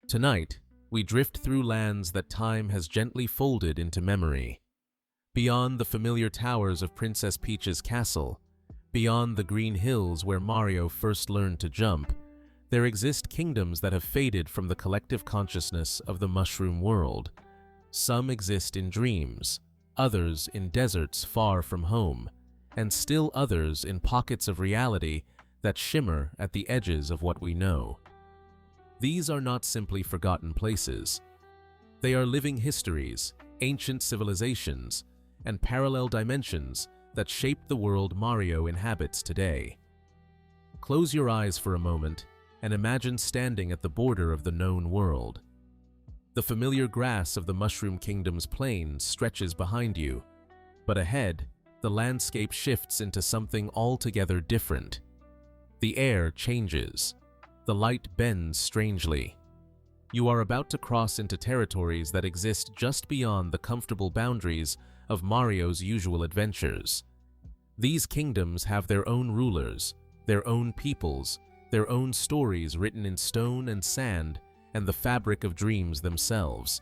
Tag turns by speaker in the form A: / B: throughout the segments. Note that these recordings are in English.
A: Tonight, we drift through lands that time has gently folded into memory. Beyond the familiar towers of Princess Peach's castle, beyond the green hills where Mario first learned to jump, there exist kingdoms that have faded from the collective consciousness of the mushroom world. Some exist in dreams, others in deserts far from home, and still others in pockets of reality that shimmer at the edges of what we know. These are not simply forgotten places. They are living histories, ancient civilizations, and parallel dimensions that shape the world Mario inhabits today. Close your eyes for a moment and imagine standing at the border of the known world. The familiar grass of the Mushroom Kingdom's plains stretches behind you, but ahead, the landscape shifts into something altogether different. The air changes. The light bends strangely. You are about to cross into territories that exist just beyond the comfortable boundaries of Mario's usual adventures. These kingdoms have their own rulers, their own peoples, their own stories written in stone and sand, and the fabric of dreams themselves.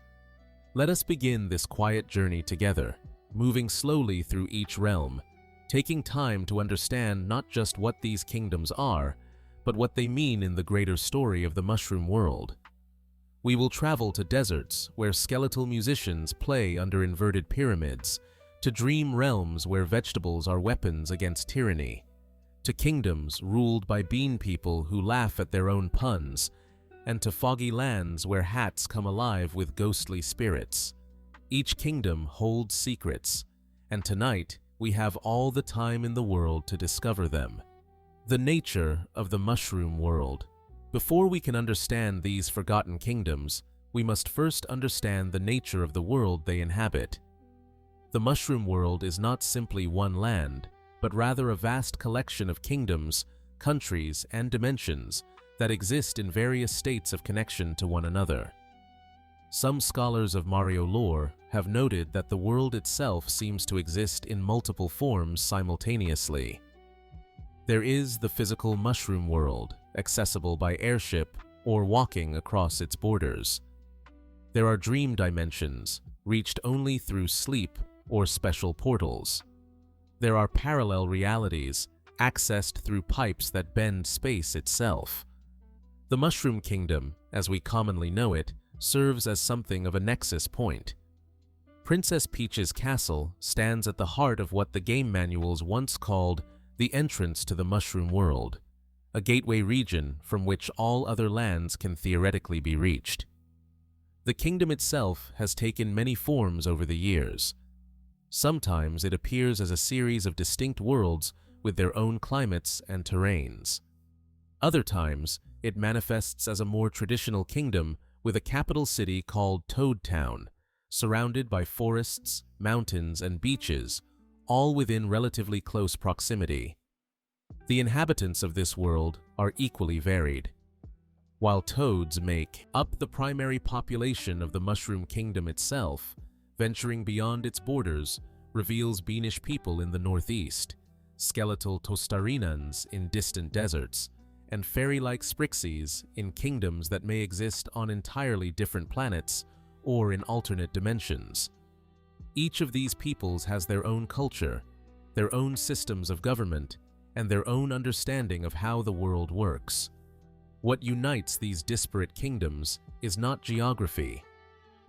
A: Let us begin this quiet journey together, moving slowly through each realm, taking time to understand not just what these kingdoms are, but what they mean in the greater story of the mushroom world. We will travel to deserts where skeletal musicians play under inverted pyramids, to dream realms where vegetables are weapons against tyranny, to kingdoms ruled by bean people who laugh at their own puns, and to foggy lands where hats come alive with ghostly spirits. Each kingdom holds secrets, and tonight we have all the time in the world to discover them. The nature of the mushroom world. Before we can understand these forgotten kingdoms, we must first understand the nature of the world they inhabit. The mushroom world is not simply one land, but rather a vast collection of kingdoms, countries, and dimensions that exist in various states of connection to one another. Some scholars of Mario lore have noted that the world itself seems to exist in multiple forms simultaneously. There is the physical mushroom world, accessible by airship or walking across its borders. There are dream dimensions, reached only through sleep or special portals. There are parallel realities, accessed through pipes that bend space itself. The Mushroom Kingdom, as we commonly know it, serves as something of a nexus point. Princess Peach's castle stands at the heart of what the game manuals once called the entrance to the mushroom world, a gateway region from which all other lands can theoretically be reached. The kingdom itself has taken many forms over the years. Sometimes it appears as a series of distinct worlds with their own climates and terrains. Other times, it manifests as a more traditional kingdom with a capital city called Toad Town, surrounded by forests, mountains, and beaches, all within relatively close proximity. The inhabitants of this world are equally varied. While toads make up the primary population of the Mushroom Kingdom itself, venturing beyond its borders reveals beanish people in the northeast, skeletal Tostarenans in distant deserts, and fairy-like Sprixies in kingdoms that may exist on entirely different planets or in alternate dimensions. Each of these peoples has their own culture, their own systems of government, and their own understanding of how the world works. What unites these disparate kingdoms is not geography,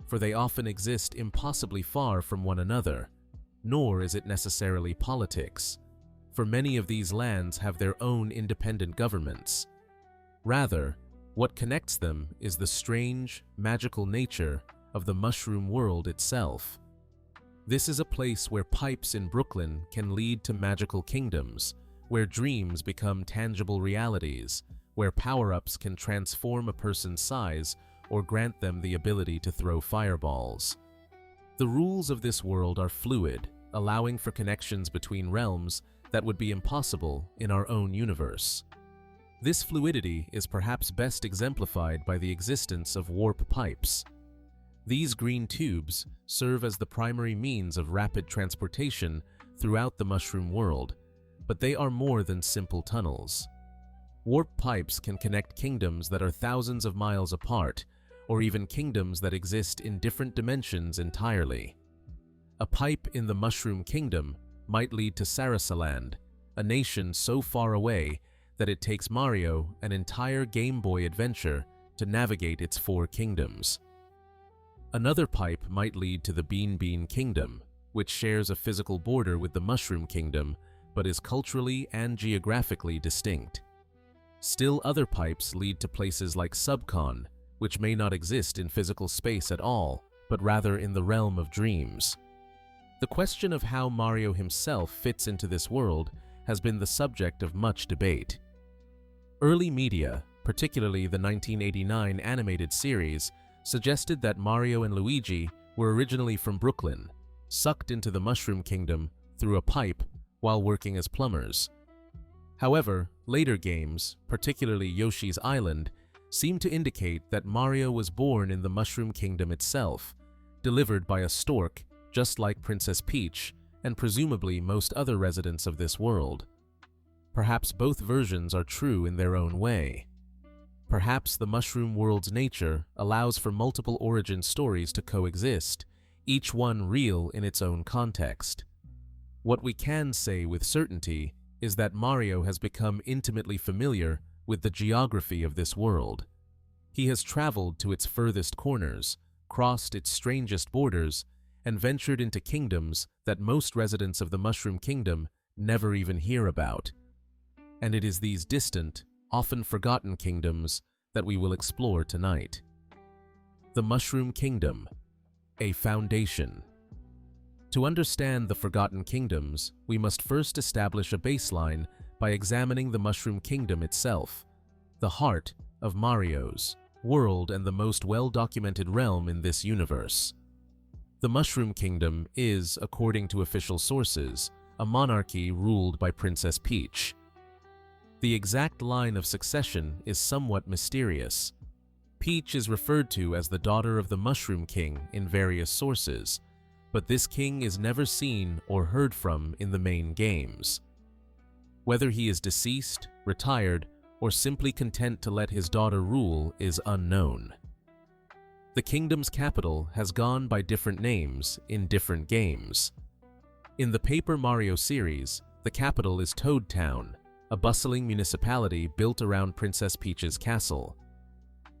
A: for they often exist impossibly far from one another, nor is it necessarily politics, for many of these lands have their own independent governments. Rather, what connects them is the strange, magical nature of the mushroom world itself. This is a place where pipes in Brooklyn can lead to magical kingdoms, where dreams become tangible realities, where power-ups can transform a person's size or grant them the ability to throw fireballs. The rules of this world are fluid, allowing for connections between realms that would be impossible in our own universe. This fluidity is perhaps best exemplified by the existence of warp pipes. These green tubes serve as the primary means of rapid transportation throughout the mushroom world, but they are more than simple tunnels. Warp pipes can connect kingdoms that are thousands of miles apart, or even kingdoms that exist in different dimensions entirely. A pipe in the Mushroom Kingdom might lead to Sarasaland, a nation so far away that it takes Mario an entire Game Boy adventure to navigate its 4 kingdoms. Another pipe might lead to the Beanbean Kingdom, which shares a physical border with the Mushroom Kingdom but is culturally and geographically distinct. Still other pipes lead to places like Subcon, which may not exist in physical space at all, but rather in the realm of dreams. The question of how Mario himself fits into this world has been the subject of much debate. Early media, particularly the 1989 animated series, suggested that Mario and Luigi were originally from Brooklyn, sucked into the Mushroom Kingdom through a pipe while working as plumbers. However, later games, particularly Yoshi's Island, seem to indicate that Mario was born in the Mushroom Kingdom itself, delivered by a stork just like Princess Peach and presumably most other residents of this world. Perhaps both versions are true in their own way. Perhaps the Mushroom World's nature allows for multiple origin stories to coexist, each one real in its own context. What we can say with certainty is that Mario has become intimately familiar with the geography of this world. He has traveled to its furthest corners, crossed its strangest borders, and ventured into kingdoms that most residents of the Mushroom Kingdom never even hear about. And it is these distant, often forgotten kingdoms that we will explore tonight. The Mushroom Kingdom, a foundation. To understand the forgotten kingdoms, we must first establish a baseline by examining the Mushroom Kingdom itself, the heart of Mario's world and the most well-documented realm in this universe. The Mushroom Kingdom is, according to official sources, a monarchy ruled by Princess Peach. The exact line of succession is somewhat mysterious. Peach is referred to as the daughter of the Mushroom King in various sources, but this king is never seen or heard from in the main games. Whether he is deceased, retired, or simply content to let his daughter rule is unknown. The kingdom's capital has gone by different names in different games. In the Paper Mario series, the capital is Toad Town, a bustling municipality built around Princess Peach's castle.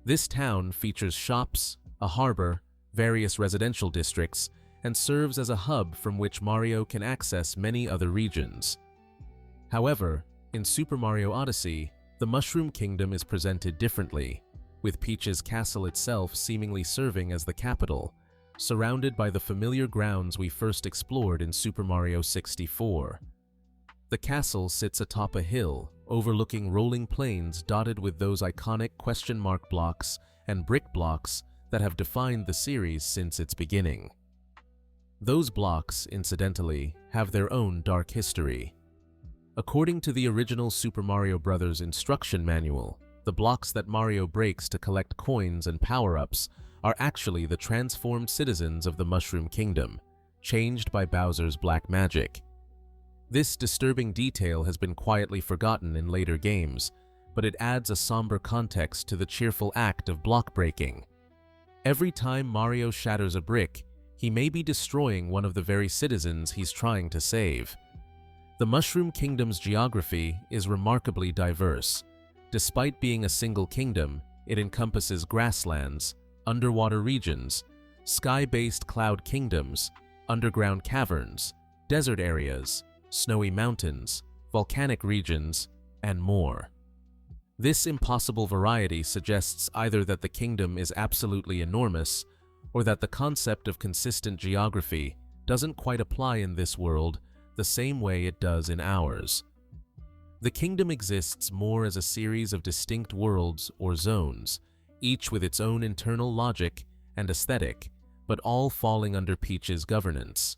A: This town features shops, a harbor, various residential districts, and serves as a hub from which Mario can access many other regions. However, in Super Mario Odyssey, the Mushroom Kingdom is presented differently, with Peach's castle itself seemingly serving as the capital, surrounded by the familiar grounds we first explored in Super Mario 64. The castle sits atop a hill, overlooking rolling plains dotted with those iconic question mark blocks and brick blocks that have defined the series since its beginning. Those blocks, incidentally, have their own dark history. According to the original Super Mario Bros. Instruction manual, the blocks that Mario breaks to collect coins and power-ups are actually the transformed citizens of the Mushroom Kingdom, changed by Bowser's black magic. This disturbing detail has been quietly forgotten in later games, but it adds a somber context to the cheerful act of block breaking. Every time Mario shatters a brick, he may be destroying one of the very citizens he's trying to save. The Mushroom Kingdom's geography is remarkably diverse. Despite being a single kingdom, it encompasses grasslands, underwater regions, sky-based cloud kingdoms, underground caverns, desert areas, snowy mountains, volcanic regions, and more. This impossible variety suggests either that the kingdom is absolutely enormous, or that the concept of consistent geography doesn't quite apply in this world the same way it does in ours. The kingdom exists more as a series of distinct worlds or zones, each with its own internal logic and aesthetic, but all falling under Peach's governance.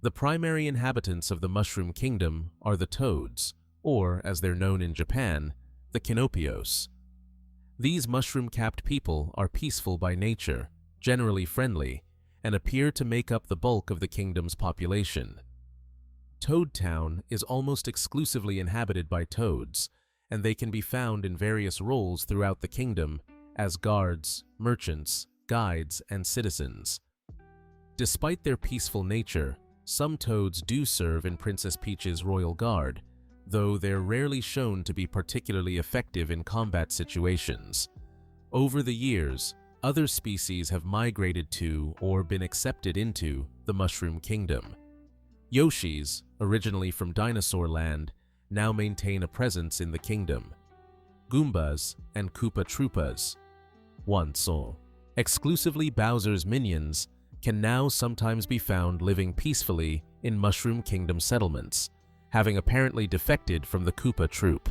A: The primary inhabitants of the Mushroom Kingdom are the Toads, or, as they're known in Japan, the Kinopios. These mushroom-capped people are peaceful by nature, generally friendly, and appear to make up the bulk of the kingdom's population. Toad Town is almost exclusively inhabited by toads, and they can be found in various roles throughout the kingdom, as guards, merchants, guides, and citizens. Despite their peaceful nature, some toads do serve in Princess Peach's royal guard, though they're rarely shown to be particularly effective in combat situations. Over the years, other species have migrated to or been accepted into the Mushroom Kingdom. Yoshis, originally from Dinosaur Land, now maintain a presence in the kingdom. Goombas and Koopa Troopas, once exclusively Bowser's minions, can now sometimes be found living peacefully in Mushroom Kingdom settlements, having apparently defected from the Koopa troop.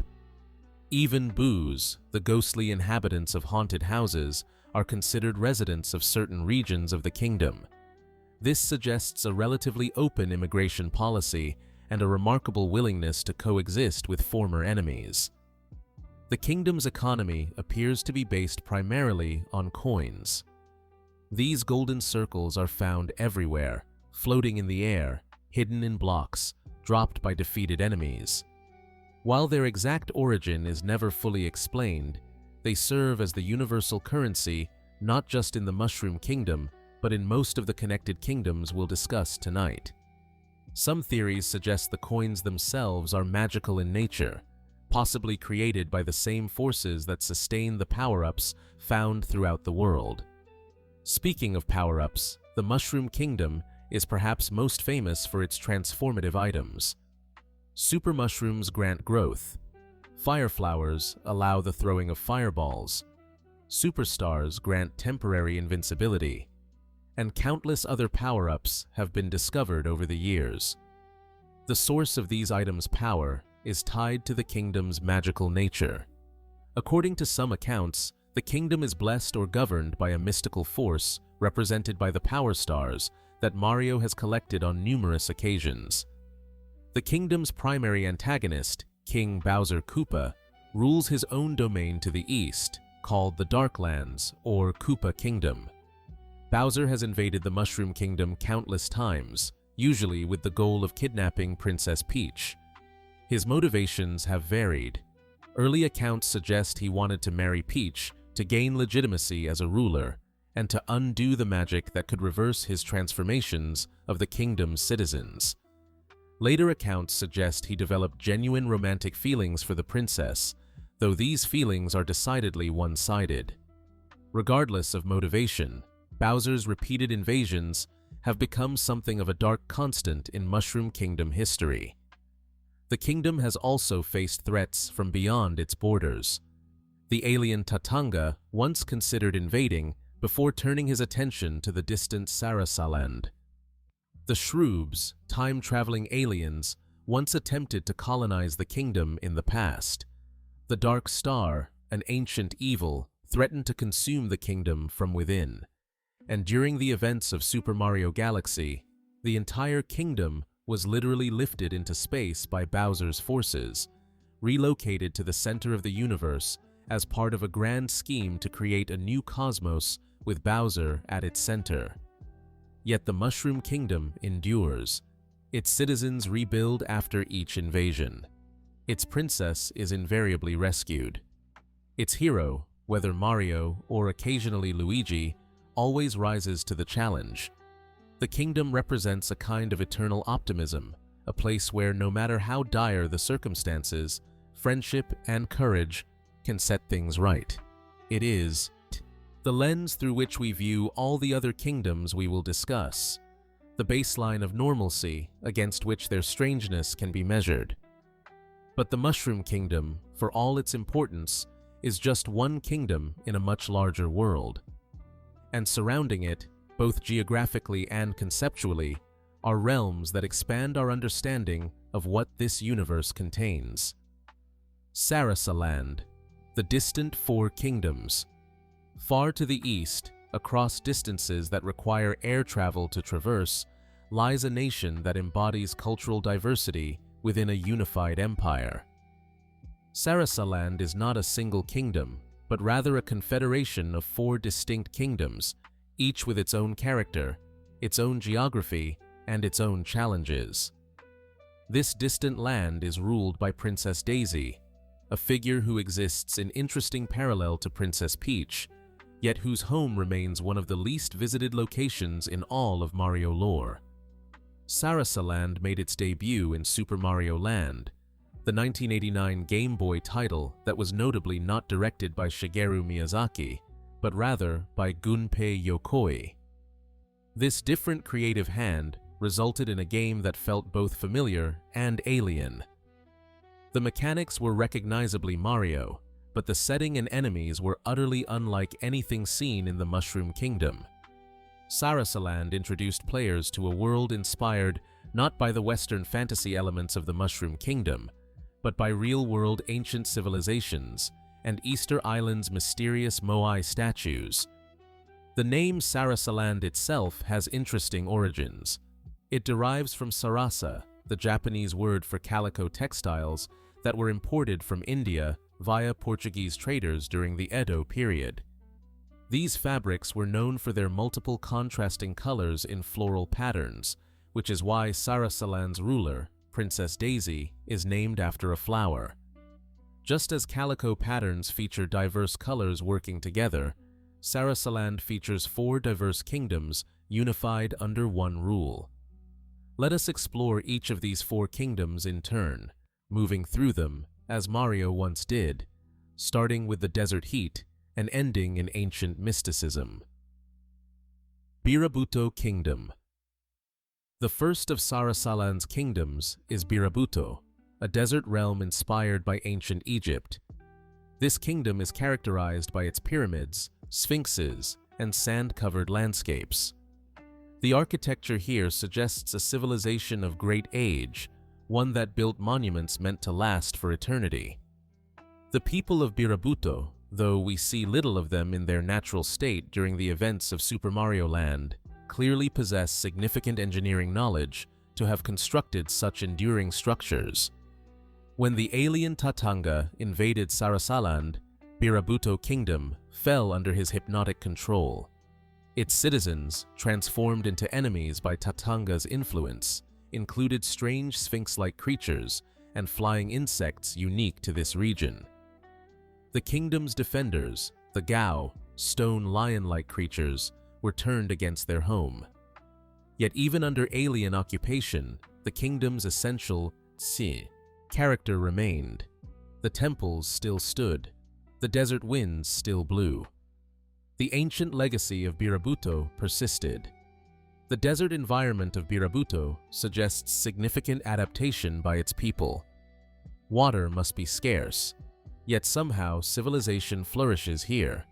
A: Even Boos, the ghostly inhabitants of haunted houses, are considered residents of certain regions of the kingdom. This suggests a relatively open immigration policy and a remarkable willingness to coexist with former enemies. The kingdom's economy appears to be based primarily on coins. These golden circles are found everywhere, floating in the air, hidden in blocks, dropped by defeated enemies. While their exact origin is never fully explained, they serve as the universal currency not just in the Mushroom Kingdom, but in most of the connected kingdoms we'll discuss tonight. Some theories suggest the coins themselves are magical in nature, possibly created by the same forces that sustain the power-ups found throughout the world. Speaking of power-ups, the Mushroom Kingdom is perhaps most famous for its transformative items. Super mushrooms grant growth. Fire flowers allow the throwing of fireballs. Superstars grant temporary invincibility. And countless other power-ups have been discovered over the years. The source of these items' power is tied to the kingdom's magical nature. According to some accounts, the kingdom is blessed or governed by a mystical force represented by the Power Stars that Mario has collected on numerous occasions. The kingdom's primary antagonist, King Bowser Koopa, rules his own domain to the east, called the Darklands or Koopa Kingdom. Bowser has invaded the Mushroom Kingdom countless times, usually with the goal of kidnapping Princess Peach. His motivations have varied. Early accounts suggest he wanted to marry Peach to gain legitimacy as a ruler, and to undo the magic that could reverse his transformations of the kingdom's citizens. Later accounts suggest he developed genuine romantic feelings for the princess, though these feelings are decidedly one-sided. Regardless of motivation, Bowser's repeated invasions have become something of a dark constant in Mushroom Kingdom history. The kingdom has also faced threats from beyond its borders. The alien Tatanga once considered invading before turning his attention to the distant Sarasaland. The Shroobs, time-traveling aliens, once attempted to colonize the kingdom in the past. The Dark Star, an ancient evil, threatened to consume the kingdom from within. And during the events of Super Mario Galaxy, the entire kingdom was literally lifted into space by Bowser's forces, relocated to the center of the universe as part of a grand scheme to create a new cosmos with Bowser at its center. Yet the Mushroom Kingdom endures. Its citizens rebuild after each invasion. Its princess is invariably rescued. Its hero, whether Mario or occasionally Luigi, always rises to the challenge. The kingdom represents a kind of eternal optimism, a place where no matter how dire the circumstances, friendship and courage can set things right. It is the lens through which we view all the other kingdoms we will discuss, the baseline of normalcy against which their strangeness can be measured. But the Mushroom Kingdom, for all its importance, is just one kingdom in a much larger world. And surrounding it, both geographically and conceptually, are realms that expand our understanding of what this universe contains. Sarasaland, the distant Four Kingdoms. Far to the east, across distances that require air travel to traverse, lies a nation that embodies cultural diversity within a unified empire. Sarasaland is not a single kingdom, but rather a confederation of four distinct kingdoms, each with its own character, its own geography, and its own challenges. This distant land is ruled by Princess Daisy, a figure who exists in interesting parallel to Princess Peach, yet whose home remains one of the least visited locations in all of Mario lore. Sarasaland made its debut in Super Mario Land, the 1989 Game Boy title that was notably not directed by Shigeru Miyazaki, but rather by Gunpei Yokoi. This different creative hand resulted in a game that felt both familiar and alien. The mechanics were recognizably Mario, but the setting and enemies were utterly unlike anything seen in the Mushroom Kingdom. Sarasaland introduced players to a world inspired not by the Western fantasy elements of the Mushroom Kingdom, but by real-world ancient civilizations and Easter Island's mysterious Moai statues. The name Sarasaland itself has interesting origins. It derives from sarasa, the Japanese word for calico textiles that were imported from India via Portuguese traders during the Edo period. These fabrics were known for their multiple contrasting colors in floral patterns, which is why Sarasaland's ruler, Princess Daisy, is named after a flower. Just as calico patterns feature diverse colors working together, Sarasaland features 4 diverse kingdoms unified under one rule. Let us explore each of these 4 kingdoms in turn, moving through them as Mario once did, starting with the desert heat and ending in ancient mysticism. Birabuto Kingdom. The first of Sarasaland's kingdoms is Birabuto, a desert realm inspired by ancient Egypt. This kingdom is characterized by its pyramids, sphinxes, and sand-covered landscapes. The architecture here suggests a civilization of great age, one that built monuments meant to last for eternity. The people of Birabuto, though we see little of them in their natural state during the events of Super Mario Land, clearly possess significant engineering knowledge to have constructed such enduring structures. When the alien Tatanga invaded Sarasaland, Birabuto Kingdom fell under his hypnotic control. Its citizens, transformed into enemies by Tatanga's influence, included strange sphinx-like creatures and flying insects unique to this region. The kingdom's defenders, the Gao, stone lion-like creatures, were turned against their home. Yet even under alien occupation, the kingdom's essential Tsi character remained. The temples still stood. The desert winds still blew. The ancient legacy of Birabuto persisted. The desert environment of Birabuto suggests significant adaptation by its people. Water must be scarce, yet somehow civilization flourishes here.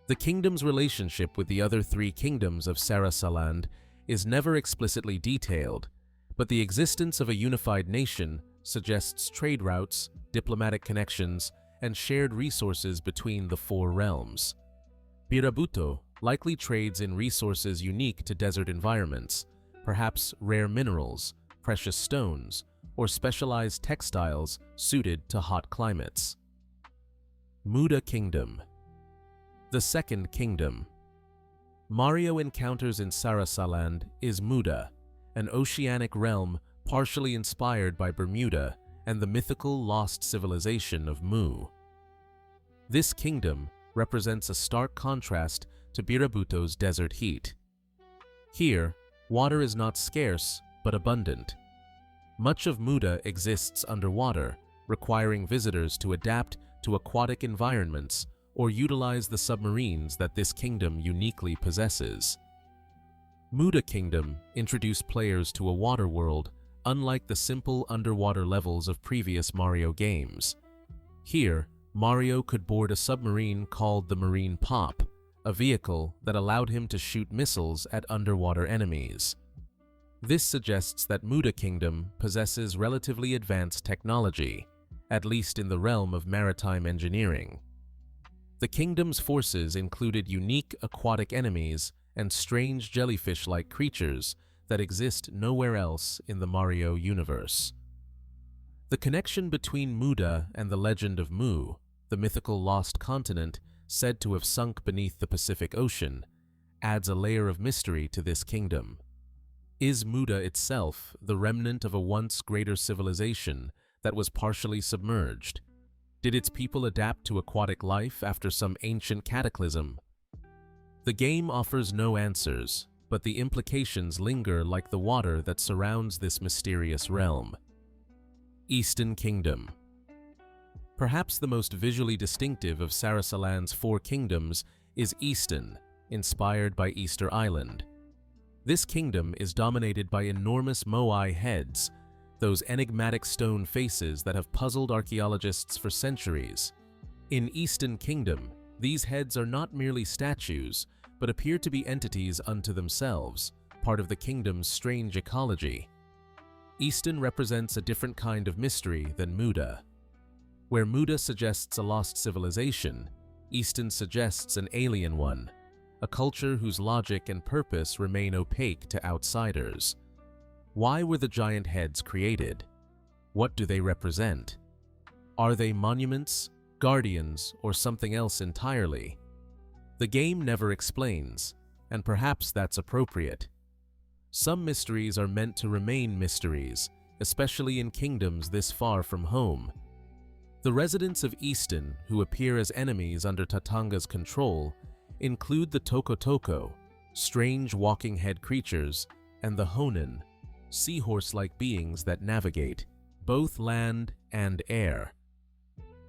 A: The kingdom's relationship with the other 3 kingdoms of Sarasaland is never explicitly detailed, but the existence of a unified nation suggests trade routes, diplomatic connections, and shared resources between the 4 realms. Birabuto likely trades in resources unique to desert environments, perhaps rare minerals, precious stones, or specialized textiles suited to hot climates. Muda Kingdom. The second kingdom. Mario encounters in Sarasaland is Muda, an oceanic realm partially inspired by Bermuda and the mythical lost civilization of Mu. This kingdom represents a stark contrast to Birabuto's desert heat. Here, water is not scarce but abundant. Much of Muda exists underwater, requiring visitors to adapt to aquatic environments or utilize the submarines that this kingdom uniquely possesses. Muda Kingdom introduced players to a water world unlike the simple underwater levels of previous Mario games. Here, Mario could board a submarine called the Marine Pop, a vehicle that allowed him to shoot missiles at underwater enemies. This suggests that Muda Kingdom possesses relatively advanced technology, at least in the realm of maritime engineering. The kingdom's forces included unique aquatic enemies and strange jellyfish-like creatures that exist nowhere else in the Mario universe. The connection between Muda and the legend of Mu, the mythical lost continent said to have sunk beneath the Pacific Ocean, adds a layer of mystery to this kingdom. Is Muda itself the remnant of a once greater civilization that was partially submerged? Did its people adapt to aquatic life after some ancient cataclysm? The game offers no answers, but the implications linger like the water that surrounds this mysterious realm. Easton Kingdom. Perhaps the most visually distinctive of Sarasaland's 4 kingdoms is Easton, inspired by Easter Island. This kingdom is dominated by enormous moai heads, those enigmatic stone faces that have puzzled archaeologists for centuries. In Easton Kingdom, these heads are not merely statues, but appear to be entities unto themselves, part of the kingdom's strange ecology. Easton represents a different kind of mystery than Muda. Where Muda suggests a lost civilization, Easton suggests an alien one, a culture whose logic and purpose remain opaque to outsiders. Why were the giant heads created? What do they represent? Are they monuments, guardians, or something else entirely? The game never explains, and perhaps that's appropriate. Some mysteries are meant to remain mysteries, especially in kingdoms this far from home. The residents of Easton, who appear as enemies under Tatanga's control, include the Toko, strange walking head creatures, and the Honen, seahorse-like beings that navigate both land and air.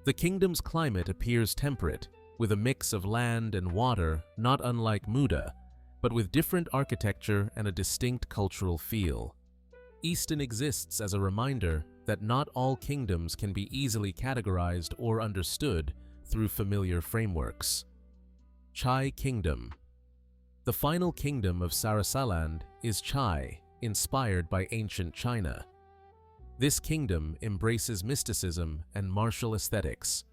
A: The kingdom's climate appears temperate, with a mix of land and water not unlike Muda, but with different architecture and a distinct cultural feel. Easton exists as a reminder that not all kingdoms can be easily categorized or understood through familiar frameworks. Chai Kingdom. The final kingdom of Sarasaland is Chai, inspired by ancient China. This kingdom embraces mysticism and martial aesthetics.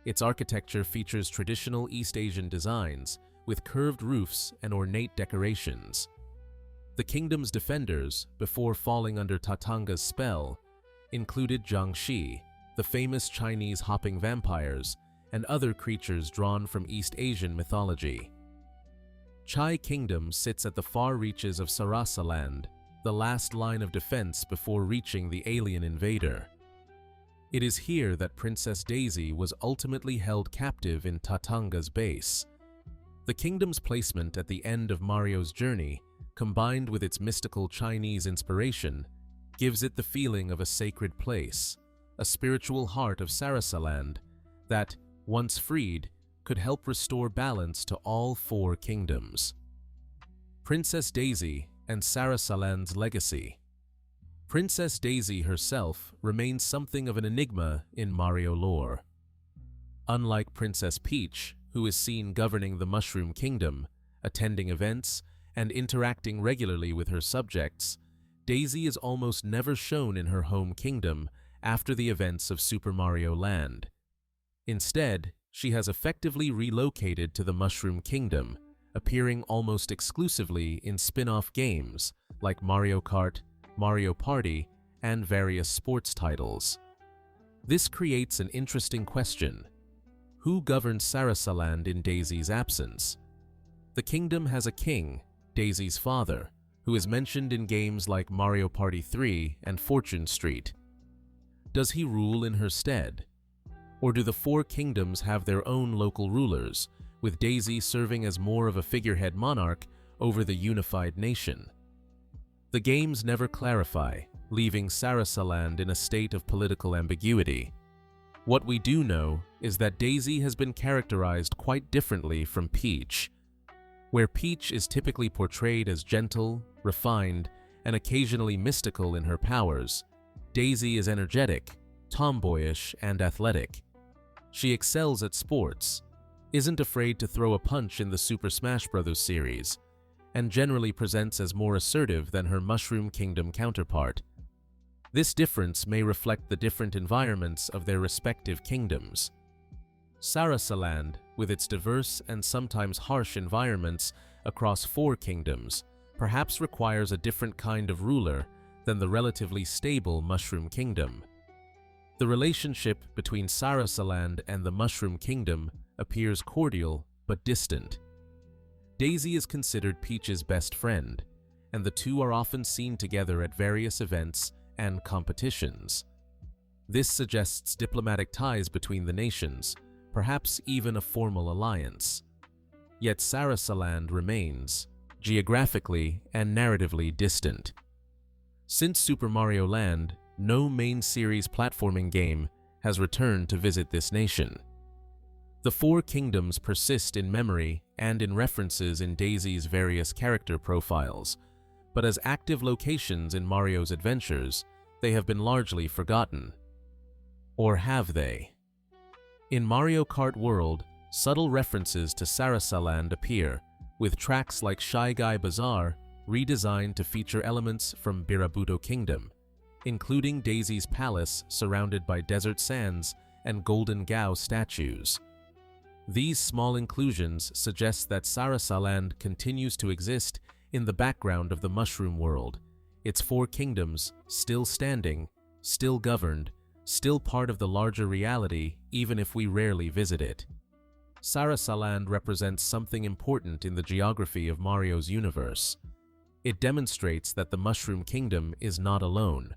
A: Its architecture features traditional East Asian designs with curved roofs and ornate decorations. The kingdom's defenders, before falling under Tatanga's spell, included Jiangxi, the famous Chinese hopping vampires, and other creatures drawn from East Asian mythology. Chai Kingdom sits at the far reaches of Sarasaland, the last line of defense before reaching the alien invader. It is here that Princess Daisy was ultimately held captive in Tatanga's base. The kingdom's placement at the end of Mario's journey, combined with its mystical Chinese inspiration, gives it the feeling of a sacred place, a spiritual heart of Sarasaland that, once freed, could help restore balance to all 4 kingdoms. Princess Daisy and Sarasaland's legacy. Princess Daisy herself remains something of an enigma in Mario lore. Unlike Princess Peach, who is seen governing the Mushroom Kingdom, attending events, and interacting regularly with her subjects, Daisy is almost never shown in her home kingdom after the events of Super Mario Land. Instead, she has effectively relocated to the Mushroom Kingdom, appearing almost exclusively in spin-off games like Mario Kart, Mario Party, and various sports titles. This creates an interesting question. Who governs Sarasaland in Daisy's absence? The kingdom has a king, Daisy's father, who is mentioned in games like Mario Party 3 and Fortune Street. Does he rule in her stead? Or do the 4 kingdoms have their own local rulers, with Daisy serving as more of a figurehead monarch over the unified nation? The games never clarify, leaving Sarasaland in a state of political ambiguity. What we do know is that Daisy has been characterized quite differently from Peach. Where Peach is typically portrayed as gentle, refined, and occasionally mystical in her powers, Daisy is energetic, tomboyish, and athletic. She excels at sports, isn't afraid to throw a punch in the Super Smash Bros. Series, and generally presents as more assertive than her Mushroom Kingdom counterpart. This difference may reflect the different environments of their respective kingdoms. Sarasaland, with its diverse and sometimes harsh environments across 4 kingdoms, perhaps requires a different kind of ruler than the relatively stable Mushroom Kingdom. The relationship between Sarasaland and the Mushroom Kingdom appears cordial but distant. Daisy is considered Peach's best friend, and the two are often seen together at various events and competitions. This suggests diplomatic ties between the nations, perhaps even a formal alliance. Yet Sarasaland remains, geographically and narratively distant. Since Super Mario Land, no main series platforming game has returned to visit this nation. The four kingdoms persist in memory and in references in Daisy's various character profiles, but as active locations in Mario's adventures, they have been largely forgotten. Or have they? In Mario Kart World, subtle references to Sarasaland appear, with tracks like Shy Guy Bazaar redesigned to feature elements from Birabuto Kingdom, including Daisy's palace surrounded by desert sands and Golden Gao statues. These small inclusions suggest that Sarasaland continues to exist in the background of the Mushroom World, its four kingdoms still standing, still governed, still part of the larger reality even if we rarely visit it. Sarasaland represents something important in the geography of Mario's universe. It demonstrates that the Mushroom Kingdom is not alone,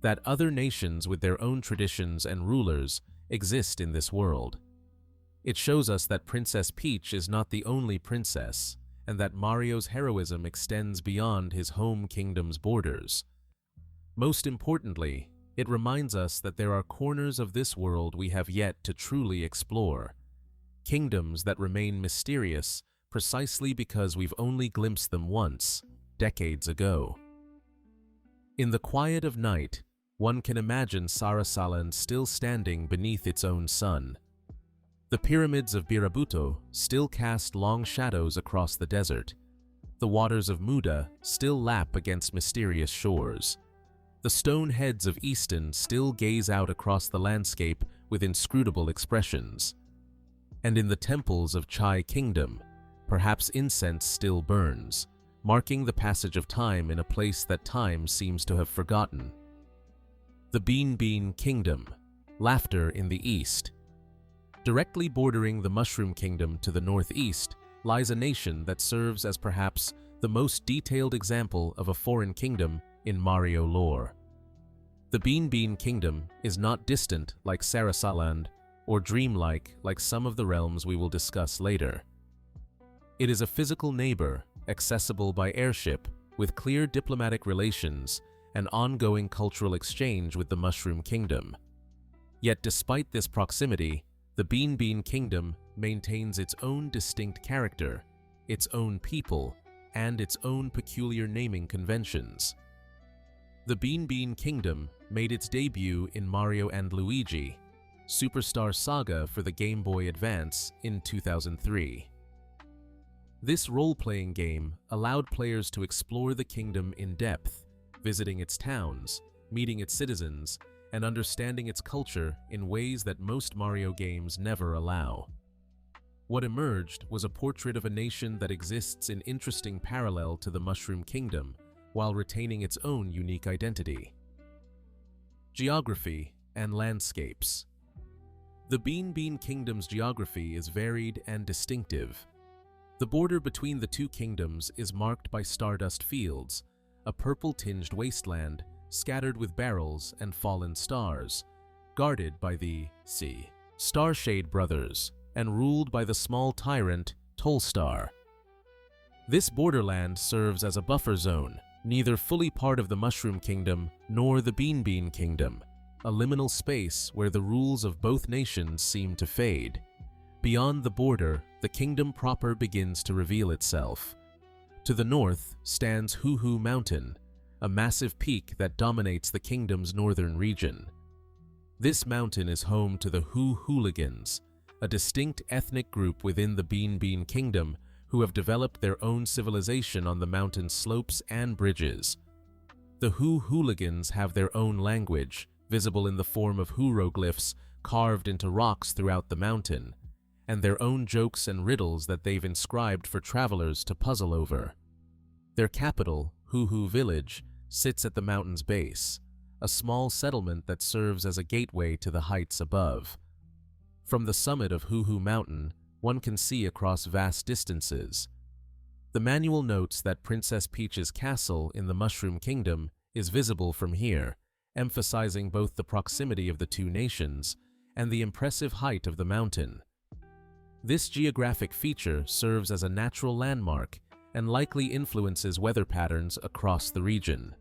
A: that other nations with their own traditions and rulers exist in this world. It shows us that Princess Peach is not the only princess, and that Mario's heroism extends beyond his home kingdom's borders. Most importantly, it reminds us that there are corners of this world we have yet to truly explore, kingdoms that remain mysterious precisely because we've only glimpsed them once, decades ago. In the quiet of night, one can imagine Sarasaland still standing beneath its own sun. The pyramids of Birabuto still cast long shadows across the desert. The waters of Muda still lap against mysterious shores. The stone heads of Easton still gaze out across the landscape with inscrutable expressions. And in the temples of Chai Kingdom, perhaps incense still burns, marking the passage of time in a place that time seems to have forgotten. The Beanbean Kingdom, laughter in the east. Directly bordering the Mushroom Kingdom to the northeast lies a nation that serves as perhaps the most detailed example of a foreign kingdom in Mario lore. The Beanbean Kingdom is not distant like Sarasaland or dreamlike like some of the realms we will discuss later. It is a physical neighbor, accessible by airship, with clear diplomatic relations and ongoing cultural exchange with the Mushroom Kingdom. Yet despite this proximity, the Beanbean Kingdom maintains its own distinct character, its own people, and its own peculiar naming conventions. The Beanbean Kingdom made its debut in Mario & Luigi, Superstar Saga for the Game Boy Advance in 2003. This role-playing game allowed players to explore the kingdom in depth, visiting its towns, meeting its citizens, and understanding its culture in ways that most Mario games never allow. What emerged was a portrait of a nation that exists in interesting parallel to the Mushroom Kingdom while retaining its own unique identity. Geography and landscapes. The Beanbean Kingdom's geography is varied and distinctive. The border between the two kingdoms is marked by stardust fields, a purple-tinged wasteland scattered with barrels and fallen stars, guarded by the Starshade brothers and ruled by the small tyrant Tolstar. This borderland serves as a buffer zone, neither fully part of the Mushroom Kingdom nor the Beanbean Kingdom, a liminal space where the rules of both nations seem to fade. Beyond the border, the kingdom proper begins to reveal itself. To the north stands Hoo Hoo Mountain, a massive peak that dominates the kingdom's northern region. This mountain is home to the Hoo Hooligans, a distinct ethnic group within the Beanbean Kingdom who have developed their own civilization on the mountain's slopes and bridges. The Hoo Hooligans have their own language, visible in the form of hieroglyphs carved into rocks throughout the mountain, and their own jokes and riddles that they've inscribed for travelers to puzzle over. Their capital, Hoo Hoo Village, sits at the mountain's base, a small settlement that serves as a gateway to the heights above. From the summit of Hoo Hoo Mountain, one can see across vast distances. The manual notes that Princess Peach's castle in the Mushroom Kingdom is visible from here, emphasizing both the proximity of the two nations and the impressive height of the mountain. This geographic feature serves as a natural landmark and likely influences weather patterns across the region.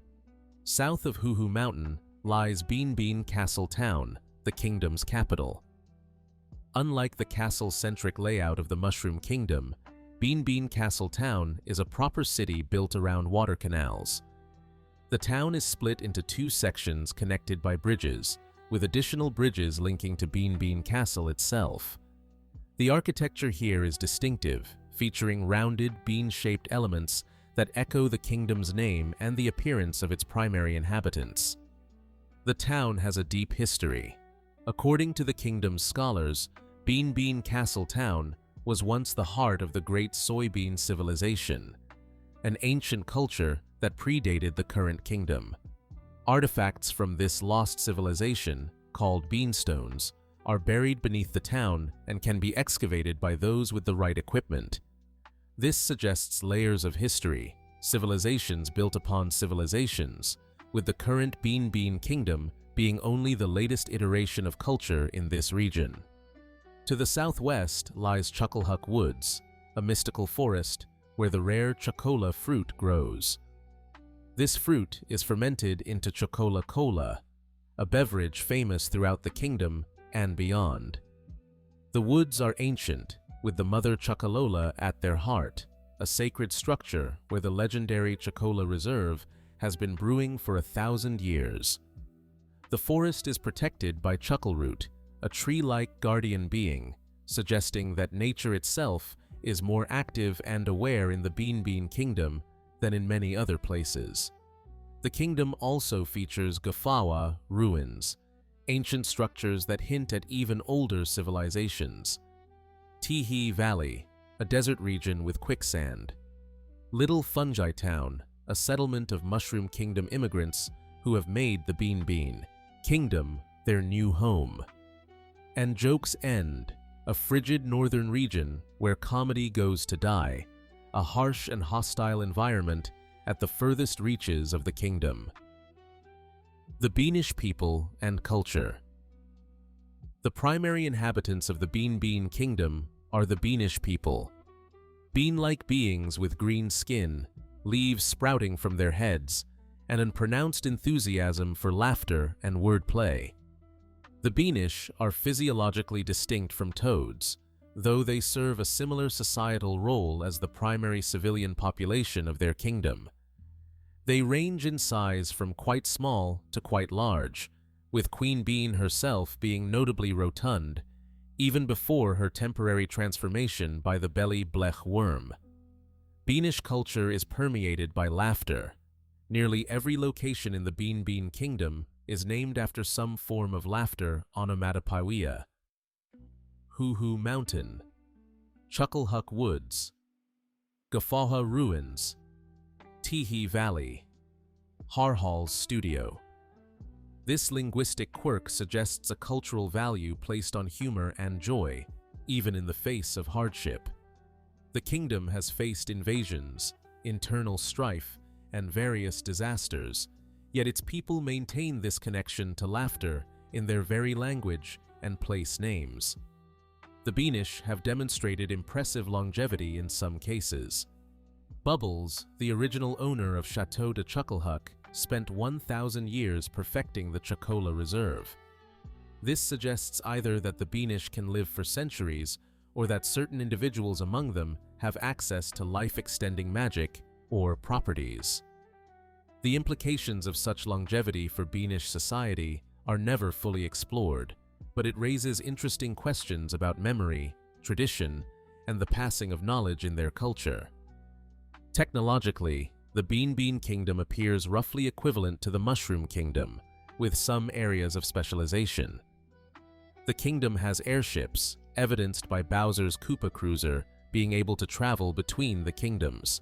A: South of Huhu Mountain lies Beanbean Castle Town, the kingdom's capital. Unlike the castle-centric layout of the Mushroom Kingdom, Beanbean Castle Town is a proper city built around water canals. The town is split into two sections connected by bridges, with additional bridges linking to Beanbean Castle itself. The architecture here is distinctive, featuring rounded, bean-shaped elements that echo the kingdom's name and the appearance of its primary inhabitants. The town has a deep history. According to the kingdom's scholars, Beanbean Castle Town was once the heart of the Great Soybean Civilization, an ancient culture that predated the current kingdom. Artifacts from this lost civilization, called beanstones, are buried beneath the town and can be excavated by those with the right equipment. This suggests layers of history, civilizations built upon civilizations, with the current Beanbean Kingdom being only the latest iteration of culture in this region. To the southwest lies Chucklehuck Woods, a mystical forest where the rare chocola fruit grows. This fruit is fermented into chocola cola, a beverage famous throughout the kingdom and beyond. The woods are ancient, with the mother Chocolola at their heart, a sacred structure where the legendary Chocola Reserve has been brewing for 1,000 years. The forest is protected by Chuckleroot, a tree-like guardian being, suggesting that nature itself is more active and aware in the Beanbean Kingdom than in many other places. The kingdom also features Gafawa ruins, ancient structures that hint at even older civilizations. Tihi Valley, a desert region with quicksand. Little Fungi Town, a settlement of Mushroom Kingdom immigrants who have made the Beanbean Kingdom their new home. And Joke's End, a frigid northern region where comedy goes to die, a harsh and hostile environment at the furthest reaches of the kingdom. The Beanish people and culture. The primary inhabitants of the Beanbean Kingdom are the Beanish people. Bean-like beings with green skin, leaves sprouting from their heads, and an pronounced enthusiasm for laughter and wordplay. The Beanish are physiologically distinct from toads, though they serve a similar societal role as the primary civilian population of their kingdom. They range in size from quite small to quite large, with Queen Bean herself being notably rotund, even before her temporary transformation by the belly blech worm. Beanish culture is permeated by laughter. Nearly every location in the Beanbean Kingdom is named after some form of laughter onomatopoeia. Huhu Mountain, Chucklehuck Woods, Gafaha Ruins, Tihi Valley, Harhal's Studio. This linguistic quirk suggests a cultural value placed on humor and joy, even in the face of hardship. The kingdom has faced invasions, internal strife, and various disasters, yet its people maintain this connection to laughter in their very language and place names. The Beanish have demonstrated impressive longevity in some cases. Bubbles, the original owner of Chateau de Chucklehuck, spent 1,000 years perfecting the Chocola Reserve. This suggests either that the Beanish can live for centuries, or that certain individuals among them have access to life-extending magic or properties. The implications of such longevity for Beanish society are never fully explored, but it raises interesting questions about memory, tradition, and the passing of knowledge in their culture. Technologically, the Beanbean Kingdom appears roughly equivalent to the Mushroom Kingdom, with some areas of specialization. The kingdom has airships, evidenced by Bowser's Koopa Cruiser being able to travel between the kingdoms.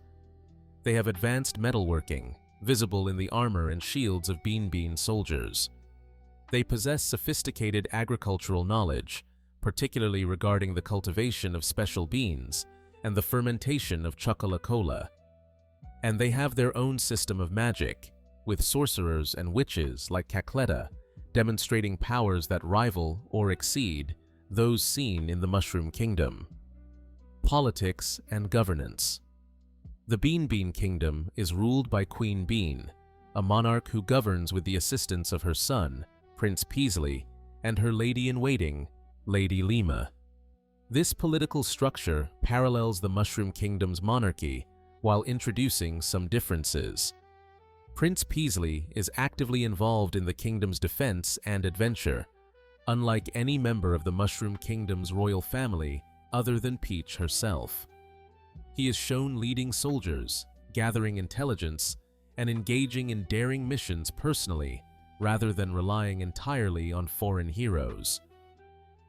A: They have advanced metalworking, visible in the armor and shields of Beanbean soldiers. They possess sophisticated agricultural knowledge, particularly regarding the cultivation of special beans and the fermentation of chocola cola. And they have their own system of magic, with sorcerers and witches like Cacletta, demonstrating powers that rival or exceed those seen in the Mushroom Kingdom. Politics and governance. The Beanbean Kingdom is ruled by Queen Bean, a monarch who governs with the assistance of her son, Prince Peasley, and her lady-in-waiting, Lady Lima. This political structure parallels the Mushroom Kingdom's monarchy while introducing some differences. Prince Peasley is actively involved in the kingdom's defense and adventure, unlike any member of the Mushroom Kingdom's royal family other than Peach herself. He is shown leading soldiers, gathering intelligence, and engaging in daring missions personally, rather than relying entirely on foreign heroes.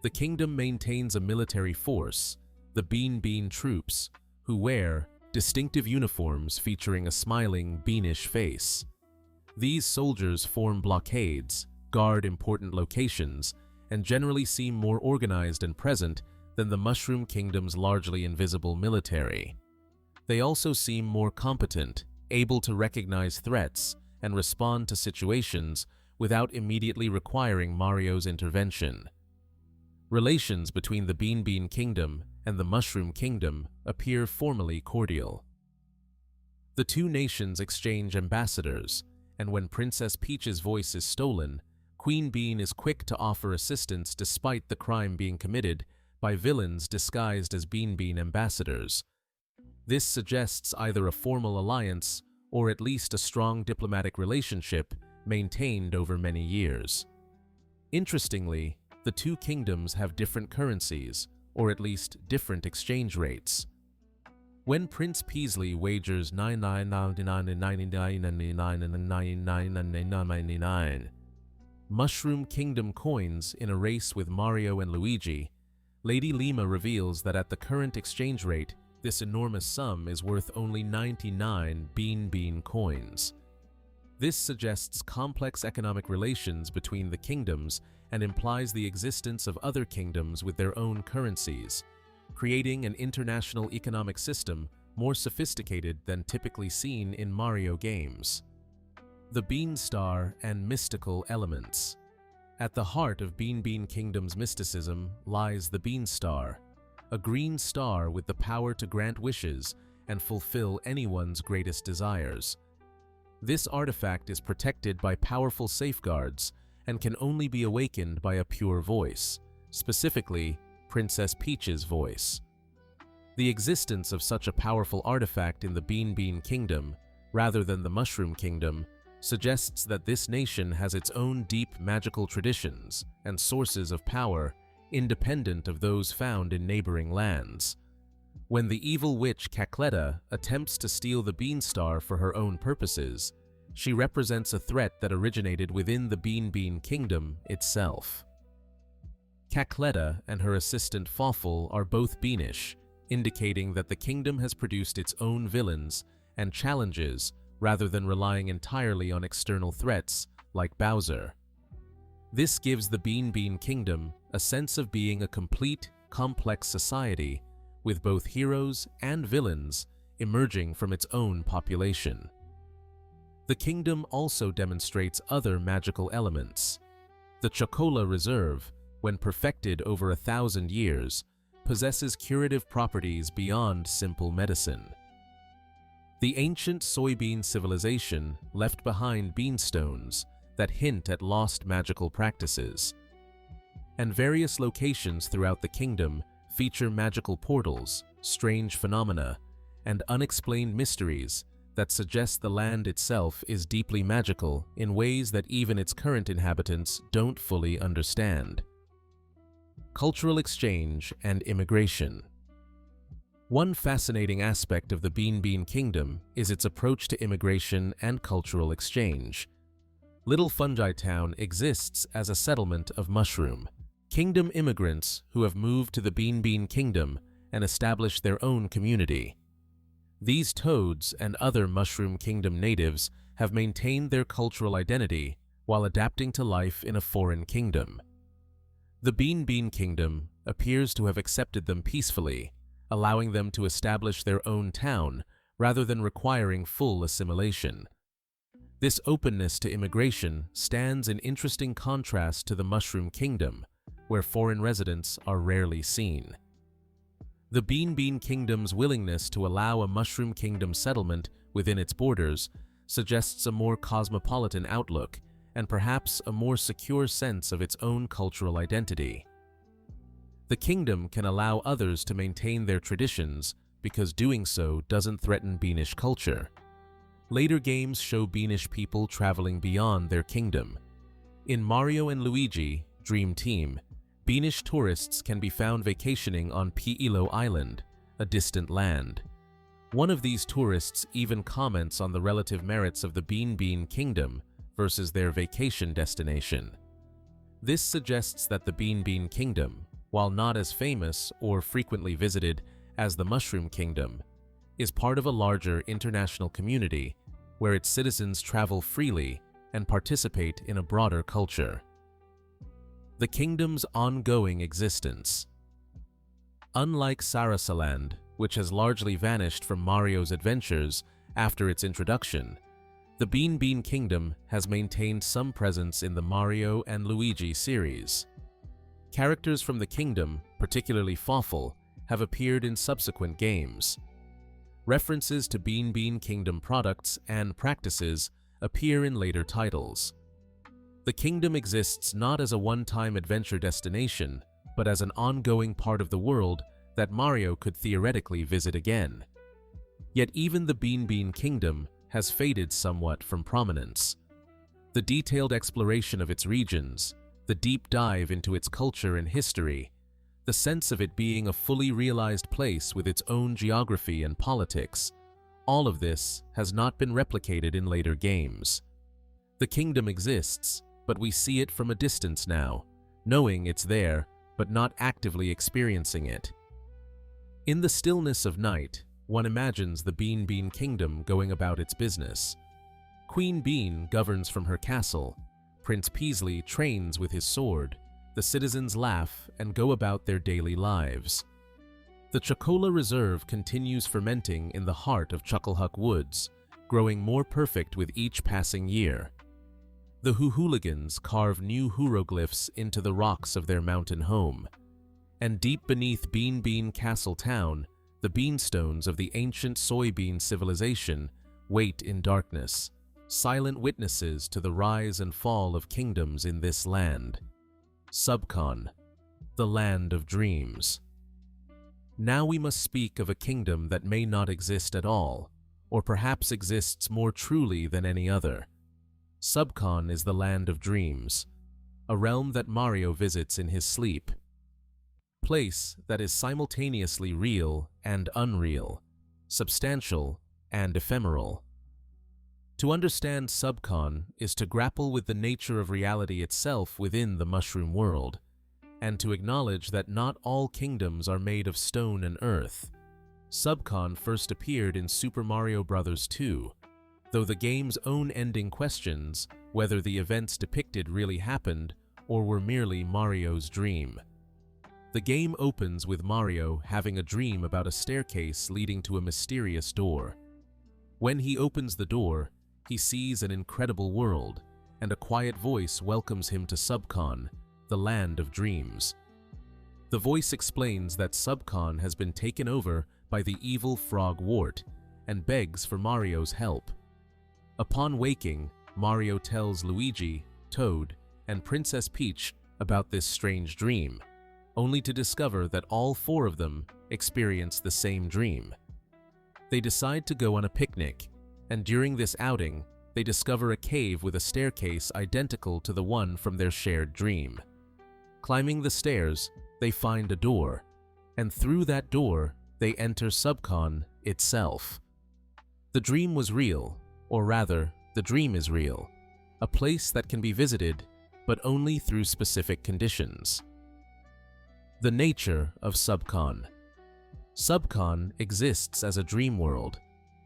A: The kingdom maintains a military force, the Beanbean troops, who wear distinctive uniforms featuring a smiling, beanish face. These soldiers form blockades, guard important locations, and generally seem more organized and present than the Mushroom Kingdom's largely invisible military. They also seem more competent, able to recognize threats and respond to situations without immediately requiring Mario's intervention. Relations between the Beanbean Kingdom and the Mushroom Kingdom appear formally cordial. The two nations exchange ambassadors, and when Princess Peach's voice is stolen, Queen Bean is quick to offer assistance despite the crime being committed by villains disguised as Beanbean ambassadors. This suggests either a formal alliance or at least a strong diplomatic relationship maintained over many years. Interestingly, the two kingdoms have different currencies, or at least different exchange rates. When Prince Peasley wagers 99.9999999999 Mushroom Kingdom coins in a race with Mario and Luigi, Lady Lima reveals that at the current exchange rate, this enormous sum is worth only 99 Beanbean coins. This suggests complex economic relations between the kingdoms and implies the existence of other kingdoms with their own currencies, creating an international economic system more sophisticated than typically seen in Mario games. The Beanstar and mystical elements. At the heart of Beanbean Kingdom's mysticism lies the Beanstar, a green star with the power to grant wishes and fulfill anyone's greatest desires. This artifact is protected by powerful safeguards and can only be awakened by a pure voice, specifically Princess Peach's voice. The existence of such a powerful artifact in the Beanbean Kingdom, rather than the Mushroom Kingdom, suggests that this nation has its own deep magical traditions and sources of power independent of those found in neighboring lands. When the evil witch Cacletta attempts to steal the Beanstar for her own purposes, she represents a threat that originated within the Beanbean Kingdom itself. Cacletta and her assistant Fawful are both beanish, indicating that the kingdom has produced its own villains and challenges rather than relying entirely on external threats like Bowser. This gives the Beanbean Kingdom a sense of being a complete, complex society with both heroes and villains emerging from its own population. The kingdom also demonstrates other magical elements. The Chocola Reserve, when perfected over 1,000 years, possesses curative properties beyond simple medicine. The ancient soybean civilization left behind beanstones that hint at lost magical practices. And various locations throughout the kingdom feature magical portals, strange phenomena, and unexplained mysteries that suggest the land itself is deeply magical in ways that even its current inhabitants don't fully understand. Cultural exchange and immigration. One fascinating aspect of the Beanbean Kingdom is its approach to immigration and cultural exchange. Little Fungi Town exists as a settlement of Mushroom Kingdom immigrants who have moved to the Beanbean Kingdom and established their own community. These toads and other Mushroom Kingdom natives have maintained their cultural identity while adapting to life in a foreign kingdom. The Beanbean Kingdom appears to have accepted them peacefully, allowing them to establish their own town rather than requiring full assimilation. This openness to immigration stands in interesting contrast to the Mushroom Kingdom, where foreign residents are rarely seen. The Beanbean Kingdom's willingness to allow a Mushroom Kingdom settlement within its borders suggests a more cosmopolitan outlook and perhaps a more secure sense of its own cultural identity. The kingdom can allow others to maintain their traditions because doing so doesn't threaten Beanish culture. Later games show Beanish people traveling beyond their kingdom. In Mario and Luigi Dream Team, Beanish tourists can be found vacationing on Pi'ilo Island, a distant land. One of these tourists even comments on the relative merits of the Beanbean Kingdom versus their vacation destination. This suggests that the Beanbean Kingdom, while not as famous or frequently visited as the Mushroom Kingdom, is part of a larger international community where its citizens travel freely and participate in a broader culture. The kingdom's ongoing existence. Unlike Sarasaland, which has largely vanished from Mario's adventures after its introduction, the Beanbean Kingdom has maintained some presence in the Mario and Luigi series. Characters from the kingdom, particularly Fawful, have appeared in subsequent games. References to Beanbean Kingdom products and practices appear in later titles. The kingdom exists not as a one-time adventure destination, but as an ongoing part of the world that Mario could theoretically visit again. Yet even the Beanbean Kingdom has faded somewhat from prominence. The detailed exploration of its regions, the deep dive into its culture and history, the sense of it being a fully realized place with its own geography and politics, all of this has not been replicated in later games. The kingdom exists, but we see it from a distance now, knowing it's there, but not actively experiencing it. In the stillness of night, one imagines the Beanbean Kingdom going about its business. Queen Bean governs from her castle, Prince Peasley trains with his sword, the citizens laugh and go about their daily lives. The Chocola Reserve continues fermenting in the heart of Chucklehuck Woods, growing more perfect with each passing year. The Hooligans carve new hieroglyphs into the rocks of their mountain home. And deep beneath Beanbean Castle Town, the beanstones of the ancient soybean civilization wait in darkness, silent witnesses to the rise and fall of kingdoms in this land. Subcon, the land of dreams. Now we must speak of a kingdom that may not exist at all, or perhaps exists more truly than any other. Subcon is the land of dreams, a realm that Mario visits in his sleep. Place that is simultaneously real and unreal, substantial and ephemeral. To understand Subcon is to grapple with the nature of reality itself within the mushroom world, and to acknowledge that not all kingdoms are made of stone and earth. Subcon first appeared in Super Mario Bros. 2, though the game's own ending questions whether the events depicted really happened or were merely Mario's dream. The game opens with Mario having a dream about a staircase leading to a mysterious door. When he opens the door, he sees an incredible world, and a quiet voice welcomes him to Subcon, the land of dreams. The voice explains that Subcon has been taken over by the evil frog Wart and begs for Mario's help. Upon waking, Mario tells Luigi, Toad, and Princess Peach about this strange dream, only to discover that all four of them experience the same dream. They decide to go on a picnic, and during this outing, they discover a cave with a staircase identical to the one from their shared dream. Climbing the stairs, they find a door, and through that door, they enter Subcon itself. The dream was real, or rather, the dream is real, a place that can be visited, but only through specific conditions. The nature of Subcon. Subcon exists as a dream world,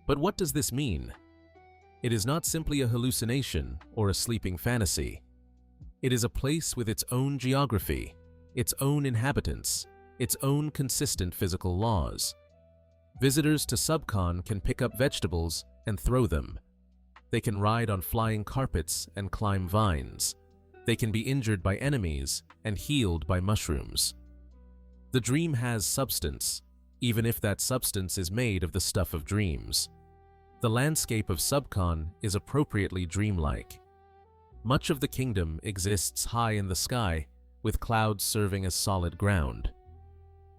A: but what does this mean? It is not simply a hallucination or a sleeping fantasy. It is a place with its own geography, its own inhabitants, its own consistent physical laws. Visitors to Subcon can pick up vegetables and throw them. They can ride on flying carpets and climb vines. They can be injured by enemies and healed by mushrooms. The dream has substance, even if that substance is made of the stuff of dreams. The landscape of Subcon is appropriately dreamlike. Much of the kingdom exists high in the sky, with clouds serving as solid ground.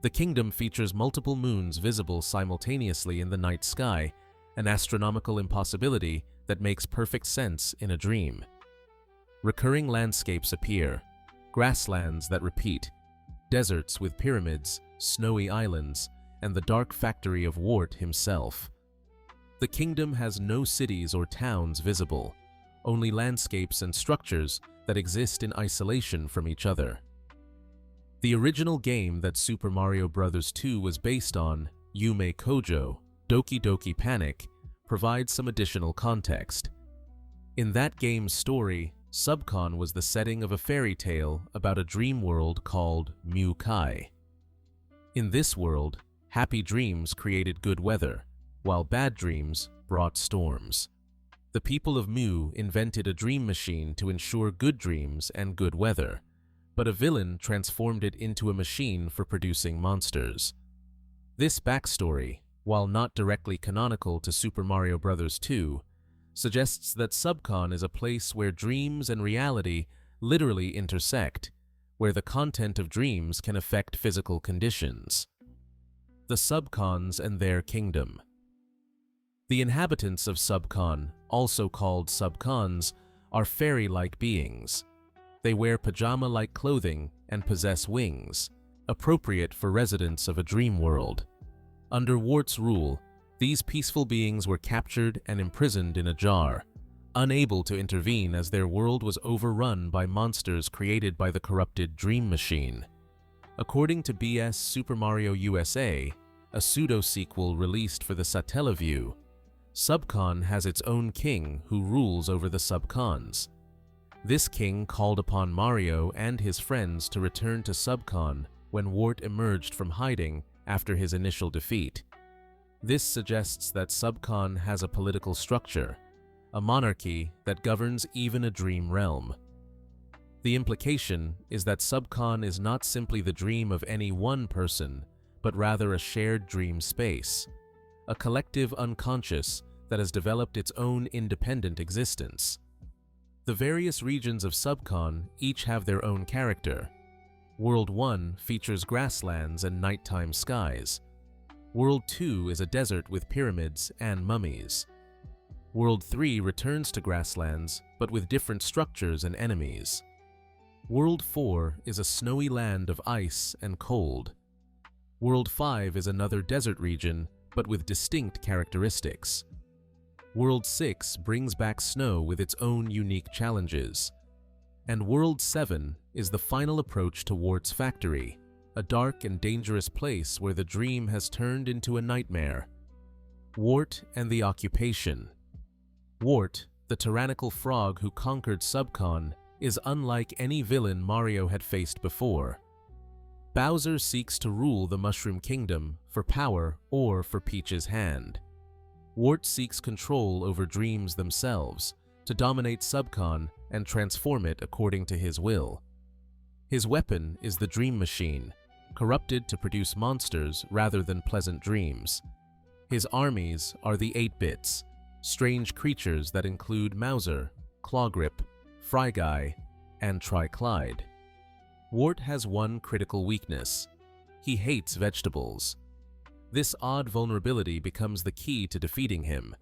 A: The kingdom features multiple moons visible simultaneously in the night sky, an astronomical impossibility that makes perfect sense in a dream. Recurring landscapes appear, grasslands that repeat, deserts with pyramids, snowy islands, and the dark factory of Wart himself. The kingdom has no cities or towns visible, only landscapes and structures that exist in isolation from each other. The original game that Super Mario Bros. 2 was based on, Yume Kojo, Doki Doki Panic, provides some additional context. In that game's story, Subcon was the setting of a fairy tale about a dream world called Mu Kai. In this world, happy dreams created good weather, while bad dreams brought storms. The people of Mu invented a dream machine to ensure good dreams and good weather, but a villain transformed it into a machine for producing monsters. This backstory, while not directly canonical to Super Mario Bros. 2, suggests that Subcon is a place where dreams and reality literally intersect, where the content of dreams can affect physical conditions. The Subcons and their kingdom. The inhabitants of Subcon, also called Subcons, are fairy-like beings. They wear pajama-like clothing and possess wings, appropriate for residents of a dream world. Under Wart's rule, these peaceful beings were captured and imprisoned in a jar, unable to intervene as their world was overrun by monsters created by the corrupted Dream Machine. According to BS Super Mario USA, a pseudo-sequel released for the Satellaview, Subcon has its own king who rules over the Subcons. This king called upon Mario and his friends to return to Subcon when Wart emerged from hiding after his initial defeat. This suggests that Subcon has a political structure, a monarchy that governs even a dream realm. The implication is that Subcon is not simply the dream of any one person, but rather a shared dream space, a collective unconscious that has developed its own independent existence. The various regions of Subcon each have their own character. World 1 features grasslands and nighttime skies. World 2 is a desert with pyramids and mummies. World 3 returns to grasslands, but with different structures and enemies. World 4 is a snowy land of ice and cold. World 5 is another desert region, but with distinct characteristics. World 6 brings back snow with its own unique challenges. And World 7 is the final approach to Wart's factory, a dark and dangerous place where the dream has turned into a nightmare. Wart and the Occupation. Wart, the tyrannical frog who conquered Subcon, is unlike any villain Mario had faced before. Bowser seeks to rule the Mushroom Kingdom for power or for Peach's hand. Wart seeks control over dreams themselves, to dominate Subcon and transform it according to his will. His weapon is the Dream Machine, corrupted to produce monsters rather than pleasant dreams. His armies are the 8-bits, strange creatures that include Mauser, Clawgrip, Fryguy, and Triclyde. Wart has one critical weakness. He hates vegetables. This odd vulnerability becomes the key to defeating him.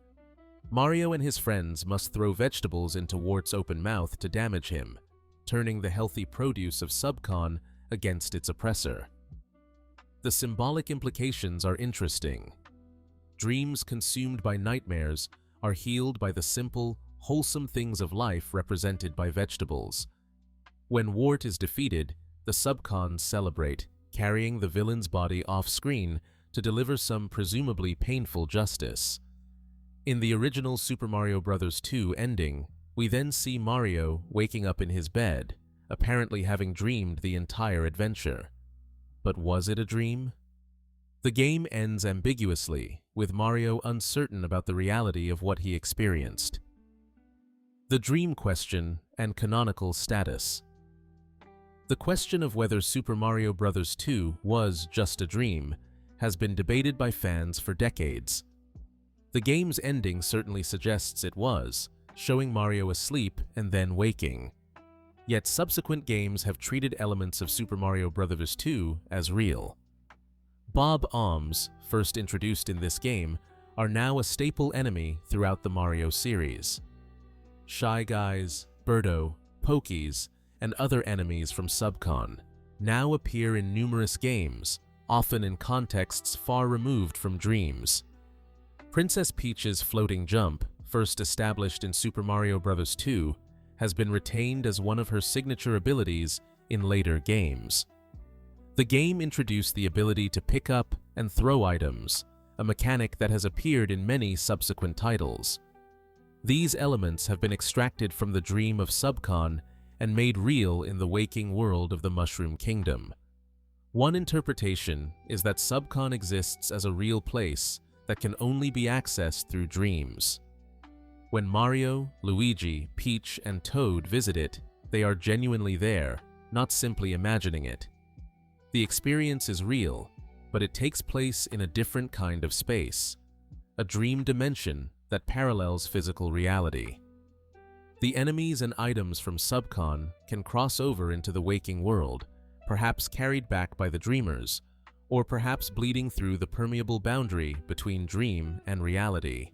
A: Mario and his friends must throw vegetables into Wart's open mouth to damage him, turning the healthy produce of Subcon against its oppressor. The symbolic implications are interesting. Dreams consumed by nightmares are healed by the simple, wholesome things of life represented by vegetables. When Wart is defeated, the Subcons celebrate, carrying the villain's body off-screen to deliver some presumably painful justice. In the original Super Mario Bros. 2 ending, we then see Mario waking up in his bed, apparently having dreamed the entire adventure. But was it a dream? The game ends ambiguously, with Mario uncertain about the reality of what he experienced. The dream question and canonical status. The question of whether Super Mario Bros. 2 was just a dream has been debated by fans for decades. The game's ending certainly suggests it was, showing Mario asleep and then waking. Yet subsequent games have treated elements of Super Mario Bros. 2 as real. Bob Ohms, first introduced in this game, are now a staple enemy throughout the Mario series. Shy Guys, Birdo, Pokies, and other enemies from Subcon now appear in numerous games, often in contexts far removed from dreams. Princess Peach's floating jump, first established in Super Mario Bros. 2, has been retained as one of her signature abilities in later games. The game introduced the ability to pick up and throw items, a mechanic that has appeared in many subsequent titles. These elements have been extracted from the dream of Subcon and made real in the waking world of the Mushroom Kingdom. One interpretation is that Subcon exists as a real place that can only be accessed through dreams. When Mario, Luigi, Peach, and Toad visit it, they are genuinely there, not simply imagining it. The experience is real, but it takes place in a different kind of space, a dream dimension that parallels physical reality. The enemies and items from Subcon can cross over into the waking world, perhaps carried back by the dreamers, or perhaps bleeding through the permeable boundary between dream and reality.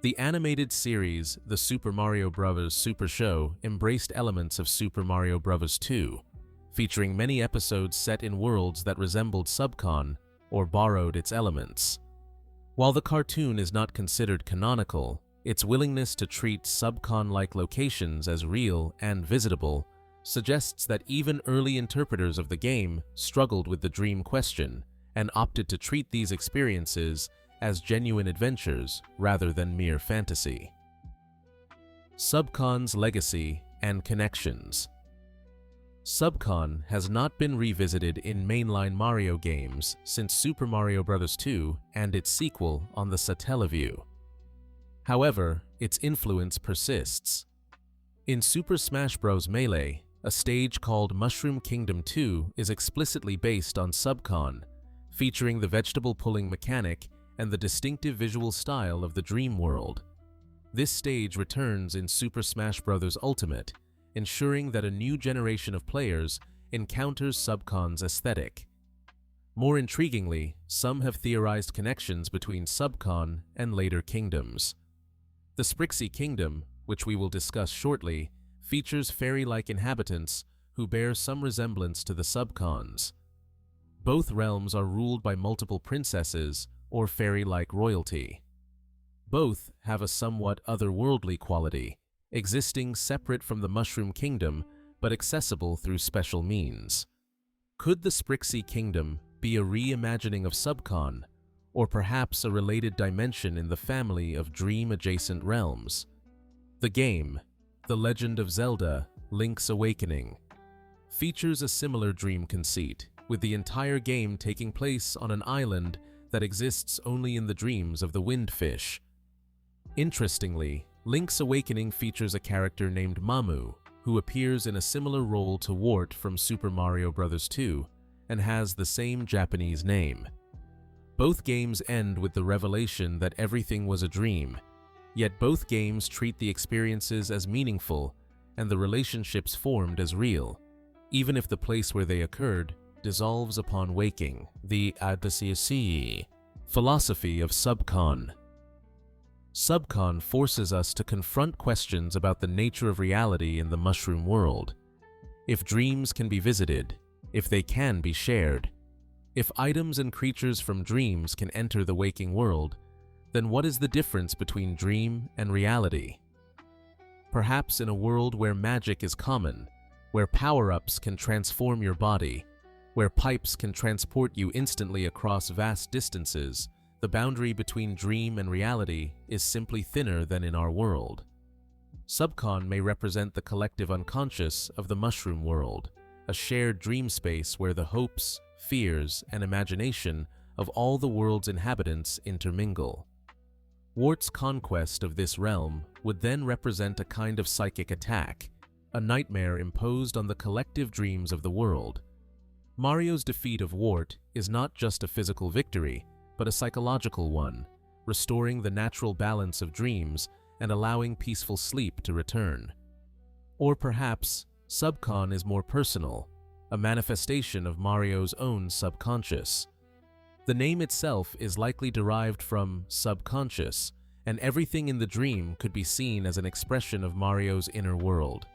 A: The animated series, The Super Mario Bros. Super Show, embraced elements of Super Mario Bros. 2, featuring many episodes set in worlds that resembled Subcon or borrowed its elements. While the cartoon is not considered canonical, its willingness to treat Subcon-like locations as real and visitable suggests that even early interpreters of the game struggled with the dream question and opted to treat these experiences as genuine adventures rather than mere fantasy. Subcon's legacy and connections. Subcon has not been revisited in mainline Mario games since Super Mario Bros. 2 and its sequel on the Satellaview. However, its influence persists. In Super Smash Bros. Melee, a stage called Mushroom Kingdom 2 is explicitly based on Subcon, featuring the vegetable pulling mechanic and the distinctive visual style of the Dream World. This stage returns in Super Smash Bros. Ultimate, ensuring that a new generation of players encounters Subcon's aesthetic. More intriguingly, some have theorized connections between Subcon and later kingdoms. The Sprixie Kingdom, which we will discuss shortly, features fairy-like inhabitants who bear some resemblance to the Subcons. Both realms are ruled by multiple princesses or fairy-like royalty. Both have a somewhat otherworldly quality, existing separate from the Mushroom Kingdom but accessible through special means. Could the Sprixie Kingdom be a reimagining of Subcon, or perhaps a related dimension in the family of dream-adjacent realms? The game, The Legend of Zelda: Link's Awakening, features a similar dream conceit, with the entire game taking place on an island that exists only in the dreams of the Windfish. Interestingly, Link's Awakening features a character named Mamu, who appears in a similar role to Wart from Super Mario Bros. 2 and has the same Japanese name. Both games end with the revelation that everything was a dream, yet both games treat the experiences as meaningful and the relationships formed as real, even if the place where they occurred dissolves upon waking. The Odyssey philosophy of Subcon. Subcon forces us to confront questions about the nature of reality in the Mushroom world. If dreams can be visited, if they can be shared, if items and creatures from dreams can enter the waking world, then what is the difference between dream and reality? Perhaps in a world where magic is common, where power-ups can transform your body, where pipes can transport you instantly across vast distances, the boundary between dream and reality is simply thinner than in our world. Subcon may represent the collective unconscious of the Mushroom world, a shared dream space where the hopes, fears, and imagination of all the world's inhabitants intermingle. Wart's conquest of this realm would then represent a kind of psychic attack, a nightmare imposed on the collective dreams of the world. Mario's defeat of Wart is not just a physical victory, but a psychological one, restoring the natural balance of dreams and allowing peaceful sleep to return. Or perhaps, Subcon is more personal, a manifestation of Mario's own subconscious. The name itself is likely derived from subconscious, and everything in the dream could be seen as an expression of Mario's inner world.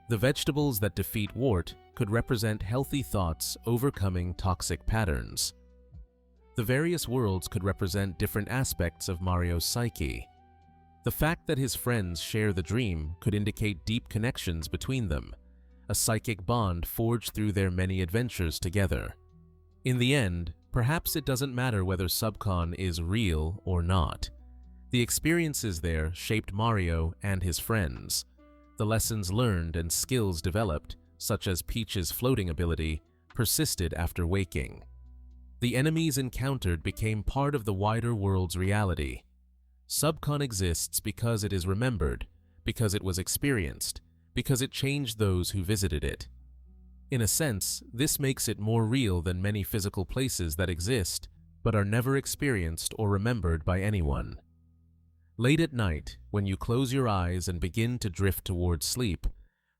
A: The vegetables that defeat Wart could represent healthy thoughts overcoming toxic patterns. The various worlds could represent different aspects of Mario's psyche. The fact that his friends share the dream could indicate deep connections between them, a psychic bond forged through their many adventures together. In the end, perhaps it doesn't matter whether Subcon is real or not. The experiences there shaped Mario and his friends. The lessons learned and skills developed, such as Peach's floating ability, persisted after waking. The enemies encountered became part of the wider world's reality. Subcon exists because it is remembered, because it was experienced, because it changed those who visited it. In a sense, this makes it more real than many physical places that exist, but are never experienced or remembered by anyone. Late at night, when you close your eyes and begin to drift towards sleep,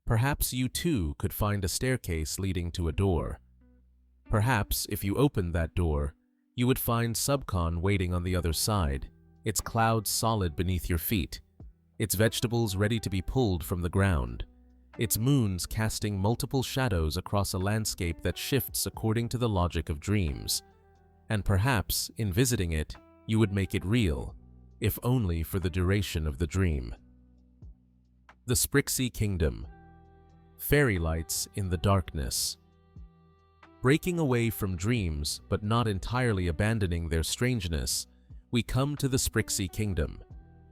A: perhaps you too could find a staircase leading to a door. Perhaps, if you opened that door, you would find Subcon waiting on the other side, its clouds solid beneath your feet, its vegetables ready to be pulled from the ground, its moons casting multiple shadows across a landscape that shifts according to the logic of dreams. And perhaps, in visiting it, you would make it real, if only for the duration of the dream. The Sprixie Kingdom. Fairy lights in the darkness. Breaking away from dreams, but not entirely abandoning their strangeness, we come to the Sprixie Kingdom,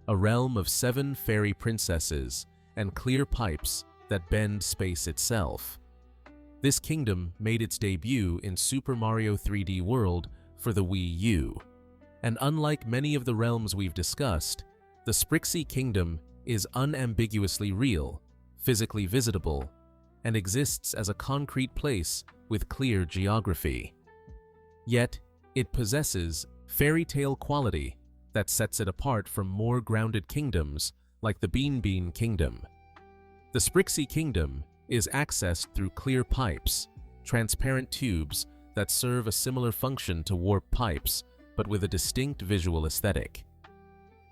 A: a realm of 7 fairy princesses and clear pipes that bend space itself. This kingdom made its debut in Super Mario 3D World for the Wii U. And unlike many of the realms we've discussed, the Sprixie Kingdom is unambiguously real, physically visitable, and exists as a concrete place with clear geography. Yet, it possesses fairy tale quality that sets it apart from more grounded kingdoms like the Beanbean Kingdom. The Sprixie Kingdom is accessed through clear pipes, transparent tubes that serve a similar function to warp pipes, but with a distinct visual aesthetic.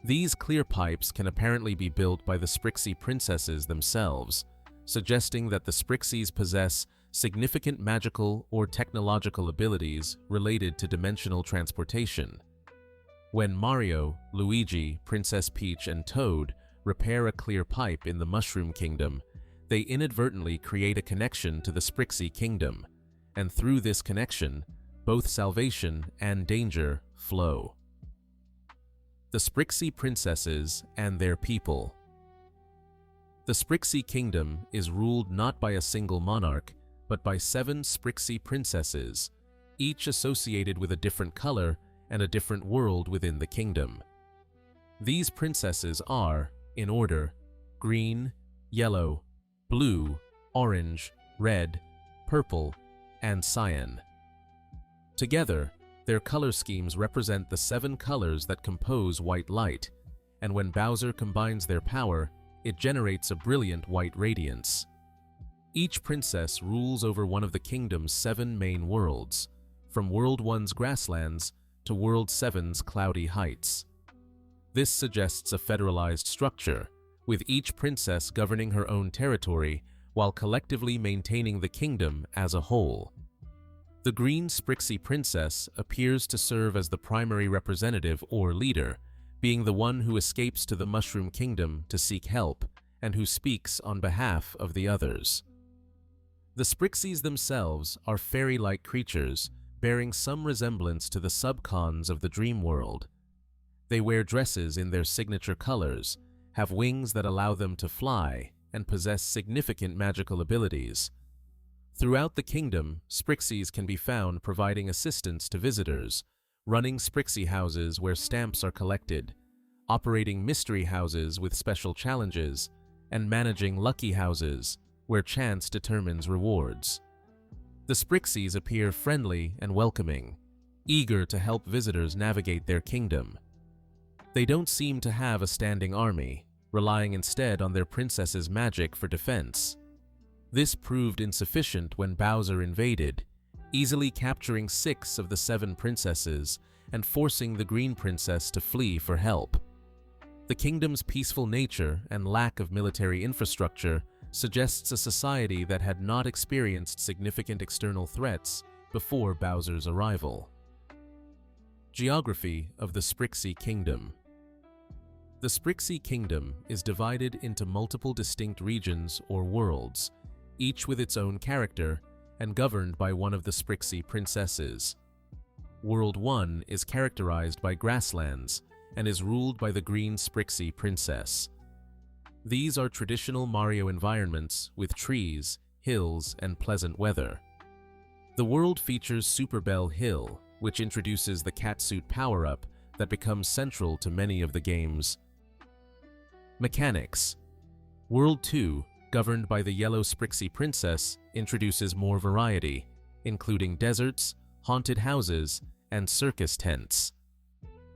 A: These clear pipes can apparently be built by the Sprixie princesses themselves, suggesting that the Sprixies possess significant magical or technological abilities related to dimensional transportation. When Mario, Luigi, Princess Peach, and Toad repair a clear pipe in the Mushroom Kingdom, they inadvertently create a connection to the Sprixie Kingdom, and through this connection, both salvation and danger flow. The Sprixie princesses and their people. The Sprixie Kingdom is ruled not by a single monarch, but by 7 Sprixie princesses, each associated with a different color and a different world within the kingdom. These princesses are, in order, green, yellow, blue, orange, red, purple, and cyan. Together, their color schemes represent the 7 colors that compose white light, and when Bowser combines their power, it generates a brilliant white radiance. Each princess rules over one of the kingdom's 7 main worlds, from World 1's grasslands to World 7's cloudy heights. This suggests a federalized structure, with each princess governing her own territory while collectively maintaining the kingdom as a whole. The green Sprixie princess appears to serve as the primary representative or leader, being the one who escapes to the Mushroom Kingdom to seek help and who speaks on behalf of the others. The Sprixies themselves are fairy-like creatures bearing some resemblance to the Subcons of the dream world. They wear dresses in their signature colors, have wings that allow them to fly, and possess significant magical abilities. Throughout the kingdom, Sprixies can be found providing assistance to visitors, running Sprixie houses where stamps are collected, operating mystery houses with special challenges, and managing lucky houses, where chance determines rewards. The Sprixies appear friendly and welcoming, eager to help visitors navigate their kingdom. They don't seem to have a standing army, relying instead on their princess's magic for defense. This proved insufficient when Bowser invaded, easily capturing 6 of the 7 princesses and forcing the Green Princess to flee for help. The kingdom's peaceful nature and lack of military infrastructure suggests a society that had not experienced significant external threats before Bowser's arrival. Geography of the Sprixie Kingdom. The Sprixie Kingdom is divided into multiple distinct regions or worlds, each with its own character and governed by one of the Sprixie princesses. World 1 is characterized by grasslands and is ruled by the Green Sprixie Princess. These are traditional Mario environments with trees, hills, and pleasant weather. The world features Super Bell Hill, which introduces the catsuit power-up that becomes central to many of the games. Mechanics. World 2, governed by the yellow Sprixie Princess, introduces more variety, including deserts, haunted houses, and circus tents.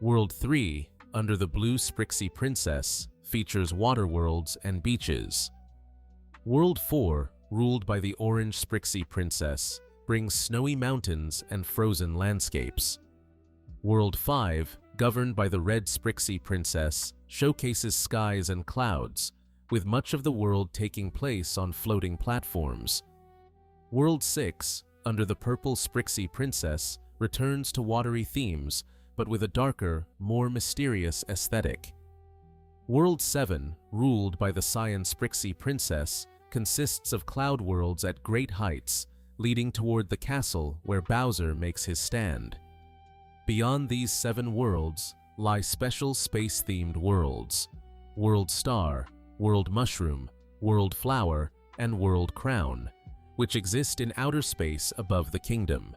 A: World 3, under the blue Sprixie Princess, features water worlds and beaches. World 4, ruled by the orange Sprixie Princess, brings snowy mountains and frozen landscapes. World 5, governed by the red Sprixie Princess, showcases skies and clouds, with much of the world taking place on floating platforms. World 6, under the purple Sprixie Princess, returns to watery themes, but with a darker, more mysterious aesthetic. World 7, ruled by the cyan Sprixie Princess, consists of cloud worlds at great heights, leading toward the castle where Bowser makes his stand. Beyond these 7 worlds lie special space-themed worlds: World Star, World Mushroom, World Flower, and World Crown, which exist in outer space above the kingdom.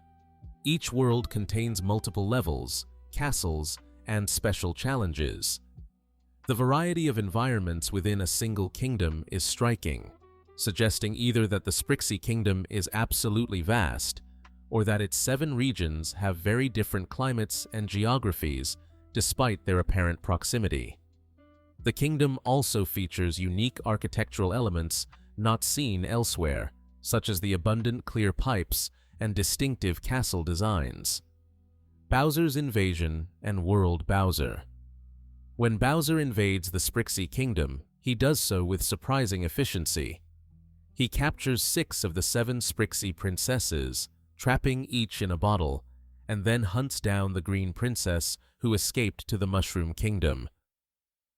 A: Each world contains multiple levels, castles, and special challenges. The variety of environments within a single kingdom is striking, suggesting either that the Sprixie Kingdom is absolutely vast, or that its 7 regions have very different climates and geographies despite their apparent proximity. The kingdom also features unique architectural elements not seen elsewhere, such as the abundant clear pipes and distinctive castle designs. Bowser's Invasion and World Bowser. When Bowser invades the Sprixie Kingdom, he does so with surprising efficiency. He captures 6 of the 7 Sprixie princesses, trapping each in a bottle, and then hunts down the Green Princess who escaped to the Mushroom Kingdom.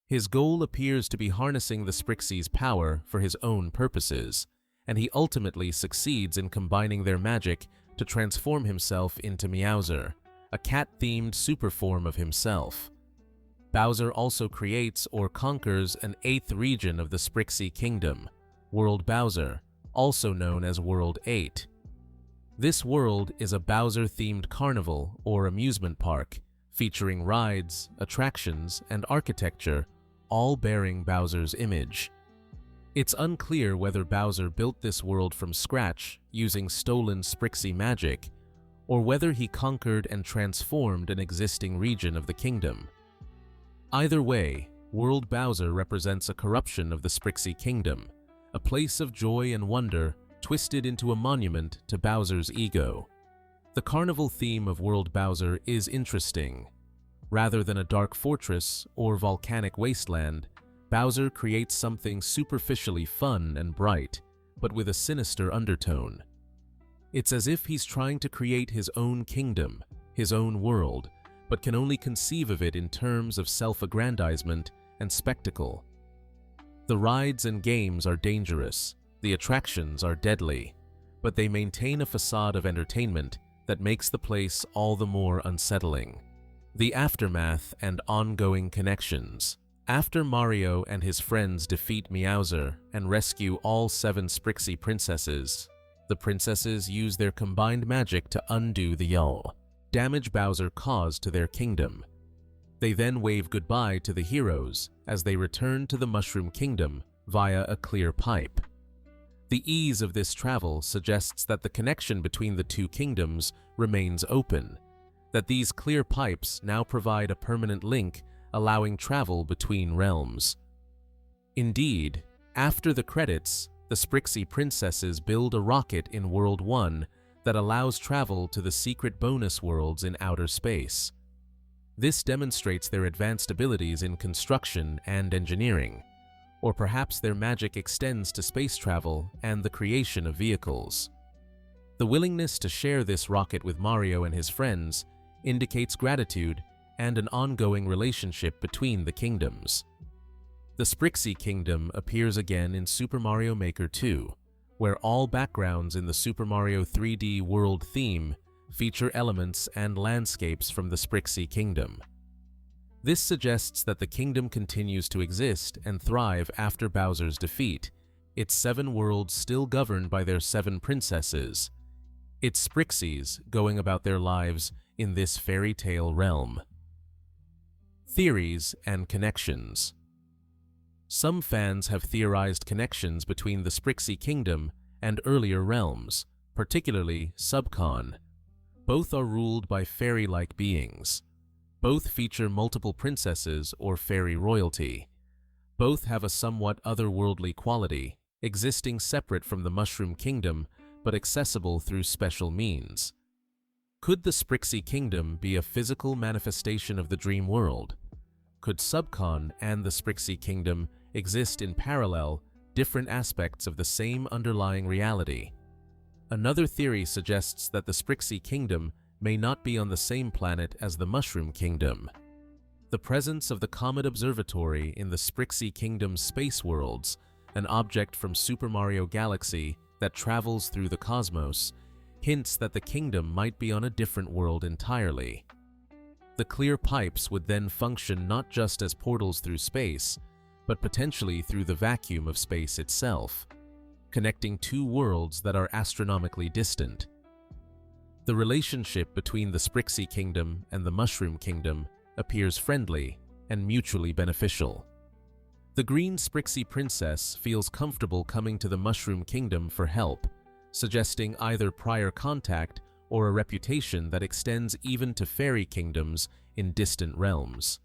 A: His goal appears to be harnessing the Sprixie's power for his own purposes, and he ultimately succeeds in combining their magic to transform himself into Meowser, a cat-themed super form of himself. Bowser also creates or conquers an 8th region of the Sprixie Kingdom, World Bowser, also known as World 8. This world is a Bowser-themed carnival or amusement park, featuring rides, attractions, and architecture, all bearing Bowser's image. It's unclear whether Bowser built this world from scratch using stolen Sprixie magic, or whether he conquered and transformed an existing region of the kingdom. Either way, World Bowser represents a corruption of the Sprixie Kingdom, a place of joy and wonder twisted into a monument to Bowser's ego. The carnival theme of World Bowser is interesting. Rather than a dark fortress or volcanic wasteland, Bowser creates something superficially fun and bright, but with a sinister undertone. It's as if he's trying to create his own kingdom, his own world, but can only conceive of it in terms of self-aggrandizement and spectacle. The rides and games are dangerous, the attractions are deadly, but they maintain a facade of entertainment that makes the place all the more unsettling. The aftermath and ongoing connections. After Mario and his friends defeat Meowser and rescue all 7 Sprixie princesses, the princesses use their combined magic to undo the damage Bowser caused to their kingdom. They then wave goodbye to the heroes as they return to the Mushroom Kingdom via a clear pipe. The ease of this travel suggests that the connection between the two kingdoms remains open, that these clear pipes now provide a permanent link allowing travel between realms. Indeed, after the credits, the Sprixie princesses build a rocket in World 1 that allows travel to the secret bonus worlds in outer space. This demonstrates their advanced abilities in construction and engineering, or perhaps their magic extends to space travel and the creation of vehicles. The willingness to share this rocket with Mario and his friends indicates gratitude and an ongoing relationship between the kingdoms. The Sprixie Kingdom appears again in Super Mario Maker 2, where all backgrounds in the Super Mario 3D World theme feature elements and landscapes from the Sprixie Kingdom. This suggests that the kingdom continues to exist and thrive after Bowser's defeat, its 7 worlds still governed by their 7 princesses, its Sprixies going about their lives in this fairy tale realm. Theories and connections. Some fans have theorized connections between the Sprixie Kingdom and earlier realms, particularly Subcon. Both are ruled by fairy-like beings. Both feature multiple princesses or fairy royalty. Both have a somewhat otherworldly quality, existing separate from the Mushroom Kingdom but accessible through special means. Could the Sprixie Kingdom be a physical manifestation of the dream world? Could Subcon and the Sprixie Kingdom exist in parallel, different aspects of the same underlying reality? Another theory suggests that the Sprixie Kingdom may not be on the same planet as the Mushroom Kingdom. The presence of the Comet Observatory in the Sprixie Kingdom's space worlds, an object from Super Mario Galaxy that travels through the cosmos, hints that the kingdom might be on a different world entirely. The clear pipes would then function not just as portals through space, but potentially through the vacuum of space itself, connecting 2 worlds that are astronomically distant. The relationship between the Sprixie Kingdom and the Mushroom Kingdom appears friendly and mutually beneficial. The green Sprixie princess feels comfortable coming to the Mushroom Kingdom for help, suggesting either prior contact or a reputation that extends even to fairy kingdoms in distant realms.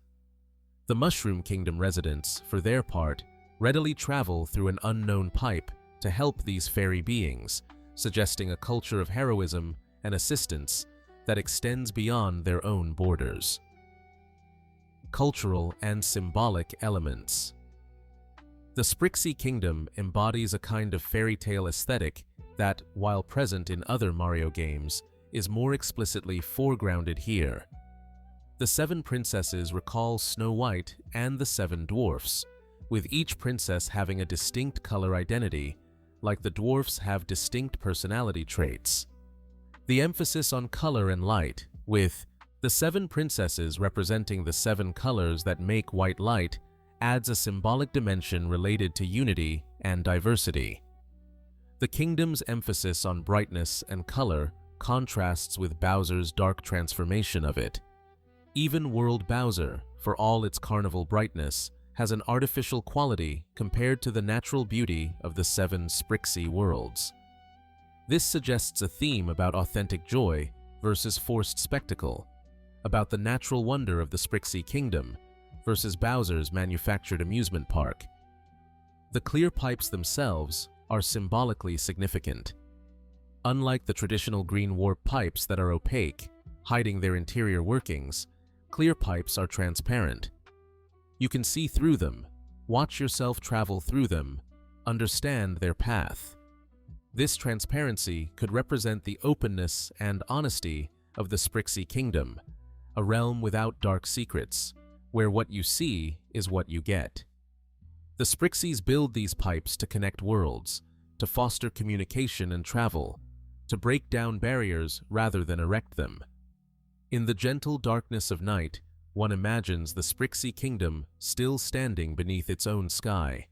A: The Mushroom Kingdom residents, for their part, readily travel through an unknown pipe to help these fairy beings, suggesting a culture of heroism and assistance that extends beyond their own borders. Cultural and symbolic elements. The Sprixie Kingdom embodies a kind of fairy tale aesthetic that, while present in other Mario games, is more explicitly foregrounded here. The 7 princesses recall Snow White and the 7 dwarfs, with each princess having a distinct color identity, like the dwarfs have distinct personality traits. The emphasis on color and light, with the 7 princesses representing the 7 colors that make white light, adds a symbolic dimension related to unity and diversity. The kingdom's emphasis on brightness and color contrasts with Bowser's dark transformation of it. Even World Bowser, for all its carnival brightness, has an artificial quality compared to the natural beauty of the 7 Sprixie worlds. This suggests a theme about authentic joy versus forced spectacle, about the natural wonder of the Sprixie Kingdom versus Bowser's manufactured amusement park. The clear pipes themselves are symbolically significant. Unlike the traditional green warp pipes that are opaque, hiding their interior workings, clear pipes are transparent. You can see through them, watch yourself travel through them, understand their path. This transparency could represent the openness and honesty of the Sprixie Kingdom, a realm without dark secrets, where what you see is what you get. The Sprixies build these pipes to connect worlds, to foster communication and travel, to break down barriers rather than erect them. In the gentle darkness of night, one imagines the Sprixie Kingdom still standing beneath its own sky.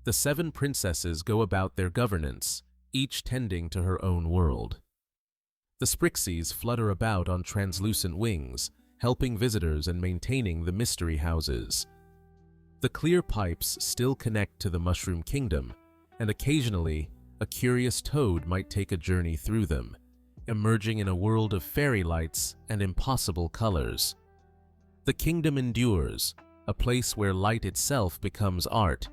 A: The 7 princesses go about their governance, each tending to her own world. The Sprixies flutter about on translucent wings, helping visitors and maintaining the mystery houses. The clear pipes still connect to the Mushroom Kingdom, and occasionally a curious toad might take a journey through them, emerging in a world of fairy lights and impossible colors. The kingdom endures, a place where light itself becomes art,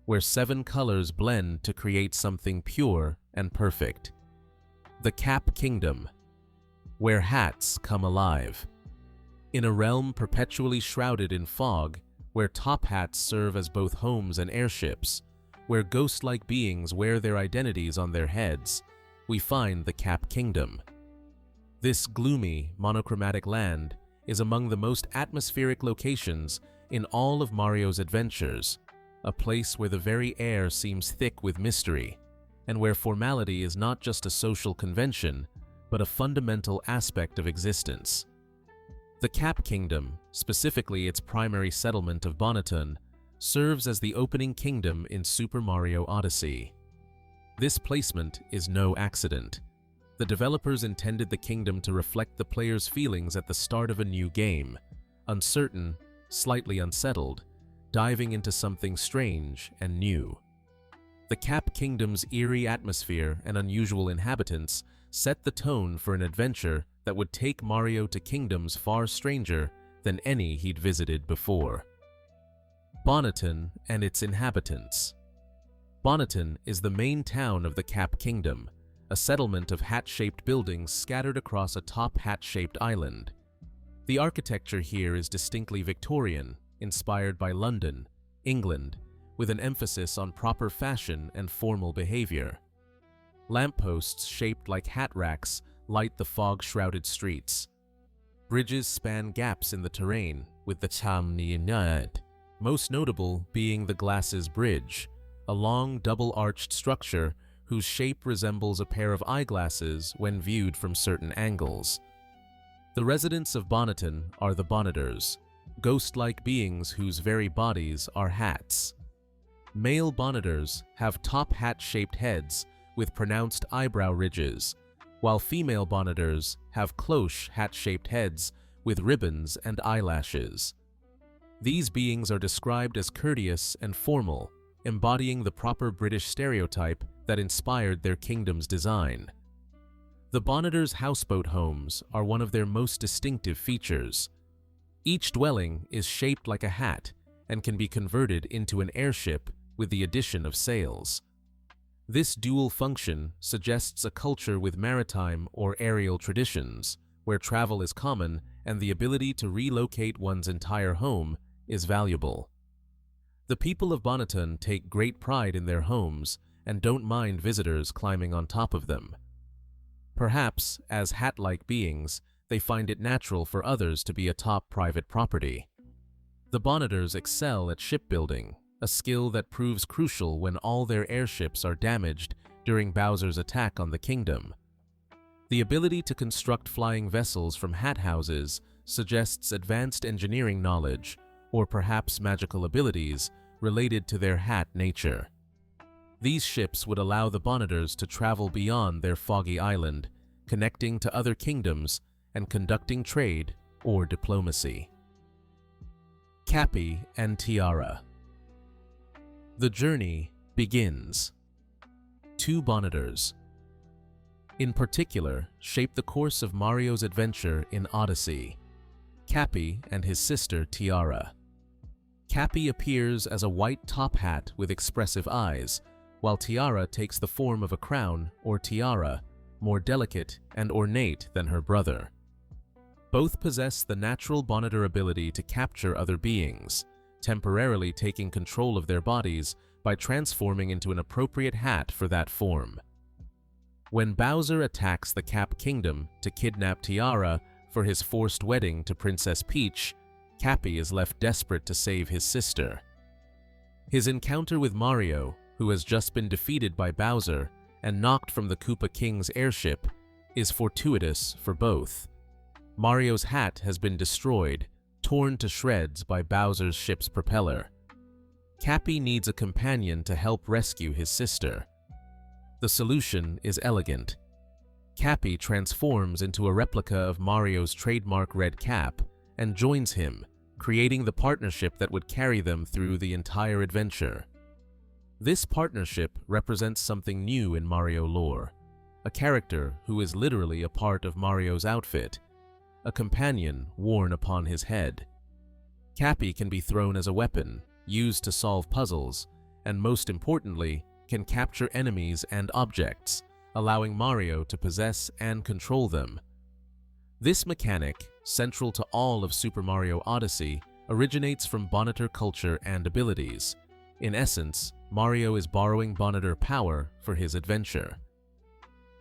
A: where 7 colors blend to create something pure and perfect. The Cap Kingdom, where hats come alive. In a realm perpetually shrouded in fog, where top hats serve as both homes and airships, where ghost-like beings wear their identities on their heads, we find the Cap Kingdom. This gloomy, monochromatic land is among the most atmospheric locations in all of Mario's adventures, a place where the very air seems thick with mystery, and where formality is not just a social convention, but a fundamental aspect of existence. The Cap Kingdom, specifically its primary settlement of Bonneton, serves as the opening kingdom in Super Mario Odyssey. This placement is no accident. The developers intended the kingdom to reflect the player's feelings at the start of a new game, uncertain, slightly unsettled, diving into something strange and new. The Cap Kingdom's eerie atmosphere and unusual inhabitants set the tone for an adventure that would take Mario to kingdoms far stranger than any he'd visited before. Bonneton and its inhabitants. Bonneton is the main town of the Cap Kingdom, a settlement of hat-shaped buildings scattered across a top hat-shaped island. The architecture here is distinctly Victorian, inspired by London, England, with an emphasis on proper fashion and formal behavior. Lampposts shaped like hat racks light the fog-shrouded streets. Bridges span gaps in the terrain, with the Tamnianad, most notable being the Glasses Bridge, a long double-arched structure whose shape resembles a pair of eyeglasses when viewed from certain angles. The residents of Bonneton are the Bonneters, ghost-like beings whose very bodies are hats. Male Bonneters have top hat-shaped heads with pronounced eyebrow ridges, while female Bonneters have cloche hat-shaped heads with ribbons and eyelashes. These beings are described as courteous and formal, embodying the proper British stereotype that inspired their kingdom's design. The Bonneters' houseboat homes are one of their most distinctive features. Each dwelling is shaped like a hat and can be converted into an airship with the addition of sails. This dual function suggests a culture with maritime or aerial traditions, where travel is common and the ability to relocate one's entire home is valuable. The people of Bonneton take great pride in their homes and don't mind visitors climbing on top of them. Perhaps, as hat-like beings, they find it natural for others to be atop private property. The Bonneters excel at shipbuilding, a skill that proves crucial when all their airships are damaged during Bowser's attack on the kingdom. The ability to construct flying vessels from hat houses suggests advanced engineering knowledge, or perhaps magical abilities, related to their hat nature. These ships would allow the Bonneters to travel beyond their foggy island, connecting to other kingdoms and conducting trade or diplomacy. Cappy and Tiara. The journey begins. 2 Bonneters, in particular, shape the course of Mario's adventure in Odyssey: Cappy and his sister Tiara. Cappy appears as a white top hat with expressive eyes, while Tiara takes the form of a crown or tiara, more delicate and ornate than her brother. Both possess the natural Bonneter ability to capture other beings, temporarily taking control of their bodies by transforming into an appropriate hat for that form. When Bowser attacks the Cap Kingdom to kidnap Tiara for his forced wedding to Princess Peach, Cappy is left desperate to save his sister. His encounter with Mario, who has just been defeated by Bowser and knocked from the Koopa King's airship, is fortuitous for both. Mario's hat has been destroyed, torn to shreds by Bowser's ship's propeller. Cappy needs a companion to help rescue his sister. The solution is elegant. Cappy transforms into a replica of Mario's trademark red cap and joins him, creating the partnership that would carry them through the entire adventure. This partnership represents something new in Mario lore, a character who is literally a part of Mario's outfit, a companion worn upon his head. Cappy can be thrown as a weapon, used to solve puzzles, and most importantly, can capture enemies and objects, allowing Mario to possess and control them. This mechanic, central to all of Super Mario Odyssey, originates from Bonneter culture and abilities. In essence, Mario is borrowing Bonneter power for his adventure.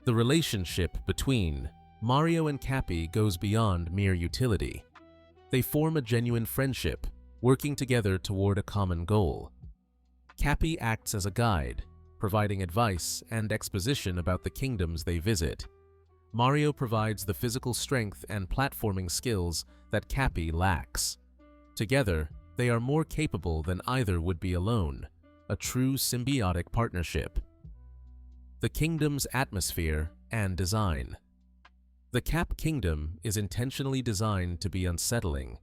A: The relationship between Mario and Cappy goes beyond mere utility. They form a genuine friendship, working together toward a common goal. Cappy acts as a guide, providing advice and exposition about the kingdoms they visit. Mario provides the physical strength and platforming skills that Cappy lacks. Together, they are more capable than either would be alone, a true symbiotic partnership. The kingdom's atmosphere and design. The Cap Kingdom is intentionally designed to be unsettling.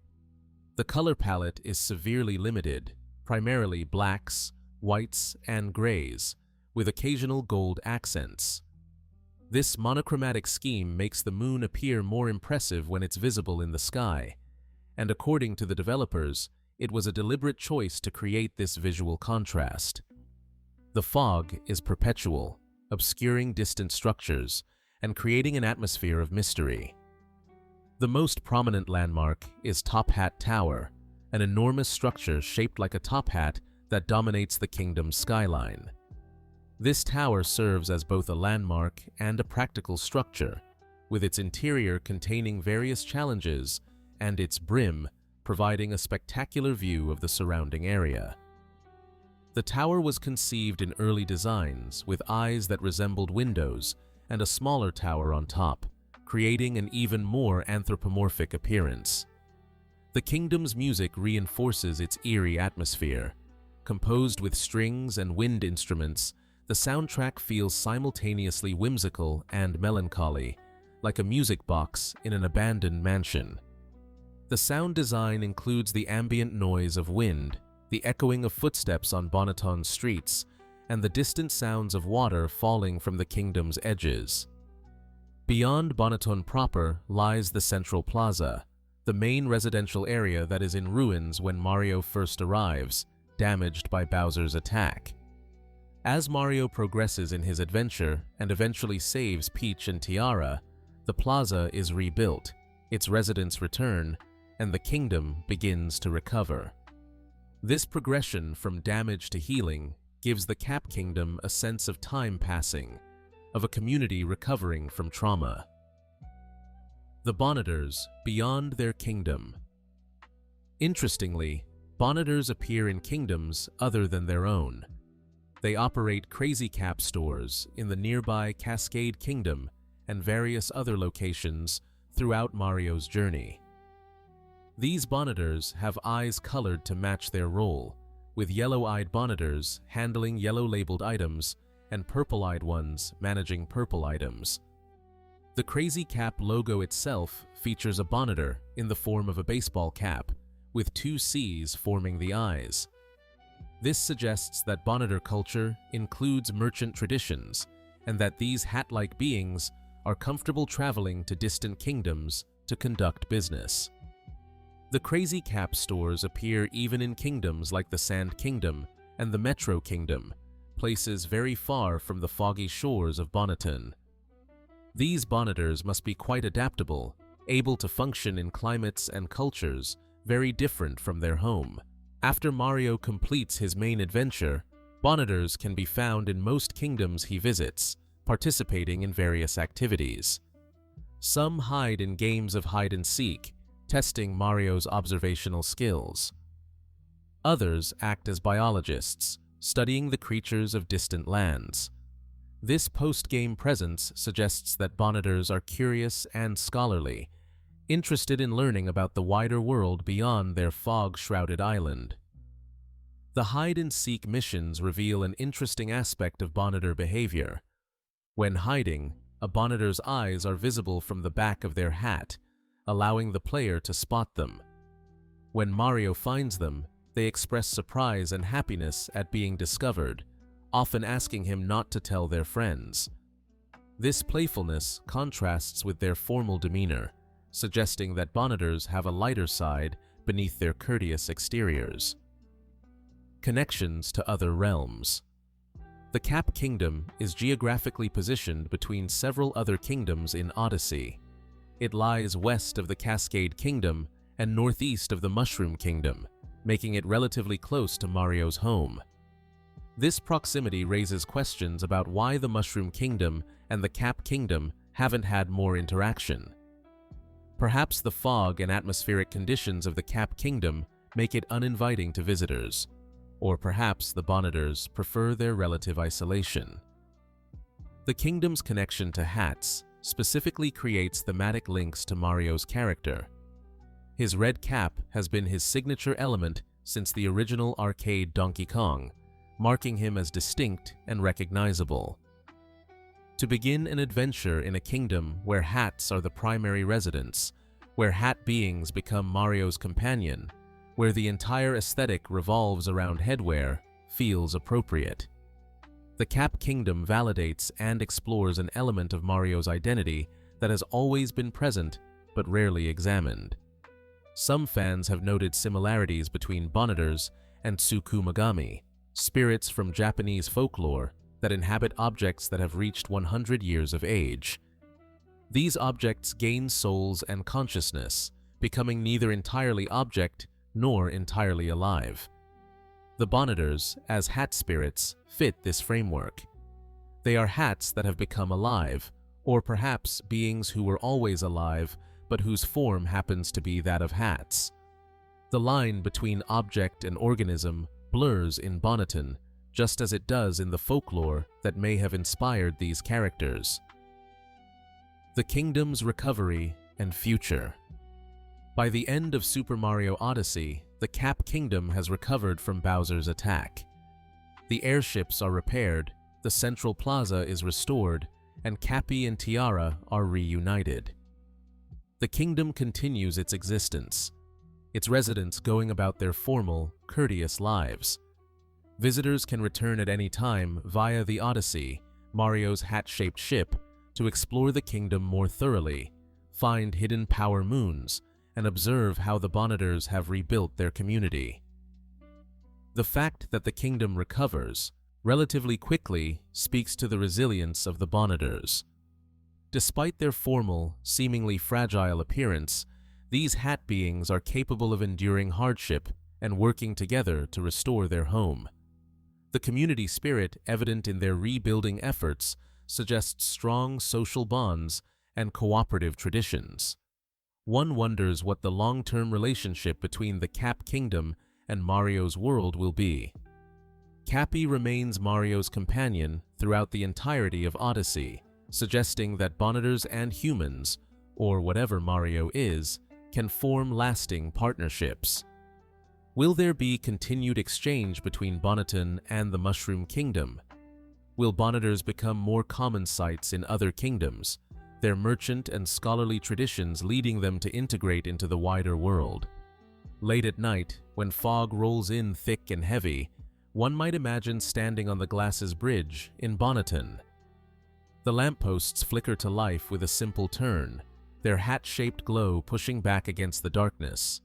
A: The color palette is severely limited, primarily blacks, whites, and grays, with occasional gold accents. This monochromatic scheme makes the moon appear more impressive when it's visible in the sky, and according to the developers, it was a deliberate choice to create this visual contrast. The fog is perpetual, obscuring distant structures and creating an atmosphere of mystery. The most prominent landmark is Top Hat Tower, an enormous structure shaped like a top hat that dominates the kingdom's skyline. This tower serves as both a landmark and a practical structure, with its interior containing various challenges and its brim providing a spectacular view of the surrounding area. The tower was conceived in early designs with eyes that resembled windows and a smaller tower on top, creating an even more anthropomorphic appearance. The kingdom's music reinforces its eerie atmosphere. Composed with strings and wind instruments, the soundtrack feels simultaneously whimsical and melancholy, like a music box in an abandoned mansion. The sound design includes the ambient noise of wind, the echoing of footsteps on Bonneton's streets, and the distant sounds of water falling from the kingdom's edges. Beyond Bonneton proper lies the Central Plaza, the main residential area that is in ruins when Mario first arrives, damaged by Bowser's attack. As Mario progresses in his adventure and eventually saves Peach and Tiara, the plaza is rebuilt, its residents return, and the kingdom begins to recover. This progression from damage to healing gives the Cap Kingdom a sense of time passing, of a community recovering from trauma. The Bonneters beyond their kingdom. Interestingly, Bonneters appear in kingdoms other than their own. They operate Crazy Cap stores in the nearby Cascade Kingdom and various other locations throughout Mario's journey. These Bonneters have eyes colored to match their role, with yellow-eyed Bonneters handling yellow-labeled items and purple-eyed ones managing purple items. The Crazy Cap logo itself features a Bonneter in the form of a baseball cap, with two C's forming the eyes. This suggests that Bonneter culture includes merchant traditions, and that these hat-like beings are comfortable traveling to distant kingdoms to conduct business. The Crazy Cap stores appear even in kingdoms like the Sand Kingdom and the Metro Kingdom, places very far from the foggy shores of Bonneton. These Bonneters must be quite adaptable, able to function in climates and cultures very different from their home. After Mario completes his main adventure, Bonneters can be found in most kingdoms he visits, participating in various activities. Some hide in games of hide-and-seek, testing Mario's observational skills. Others act as biologists, studying the creatures of distant lands. This post-game presence suggests that Bonneters are curious and scholarly, interested in learning about the wider world beyond their fog-shrouded island. The hide-and-seek missions reveal an interesting aspect of Bonneter behavior. When hiding, a Bonneter's eyes are visible from the back of their hat, allowing the player to spot them. When Mario finds them, they express surprise and happiness at being discovered, often asking him not to tell their friends. This playfulness contrasts with their formal demeanor, suggesting that Bonneters have a lighter side beneath their courteous exteriors. Connections to other realms. The Cap Kingdom is geographically positioned between several other kingdoms in Odyssey. It lies west of the Cascade Kingdom and northeast of the Mushroom Kingdom, making it relatively close to Mario's home. This proximity raises questions about why the Mushroom Kingdom and the Cap Kingdom haven't had more interaction. Perhaps the fog and atmospheric conditions of the Cap Kingdom make it uninviting to visitors, or perhaps the Bonneters prefer their relative isolation. The kingdom's connection to hats specifically creates thematic links to Mario's character. His red cap has been his signature element since the original arcade Donkey Kong, marking him as distinct and recognizable. To begin an adventure in a kingdom where hats are the primary residents, where hat beings become Mario's companion, where the entire aesthetic revolves around headwear, feels appropriate. The Cap Kingdom validates and explores an element of Mario's identity that has always been present but rarely examined. Some fans have noted similarities between Bonneters and Tsukumagami, spirits from Japanese folklore that inhabit objects that have reached 100 years of age. These objects gain souls and consciousness, becoming neither entirely object nor entirely alive. The Bonneters, as hat spirits, fit this framework. They are hats that have become alive, or perhaps beings who were always alive but whose form happens to be that of hats. The line between object and organism blurs in Bonneton, just as it does in the folklore that may have inspired these characters. The kingdom's recovery and future. By the end of Super Mario Odyssey, the Cap Kingdom has recovered from Bowser's attack. The airships are repaired, the central plaza is restored, and Cappy and Tiara are reunited. The kingdom continues its existence, its residents going about their formal, courteous lives. Visitors can return at any time via the Odyssey, Mario's hat-shaped ship, to explore the kingdom more thoroughly, find hidden power moons, and observe how the Bonneters have rebuilt their community. The fact that the kingdom recovers relatively quickly speaks to the resilience of the Bonneters. Despite their formal, seemingly fragile appearance, these hat beings are capable of enduring hardship and working together to restore their home. The community spirit evident in their rebuilding efforts suggests strong social bonds and cooperative traditions. One wonders what the long-term relationship between the Cap Kingdom and Mario's world will be. Cappy remains Mario's companion throughout the entirety of Odyssey, suggesting that Bonneters and humans, or whatever Mario is, can form lasting partnerships. Will there be continued exchange between Bonneton and the Mushroom Kingdom? Will Bonneters become more common sights in other kingdoms, their merchant and scholarly traditions leading them to integrate into the wider world? Late at night, when fog rolls in thick and heavy, one might imagine standing on the Glass's Bridge in Bonneton. The lampposts flicker to life with a simple turn, their hat-shaped glow pushing back against the darkness.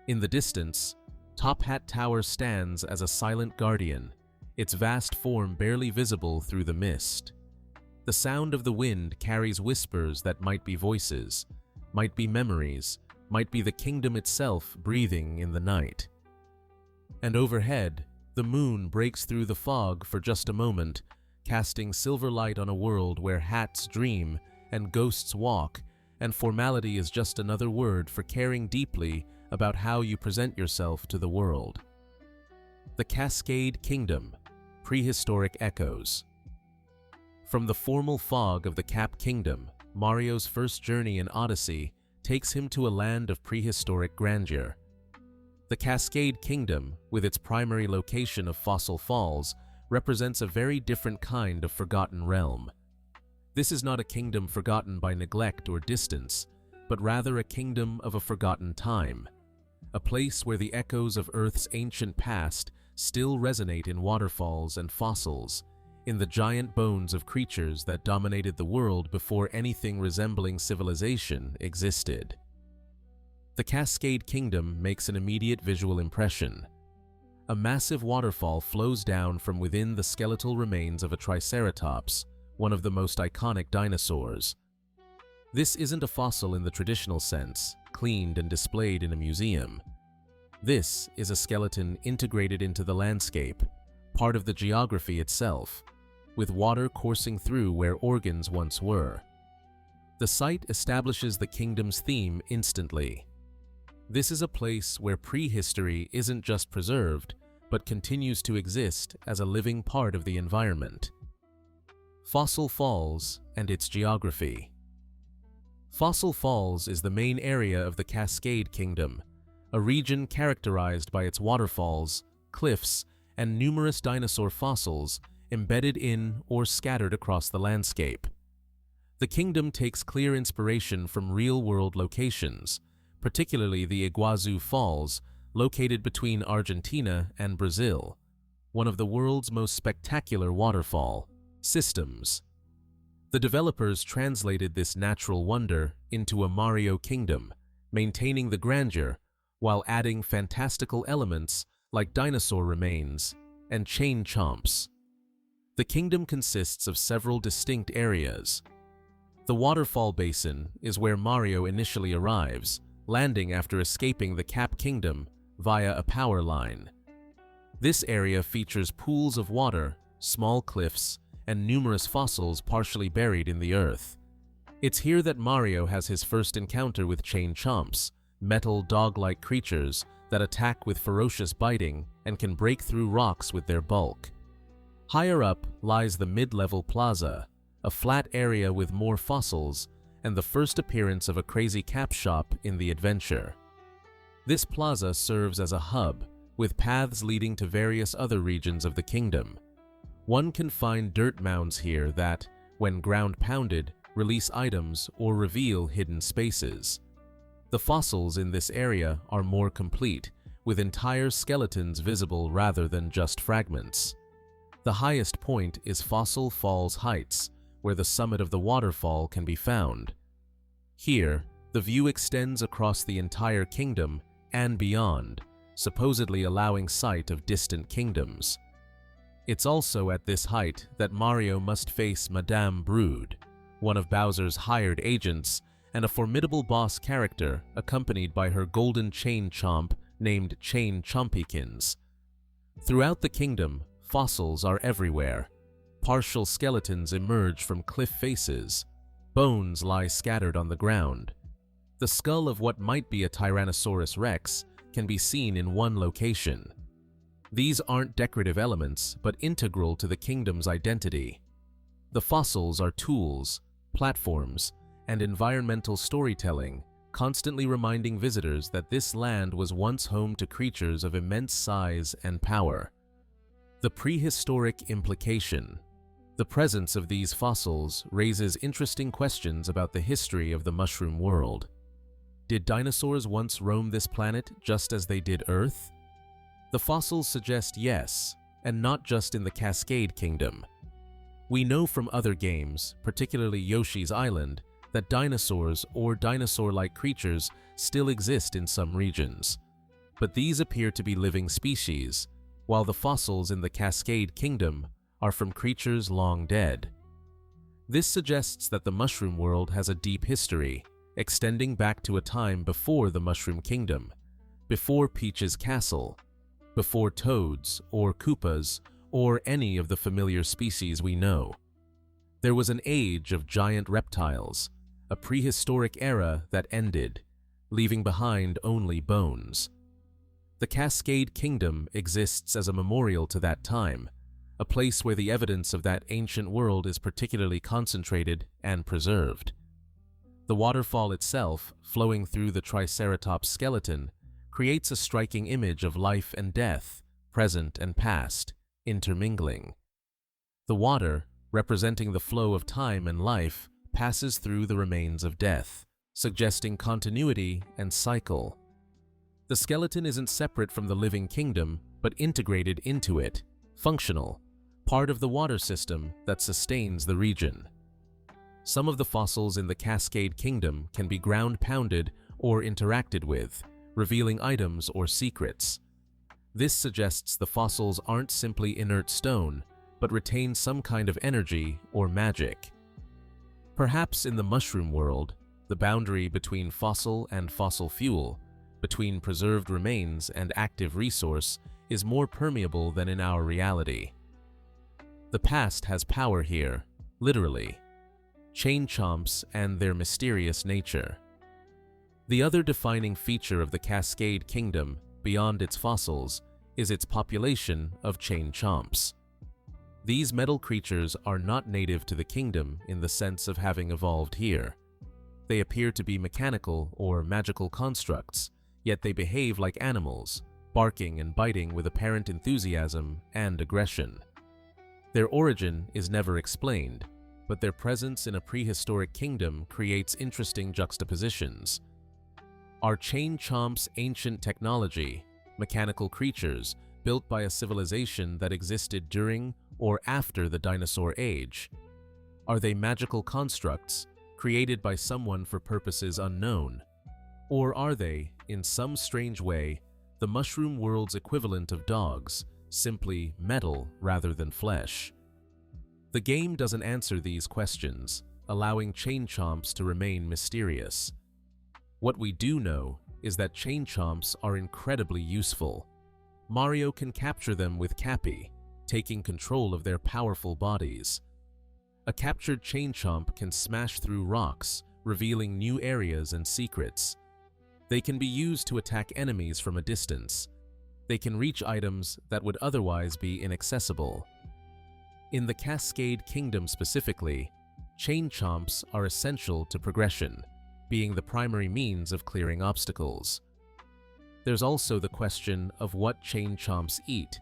A: In the distance, Top Hat Tower stands as a silent guardian, its vast form barely visible through the mist. The sound of the wind carries whispers that might be voices, might be memories, might be the kingdom itself breathing in the night. And overhead, the moon breaks through the fog for just a moment, casting silver light on a world where hats dream and ghosts walk, and formality is just another word for caring deeply about how you present yourself to the world. The Cascade Kingdom, Prehistoric Echoes. From the formal fog of the Cap Kingdom, Mario's first journey in Odyssey takes him to a land of prehistoric grandeur. The Cascade Kingdom, with its primary location of Fossil Falls, represents a very different kind of forgotten realm. This is not a kingdom forgotten by neglect or distance, but rather a kingdom of a forgotten time, a place where the echoes of Earth's ancient past still resonate in waterfalls and fossils, in the giant bones of creatures that dominated the world before anything resembling civilization existed. The Cascade Kingdom makes an immediate visual impression. A massive waterfall flows down from within the skeletal remains of a Triceratops, one of the most iconic dinosaurs. This isn't a fossil in the traditional sense, cleaned and displayed in a museum. This is a skeleton integrated into the landscape, part of the geography itself, with water coursing through where organs once were. The site establishes the kingdom's theme instantly. This is a place where prehistory isn't just preserved, but continues to exist as a living part of the environment. Fossil Falls and its geography. Fossil Falls is the main area of the Cascade Kingdom, a region characterized by its waterfalls, cliffs, and numerous dinosaur fossils embedded in or scattered across the landscape. The kingdom takes clear inspiration from real-world locations, particularly the Iguazu Falls, located between Argentina and Brazil, one of the world's most spectacular waterfall systems. The developers translated this natural wonder into a Mario Kingdom, maintaining the grandeur while adding fantastical elements like dinosaur remains and chain chomps. The kingdom consists of several distinct areas. The waterfall basin is where Mario initially arrives, landing after escaping the Cap Kingdom via a power line. This area features pools of water, small cliffs, and numerous fossils partially buried in the earth. It's here that Mario has his first encounter with chain chomps, metal dog-like creatures that attack with ferocious biting and can break through rocks with their bulk. Higher up lies the mid-level plaza, a flat area with more fossils and the first appearance of a crazy cap shop in the adventure. This plaza serves as a hub, with paths leading to various other regions of the kingdom. One can find dirt mounds here that, when ground pounded, release items or reveal hidden spaces. The fossils in this area are more complete, with entire skeletons visible rather than just fragments. The highest point is Fossil Falls Heights, where the summit of the waterfall can be found. Here, the view extends across the entire kingdom and beyond, supposedly allowing sight of distant kingdoms. It's also at this height that Mario must face Madame Brood, one of Bowser's hired agents and a formidable boss character accompanied by her golden chain chomp named Chain Chompykins. Throughout the kingdom, fossils are everywhere. Partial skeletons emerge from cliff faces. Bones lie scattered on the ground. The skull of what might be a Tyrannosaurus Rex can be seen in one location. These aren't decorative elements, but integral to the kingdom's identity. The fossils are tools, platforms, and environmental storytelling, constantly reminding visitors that this land was once home to creatures of immense size and power. The prehistoric implication. The presence of these fossils raises interesting questions about the history of the mushroom world. Did dinosaurs once roam this planet just as they did Earth? The fossils suggest yes, and not just in the Cascade Kingdom. We know from other games, particularly Yoshi's Island, that dinosaurs or dinosaur-like creatures still exist in some regions. But these appear to be living species, while the fossils in the Cascade Kingdom are from creatures long dead. This suggests that the mushroom world has a deep history, extending back to a time before the Mushroom Kingdom, before Peach's Castle, before toads or Koopas or any of the familiar species we know. There was an age of giant reptiles, a prehistoric era that ended, leaving behind only bones. The Cascade Kingdom exists as a memorial to that time, a place where the evidence of that ancient world is particularly concentrated and preserved. The waterfall itself, flowing through the Triceratops skeleton, creates a striking image of life and death, present and past, intermingling. The water, representing the flow of time and life, passes through the remains of death, suggesting continuity and cycle. The skeleton isn't separate from the living kingdom, but integrated into it, functional, part of the water system that sustains the region. Some of the fossils in the Cascade Kingdom can be ground-pounded or interacted with, revealing items or secrets. This suggests the fossils aren't simply inert stone, but retain some kind of energy or magic. Perhaps in the mushroom world, the boundary between fossil and fossil fuel, between preserved remains and active resource, is more permeable than in our reality. The past has power here, literally. Chain chomps and their mysterious nature. The other defining feature of the Cascade Kingdom, beyond its fossils, is its population of chain chomps. These metal creatures are not native to the kingdom in the sense of having evolved here. They appear to be mechanical or magical constructs, yet they behave like animals, barking and biting with apparent enthusiasm and aggression. Their origin is never explained, but their presence in a prehistoric kingdom creates interesting juxtapositions. Are chain chomps ancient technology, mechanical creatures built by a civilization that existed during or after the dinosaur age? Are they magical constructs created by someone for purposes unknown? Or are they, in some strange way, the mushroom world's equivalent of dogs, simply metal rather than flesh? The game doesn't answer these questions, allowing chain chomps to remain mysterious. What we do know is that chain chomps are incredibly useful. Mario can capture them with Cappy, taking control of their powerful bodies. A captured chain chomp can smash through rocks, revealing new areas and secrets. They can be used to attack enemies from a distance. They can reach items that would otherwise be inaccessible. In the Cascade Kingdom specifically, chain chomps are essential to progression, being the primary means of clearing obstacles. There's also the question of what chain chomps eat.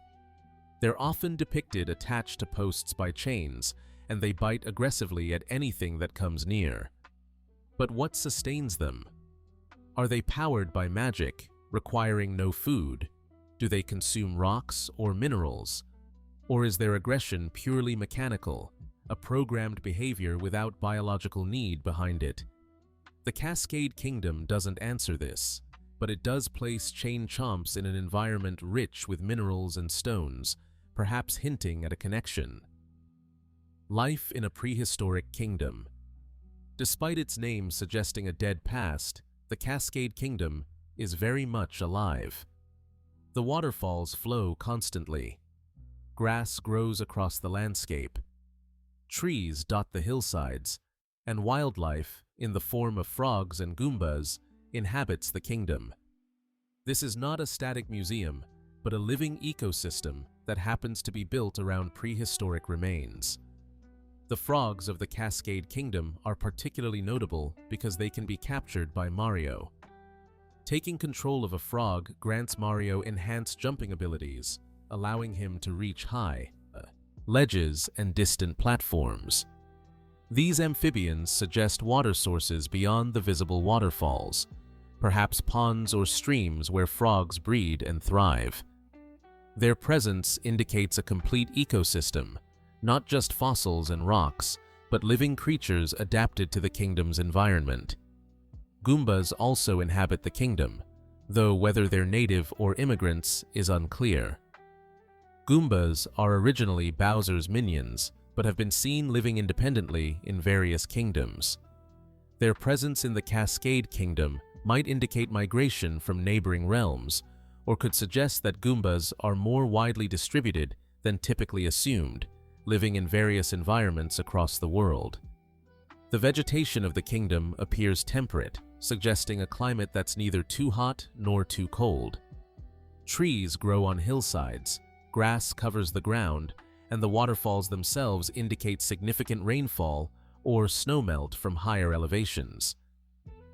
A: They're often depicted attached to posts by chains, and they bite aggressively at anything that comes near. But what sustains them? Are they powered by magic, requiring no food? Do they consume rocks or minerals? Or is their aggression purely mechanical, a programmed behavior without biological need behind it? The Cascade Kingdom doesn't answer this, but it does place chain chomps in an environment rich with minerals and stones, perhaps hinting at a connection. Life in a prehistoric kingdom. Despite its name suggesting a dead past, the Cascade Kingdom is very much alive. The waterfalls flow constantly. Grass grows across the landscape. Trees dot the hillsides, and wildlife, in the form of frogs and Goombas, inhabits the kingdom. This is not a static museum, but a living ecosystem that happens to be built around prehistoric remains. The frogs of the Cascade Kingdom are particularly notable because they can be captured by Mario. Taking control of a frog grants Mario enhanced jumping abilities, allowing him to reach high ledges and distant platforms. These amphibians suggest water sources beyond the visible waterfalls, perhaps ponds or streams where frogs breed and thrive. Their presence indicates a complete ecosystem, not just fossils and rocks, but living creatures adapted to the kingdom's environment. Goombas also inhabit the kingdom, though whether they're native or immigrants is unclear. Goombas are originally Bowser's minions, but have been seen living independently in various kingdoms. Their presence in the Cascade Kingdom might indicate migration from neighboring realms, or could suggest that Goombas are more widely distributed than typically assumed, living in various environments across the world. The vegetation of the kingdom appears temperate, suggesting a climate that's neither too hot nor too cold. Trees grow on hillsides, grass covers the ground, and the waterfalls themselves indicate significant rainfall or snowmelt from higher elevations.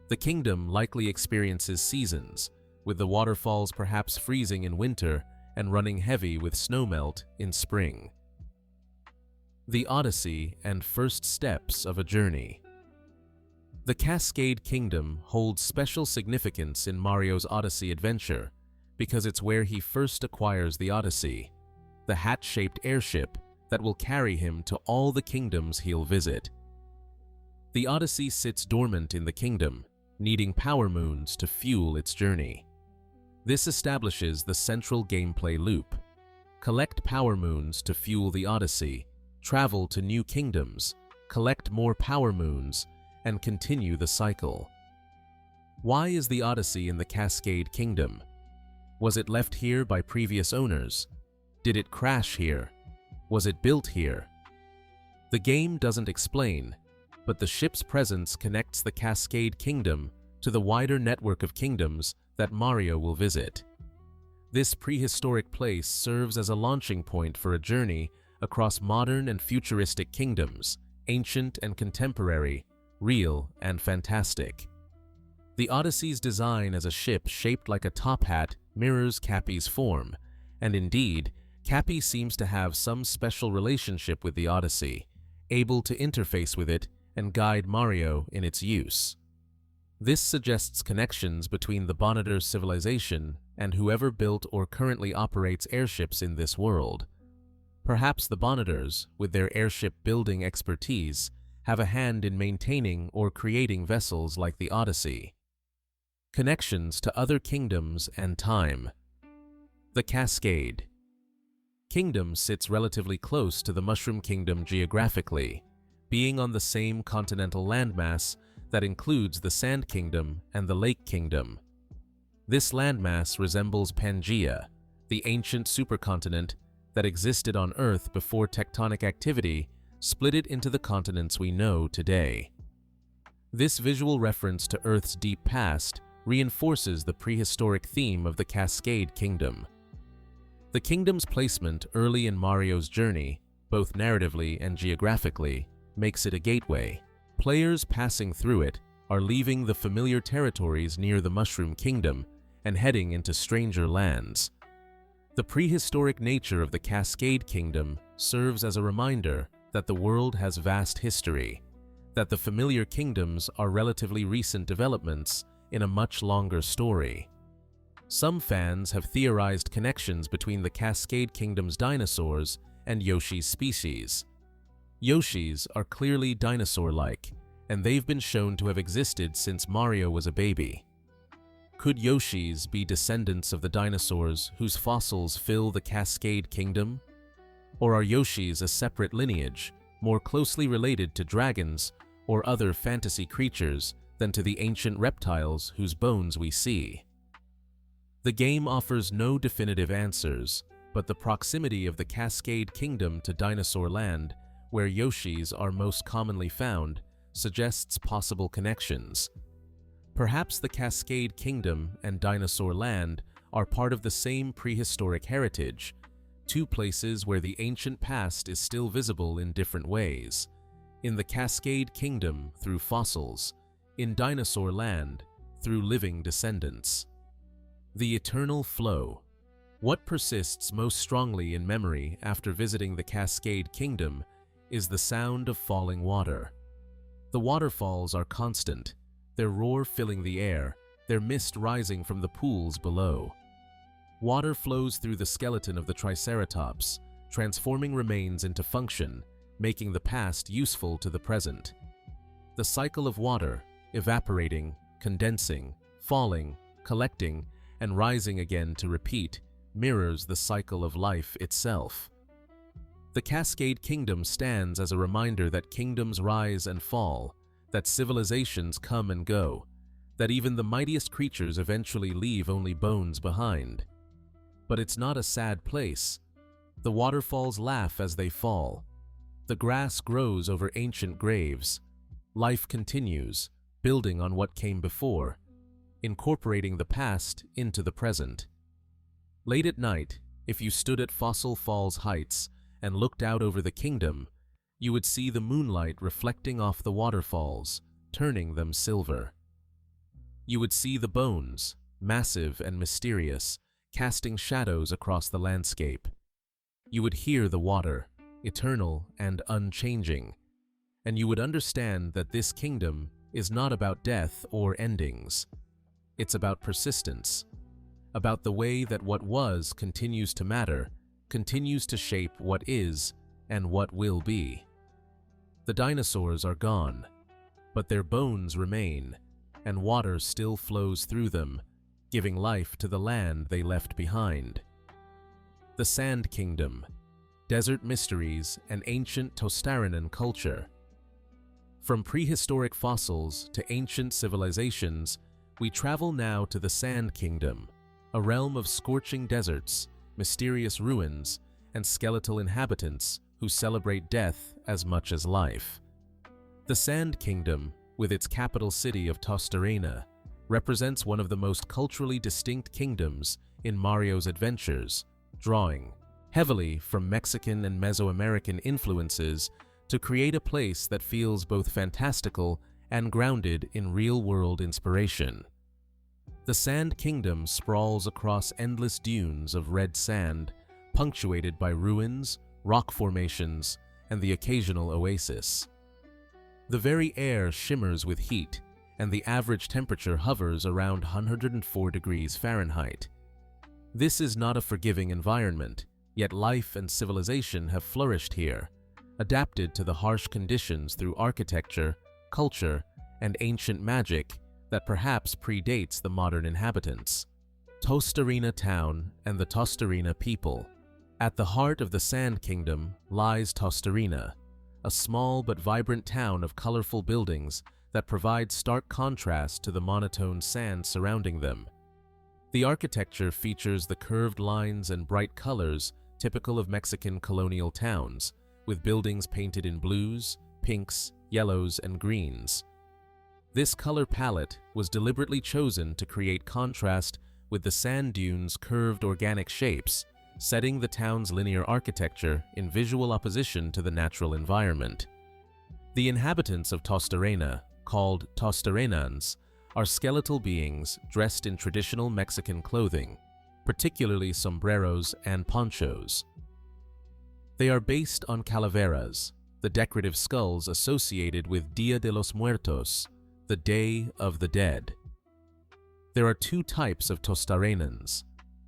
A: The kingdom likely experiences seasons, with the waterfalls perhaps freezing in winter and running heavy with snowmelt in spring. The Odyssey and first steps of a journey. The Cascade Kingdom holds special significance in Mario's Odyssey adventure because it's where he first acquires the Odyssey, the hat-shaped airship that will carry him to all the kingdoms he'll visit. The Odyssey sits dormant in the kingdom, needing power moons to fuel its journey. This establishes the central gameplay loop. Collect power moons to fuel the Odyssey, travel to new kingdoms, collect more power moons, and continue the cycle. Why is the Odyssey in the Cascade Kingdom? Was it left here by previous owners? Did it crash here? Was it built here? The game doesn't explain, but the ship's presence connects the Cascade Kingdom to the wider network of kingdoms that Mario will visit. This prehistoric place serves as a launching point for a journey across modern and futuristic kingdoms, ancient and contemporary, real and fantastic. The Odyssey's design as a ship shaped like a top hat mirrors Cappy's form, and indeed, Cappy seems to have some special relationship with the Odyssey, able to interface with it and guide Mario in its use. This suggests connections between the Bonneter civilization and whoever built or currently operates airships in this world. Perhaps the Bonneters, with their airship building expertise, have a hand in maintaining or creating vessels like the Odyssey. Connections to other kingdoms and time. The Cascade Kingdom sits relatively close to the Mushroom Kingdom geographically, being on the same continental landmass that includes the Sand Kingdom and the Lake Kingdom. This landmass resembles Pangaea, the ancient supercontinent that existed on Earth before tectonic activity split it into the continents we know today. This visual reference to Earth's deep past reinforces the prehistoric theme of the Cascade Kingdom. The kingdom's placement early in Mario's journey, both narratively and geographically, makes it a gateway. Players passing through it are leaving the familiar territories near the Mushroom Kingdom and heading into stranger lands. The prehistoric nature of the Cascade Kingdom serves as a reminder that the world has vast history, that the familiar kingdoms are relatively recent developments in a much longer story. Some fans have theorized connections between the Cascade Kingdom's dinosaurs and Yoshi's species. Yoshis are clearly dinosaur-like, and they've been shown to have existed since Mario was a baby. Could Yoshis be descendants of the dinosaurs whose fossils fill the Cascade Kingdom? Or are Yoshis a separate lineage, more closely related to dragons or other fantasy creatures than to the ancient reptiles whose bones we see? The game offers no definitive answers, but the proximity of the Cascade Kingdom to Dinosaur Land, where Yoshis are most commonly found, suggests possible connections. Perhaps the Cascade Kingdom and Dinosaur Land are part of the same prehistoric heritage, two places where the ancient past is still visible in different ways. In the Cascade Kingdom through fossils, in Dinosaur Land through living descendants. The eternal flow. What persists most strongly in memory after visiting the Cascade Kingdom is the sound of falling water. The waterfalls are constant, their roar filling the air, their mist rising from the pools below. Water flows through the skeleton of the Triceratops, transforming remains into function, making the past useful to the present. The cycle of water, evaporating, condensing, falling, collecting, and rising again to repeat, mirrors the cycle of life itself. The Cascade Kingdom stands as a reminder that kingdoms rise and fall, that civilizations come and go, that even the mightiest creatures eventually leave only bones behind. But it's not a sad place. The waterfalls laugh as they fall. The grass grows over ancient graves. Life continues, building on what came before, incorporating the past into the present. Late at night, if you stood at Fossil Falls Heights and looked out over the kingdom, you would see the moonlight reflecting off the waterfalls, turning them silver. You would see the bones, massive and mysterious, casting shadows across the landscape. You would hear the water, eternal and unchanging, and you would understand that this kingdom is not about death or endings. It's about persistence, about the way that what was continues to matter, continues to shape what is and what will be. The dinosaurs are gone, but their bones remain, and water still flows through them, giving life to the land they left behind. The Sand Kingdom, desert mysteries, and ancient Tostarenan culture. From prehistoric fossils to ancient civilizations, we travel now to the Sand Kingdom, a realm of scorching deserts, mysterious ruins, and skeletal inhabitants who celebrate death as much as life. The Sand Kingdom, with its capital city of Tostarena, represents one of the most culturally distinct kingdoms in Mario's adventures, drawing heavily from Mexican and Mesoamerican influences to create a place that feels both fantastical and grounded in real-world inspiration. The Sand Kingdom sprawls across endless dunes of red sand, punctuated by ruins, rock formations, and the occasional oasis. The very air shimmers with heat, and the average temperature hovers around 104 degrees Fahrenheit. This is not a forgiving environment, yet life and civilization have flourished here, adapted to the harsh conditions through architecture, culture, and ancient magic that perhaps predates the modern inhabitants. Tostarena Town and the Tostarena people. At the heart of the Sand Kingdom lies Tostarena, a small but vibrant town of colorful buildings that provide stark contrast to the monotone sand surrounding them. The architecture features the curved lines and bright colors typical of Mexican colonial towns, with buildings painted in blues, pinks, yellows, and greens. This color palette was deliberately chosen to create contrast with the sand dunes' curved organic shapes, setting the town's linear architecture in visual opposition to the natural environment. The inhabitants of Tostarena, called Tostarenans, are skeletal beings dressed in traditional Mexican clothing, particularly sombreros and ponchos. They are based on calaveras, the decorative skulls associated with Dia de los Muertos, the Day of the Dead. There are two types of Tostarenans,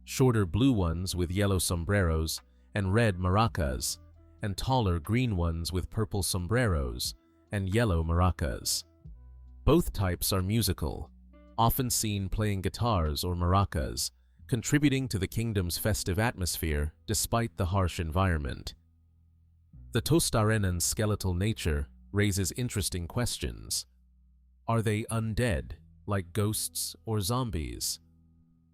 A: shorter blue ones with yellow sombreros and red maracas, and taller green ones with purple sombreros and yellow maracas. Both types are musical, often seen playing guitars or maracas, contributing to the kingdom's festive atmosphere despite the harsh environment. The Tostarenans' skeletal nature raises interesting questions. Are they undead, like ghosts or zombies?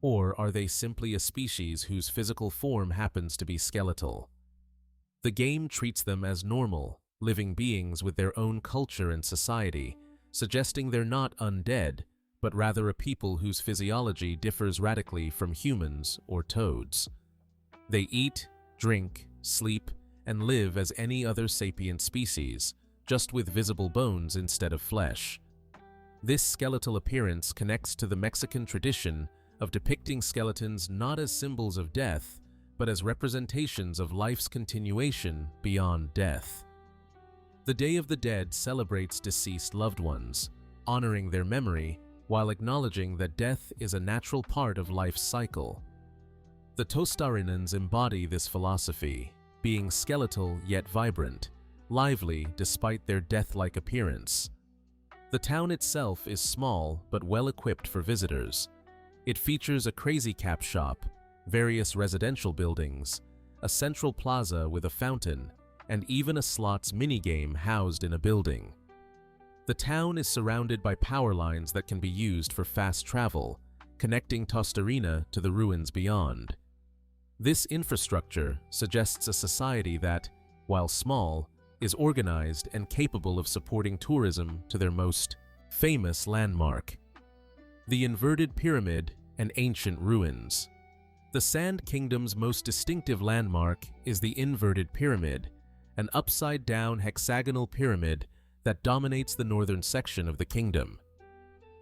A: Or are they simply a species whose physical form happens to be skeletal? The game treats them as normal, living beings with their own culture and society, suggesting they're not undead, but rather a people whose physiology differs radically from humans or toads. They eat, drink, sleep, and live as any other sapient species, just with visible bones instead of flesh. This skeletal appearance connects to the Mexican tradition of depicting skeletons not as symbols of death, but as representations of life's continuation beyond death. The Day of the Dead celebrates deceased loved ones, honoring their memory while acknowledging that death is a natural part of life's cycle. The Tostarenans embody this philosophy, being skeletal yet vibrant, lively despite their death-like appearance. The town itself is small but well-equipped for visitors. It features a crazy cap shop, various residential buildings, a central plaza with a fountain, and even a slots minigame housed in a building. The town is surrounded by power lines that can be used for fast travel, connecting Tostarena to the ruins beyond. This infrastructure suggests a society that, while small, is organized and capable of supporting tourism to their most famous landmark, the inverted pyramid and ancient ruins. The Sand Kingdom's most distinctive landmark is the inverted pyramid, an upside-down hexagonal pyramid that dominates the northern section of the kingdom.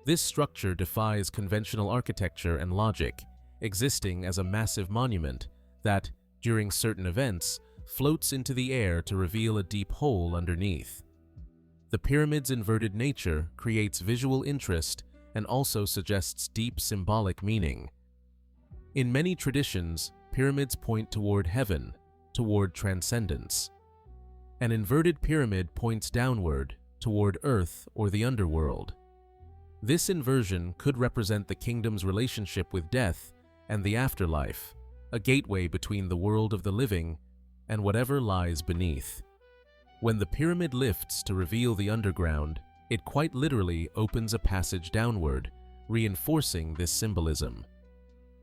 A: This structure defies conventional architecture and logic, existing as a massive monument that, during certain events, floats into the air to reveal a deep hole underneath. The pyramid's inverted nature creates visual interest and also suggests deep symbolic meaning. In many traditions, pyramids point toward heaven, toward transcendence. An inverted pyramid points downward, toward earth or the underworld. This inversion could represent the kingdom's relationship with death and the afterlife, a gateway between the world of the living and whatever lies beneath. When the pyramid lifts to reveal the underground, it quite literally opens a passage downward, reinforcing this symbolism.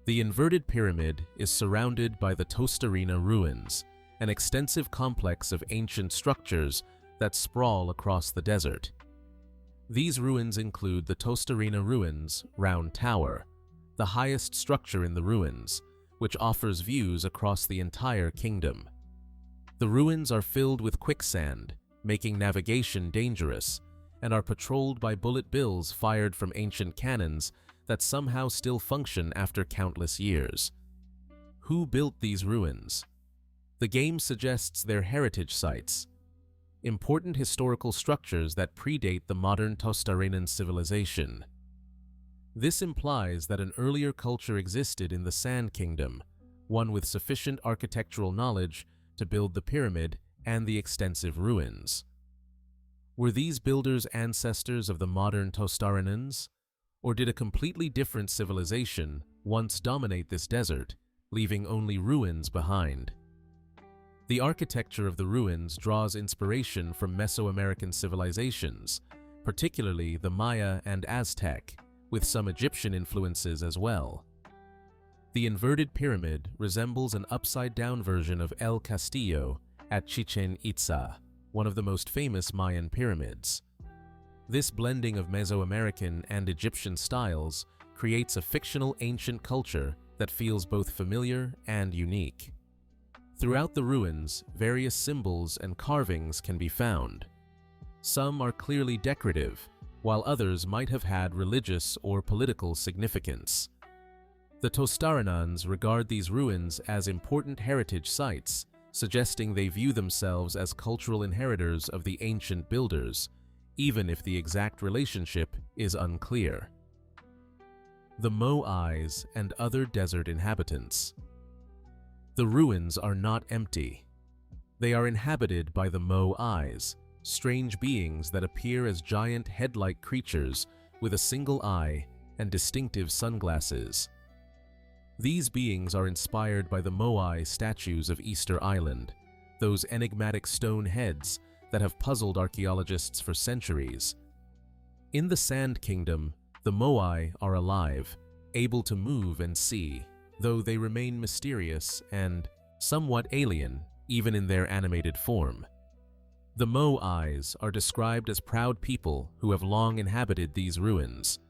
A: The inverted pyramid is surrounded by the Tostarena ruins, an extensive complex of ancient structures that sprawl across the desert. These ruins include the Tostarena Ruins Round Tower, the highest structure in the ruins, which offers views across the entire kingdom. The ruins are filled with quicksand, making navigation dangerous, and are patrolled by bullet bills fired from ancient cannons that somehow still function after countless years. Who built these ruins? The game suggests they're heritage sites, important historical structures that predate the modern Tostarenan civilization. This implies that an earlier culture existed in the Sand Kingdom, one with sufficient architectural knowledge to build the pyramid and the extensive ruins. Were these builders ancestors of the modern Tostarenans, or did a completely different civilization once dominate this desert, leaving only ruins behind? The architecture of the ruins draws inspiration from Mesoamerican civilizations, particularly the Maya and Aztec, with some Egyptian influences as well. The inverted pyramid resembles an upside-down version of El Castillo at Chichen Itza, one of the most famous Mayan pyramids. This blending of Mesoamerican and Egyptian styles creates a fictional ancient culture that feels both familiar and unique. Throughout the ruins, various symbols and carvings can be found. Some are clearly decorative, while others might have had religious or political significance. The Tostarenans regard these ruins as important heritage sites, suggesting they view themselves as cultural inheritors of the ancient builders, even if the exact relationship is unclear. The Moais and other desert inhabitants. The ruins are not empty. They are inhabited by the Moais, strange beings that appear as giant head-like creatures with a single eye and distinctive sunglasses. These beings are inspired by the Moai statues of Easter Island, those enigmatic stone heads that have puzzled archaeologists for centuries. In the Sand Kingdom, the Moai are alive, able to move and see, though they remain mysterious and somewhat alien, even in their animated form. The Moais are described as proud people who have long inhabited these ruins.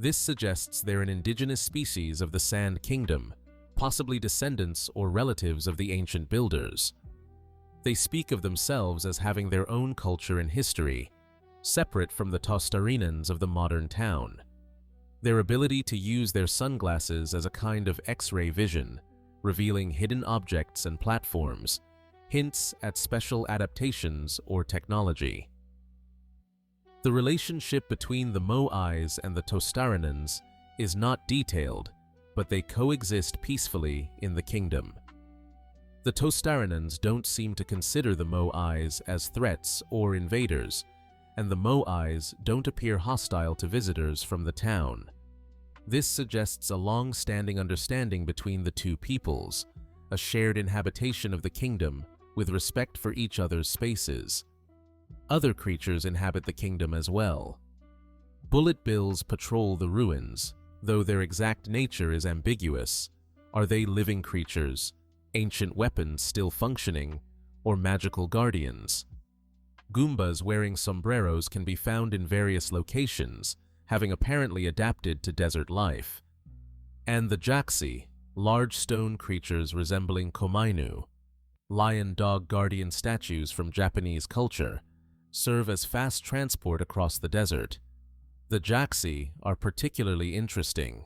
A: This suggests they're an indigenous species of the Sand Kingdom, possibly descendants or relatives of the ancient builders. They speak of themselves as having their own culture and history, separate from the Tostarenans of the modern town. Their ability to use their sunglasses as a kind of X-ray vision, revealing hidden objects and platforms, hints at special adaptations or technology. The relationship between the Moais and the Tostarenans is not detailed, but they coexist peacefully in the kingdom. The Tostarenans don't seem to consider the Moais as threats or invaders, and the Moais don't appear hostile to visitors from the town. This suggests a long-standing understanding between the two peoples, a shared inhabitation of the kingdom with respect for each other's spaces. Other creatures inhabit the kingdom as well. Bullet bills patrol the ruins, though their exact nature is ambiguous. Are they living creatures, ancient weapons still functioning, or magical guardians? Goombas wearing sombreros can be found in various locations, having apparently adapted to desert life. And the Jaxi, large stone creatures resembling komainu, lion-dog guardian statues from Japanese culture, serve as fast transport across the desert. The Jaxi are particularly interesting.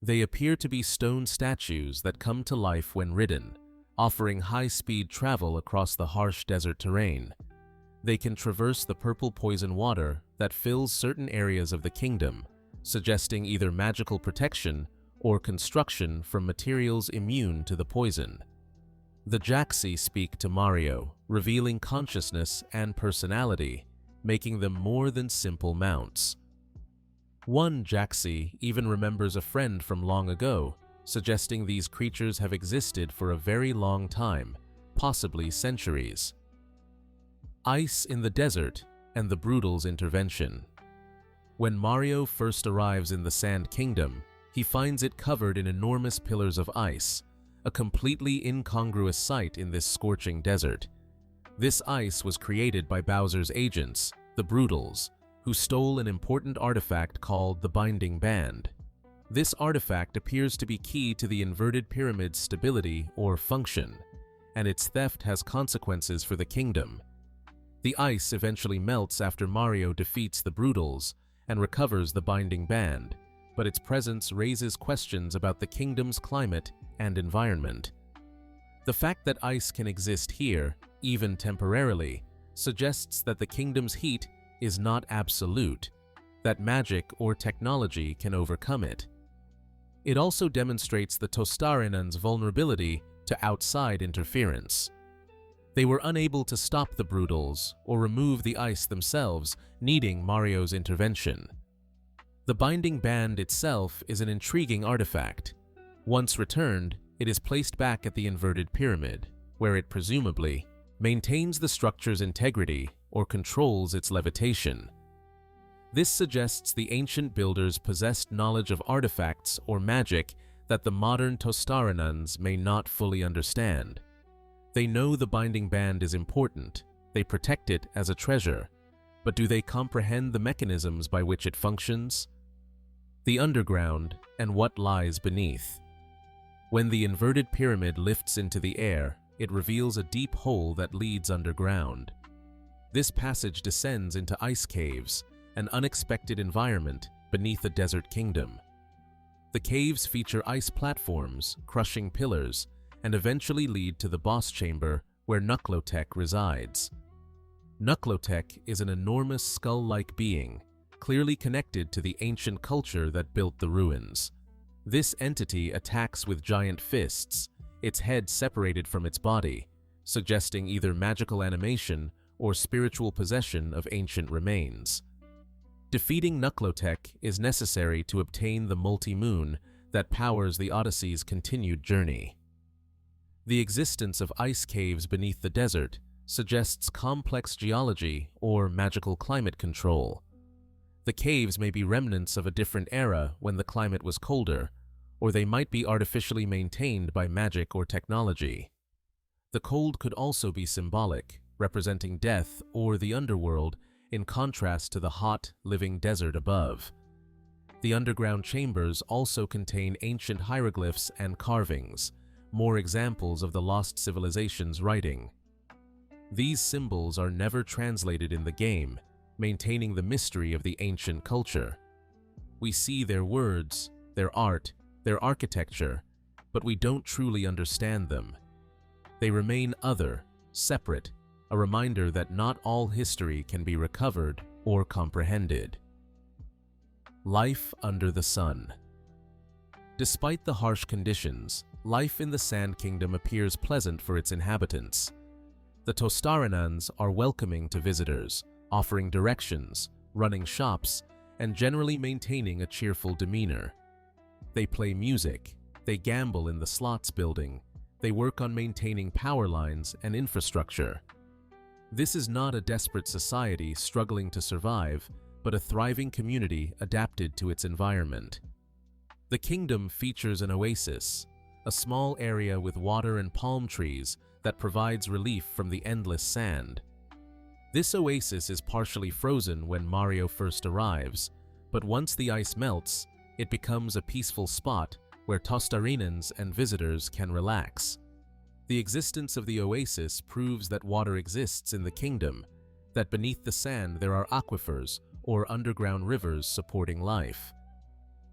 A: They appear to be stone statues that come to life when ridden, offering high-speed travel across the harsh desert terrain. They can traverse the purple poison water that fills certain areas of the kingdom, suggesting either magical protection or construction from materials immune to the poison. The Jaxi speak to Mario, revealing consciousness and personality, making them more than simple mounts. One Jaxi even remembers a friend from long ago, suggesting these creatures have existed for a very long time, possibly centuries. Ice in the desert and the Brutal's intervention. When Mario first arrives in the Sand Kingdom, he finds it covered in enormous pillars of ice, a completely incongruous sight in this scorching desert. This ice was created by Bowser's agents, the Brutals, who stole an important artifact called the Binding Band. This artifact appears to be key to the inverted pyramid's stability or function, and its theft has consequences for the kingdom. The ice eventually melts after Mario defeats the Brutals and recovers the Binding Band, but its presence raises questions about the kingdom's climate and environment. The fact that ice can exist here, even temporarily, suggests that the kingdom's heat is not absolute, that magic or technology can overcome it. It also demonstrates the Tostarenans' vulnerability to outside interference. They were unable to stop the Brutals or remove the ice themselves, needing Mario's intervention. The Binding Band itself is an intriguing artifact. Once returned, it is placed back at the inverted pyramid, where it presumably maintains the structure's integrity or controls its levitation. This suggests the ancient builders possessed knowledge of artifacts or magic that the modern Tostarenans may not fully understand. They know the Binding Band is important, they protect it as a treasure, but do they comprehend the mechanisms by which it functions? The underground and what lies beneath. When the inverted pyramid lifts into the air, it reveals a deep hole that leads underground. This passage descends into ice caves, an unexpected environment beneath a desert kingdom. The caves feature ice platforms, crushing pillars, and eventually lead to the boss chamber where Nuclotech resides. Nuclotech is an enormous skull-like being, clearly connected to the ancient culture that built the ruins. This entity attacks with giant fists, its head separated from its body, suggesting either magical animation or spiritual possession of ancient remains. Defeating Nuclotech is necessary to obtain the multi-moon that powers the Odyssey's continued journey. The existence of ice caves beneath the desert suggests complex geology or magical climate control. The caves may be remnants of a different era when the climate was colder, or they might be artificially maintained by magic or technology. The cold could also be symbolic, representing death or the underworld, in contrast to the hot, living desert above. The underground chambers also contain ancient hieroglyphs and carvings, more examples of the lost civilization's writing. These symbols are never translated in the game, maintaining the mystery of the ancient culture. We see their words, their art, their architecture, but we don't truly understand them. They remain other, separate, a reminder that not all history can be recovered or comprehended. Life under the sun. Despite the harsh conditions, life in the Sand Kingdom appears pleasant for its inhabitants. The Tostarenans are welcoming to visitors, offering directions, running shops, and generally maintaining a cheerful demeanor. They play music, they gamble in the slots building, they work on maintaining power lines and infrastructure. This is not a desperate society struggling to survive, but a thriving community adapted to its environment. The kingdom features an oasis, a small area with water and palm trees that provides relief from the endless sand. This oasis is partially frozen when Mario first arrives, but once the ice melts, it becomes a peaceful spot where Tostarenans and visitors can relax. The existence of the oasis proves that water exists in the kingdom, that beneath the sand there are aquifers or underground rivers supporting life.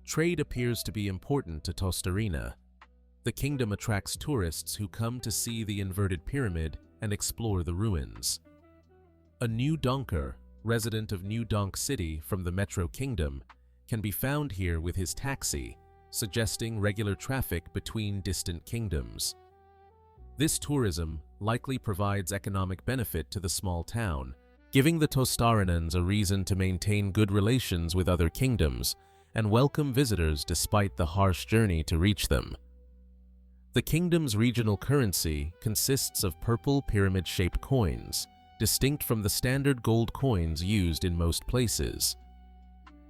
A: Trade appears to be important to Tostarena. The kingdom attracts tourists who come to see the inverted pyramid and explore the ruins. A new donker, resident of New Donk City from the Metro Kingdom, can be found here with his taxi, suggesting regular traffic between distant kingdoms. This tourism likely provides economic benefit to the small town, giving the Tostarenans a reason to maintain good relations with other kingdoms and welcome visitors despite the harsh journey to reach them. The kingdom's regional currency consists of purple pyramid-shaped coins, distinct from the standard gold coins used in most places.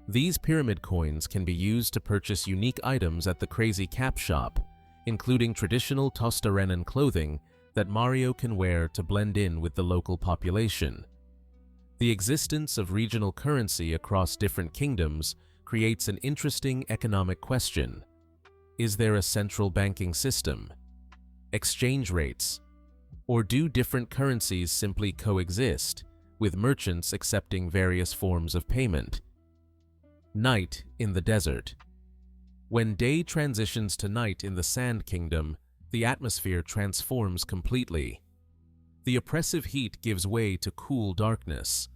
A: These pyramid coins can be used to purchase unique items at the Crazy Cap Shop, including traditional Tostarenan clothing that Mario can wear to blend in with the local population. The existence of regional currency across different kingdoms creates an interesting economic question. Is there a central banking system? Exchange rates? Or do different currencies simply coexist, with merchants accepting various forms of payment? Night in the desert. When day transitions to night in the Sand Kingdom, the atmosphere transforms completely. The oppressive heat gives way to cool darkness.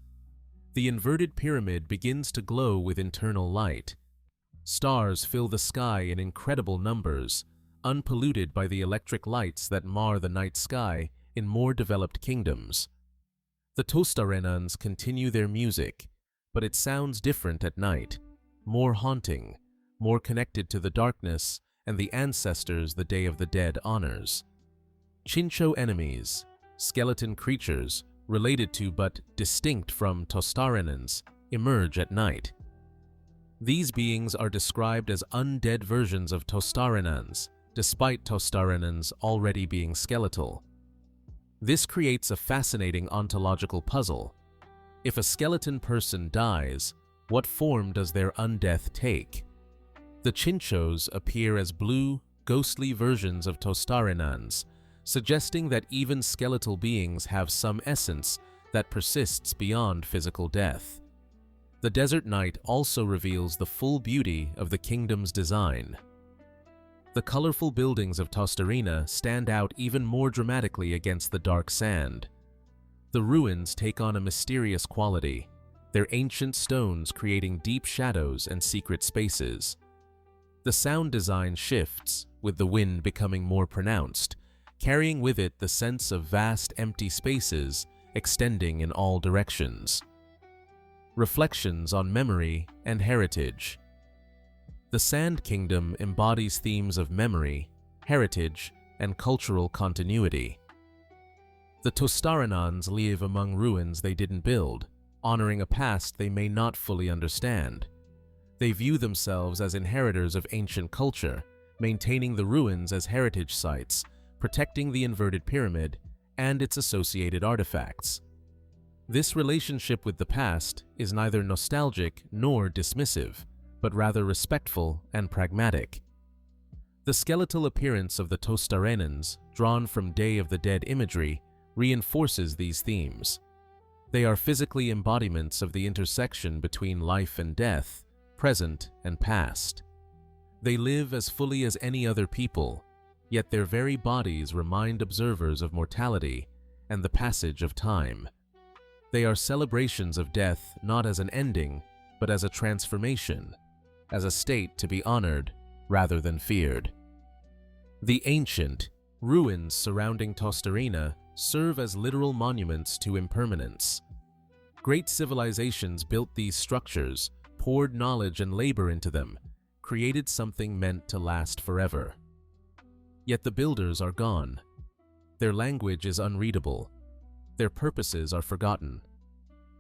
A: The inverted pyramid begins to glow with internal light. Stars fill the sky in incredible numbers, unpolluted by the electric lights that mar the night sky in more developed kingdoms. The Tostarenans continue their music, but it sounds different at night, more haunting, more connected to the darkness and the ancestors the Day of the Dead honors. Chincho enemies, skeleton creatures related to but distinct from Tostarenans, emerge at night. These beings are described as undead versions of Tostarenans, despite Tostarenans already being skeletal. This creates a fascinating ontological puzzle. If a skeleton person dies, what form does their undeath take? The Chinchos appear as blue, ghostly versions of Tostarenans, suggesting that even skeletal beings have some essence that persists beyond physical death. The desert night also reveals the full beauty of the kingdom's design. The colorful buildings of Tostarena stand out even more dramatically against the dark sand. The ruins take on a mysterious quality, their ancient stones creating deep shadows and secret spaces. The sound design shifts, with the wind becoming more pronounced, carrying with it the sense of vast empty spaces extending in all directions. Reflections on memory and heritage. The Sand Kingdom embodies themes of memory, heritage, and cultural continuity. The Tostarenans live among ruins they didn't build, honoring a past they may not fully understand. They view themselves as inheritors of ancient culture, maintaining the ruins as heritage sites, protecting the inverted pyramid and its associated artifacts. This relationship with the past is neither nostalgic nor dismissive, but rather respectful and pragmatic. The skeletal appearance of the Tostarenans, drawn from Day of the Dead imagery, reinforces these themes. They are physically embodiments of the intersection between life and death, present and past. They live as fully as any other people, yet their very bodies remind observers of mortality and the passage of time. They are celebrations of death not as an ending, but as a transformation, as a state to be honored rather than feared. The ancient ruins surrounding Tostarena serve as literal monuments to impermanence. Great civilizations built these structures, poured knowledge and labor into them, created something meant to last forever. Yet the builders are gone. Their language is unreadable. Their purposes are forgotten.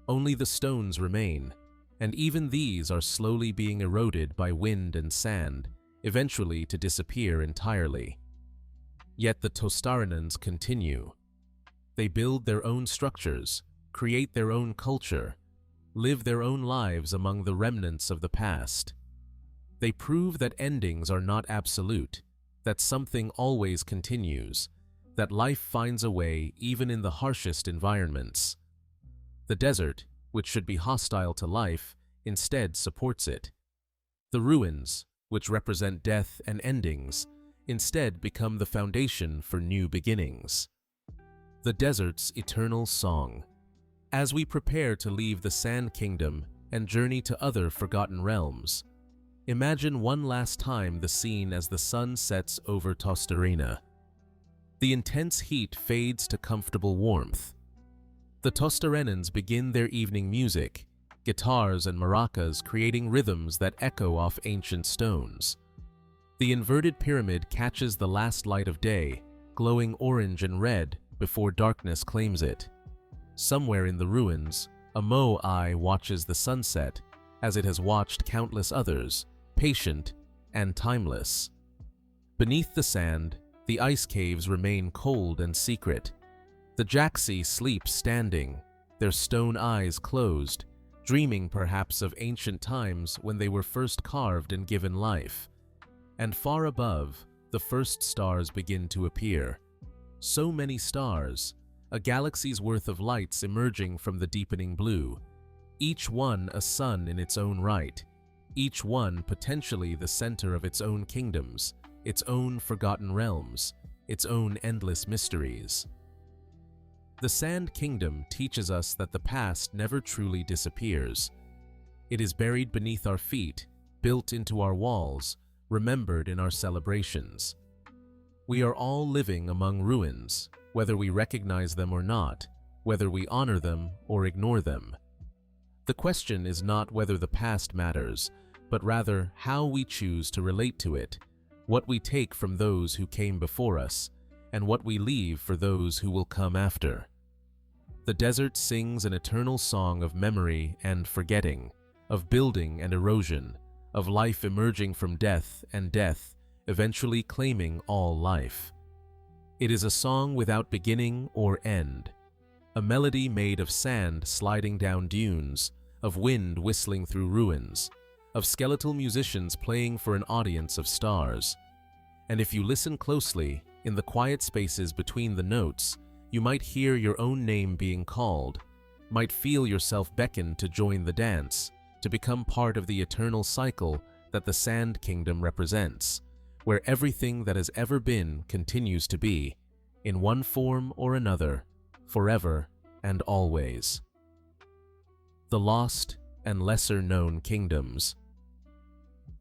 A: Only the stones remain, and even these are slowly being eroded by wind and sand, eventually to disappear entirely. Yet the Tostarenans continue. They build their own structures, create their own culture, live their own lives among the remnants of the past. They prove that endings are not absolute, that something always continues, that life finds a way even in the harshest environments. The desert, which should be hostile to life, instead supports it. The ruins, which represent death and endings, instead become the foundation for new beginnings. The desert's eternal song. As we prepare to leave the Sand Kingdom and journey to other forgotten realms, imagine one last time the scene as the sun sets over Tostarena. The intense heat fades to comfortable warmth. The Tostarenans begin their evening music, guitars and maracas creating rhythms that echo off ancient stones. The inverted pyramid catches the last light of day, glowing orange and red before darkness claims it. Somewhere in the ruins, a Moai watches the sunset as it has watched countless others, patient and timeless. Beneath the sand, the ice caves remain cold and secret. The Jaxi sleep standing, their stone eyes closed, dreaming perhaps of ancient times when they were first carved and given life. And far above, the first stars begin to appear. So many stars, a galaxy's worth of lights emerging from the deepening blue, each one a sun in its own right, each one potentially the center of its own kingdoms, its own forgotten realms, its own endless mysteries. The Sand Kingdom teaches us that the past never truly disappears. It is buried beneath our feet, built into our walls, remembered in our celebrations. We are all living among ruins, whether we recognize them or not, whether we honor them or ignore them. The question is not whether the past matters, but rather how we choose to relate to it, what we take from those who came before us, and what we leave for those who will come after. The desert sings an eternal song of memory and forgetting, of building and erosion, of life emerging from death and death, eventually claiming all life. It is a song without beginning or end, a melody made of sand sliding down dunes, of wind whistling through ruins, of skeletal musicians playing for an audience of stars. And if you listen closely, in the quiet spaces between the notes, you might hear your own name being called, might feel yourself beckon to join the dance, to become part of the eternal cycle that the Sand Kingdom represents, where everything that has ever been continues to be, in one form or another, forever and always. The Lost and Lesser-Known Kingdoms.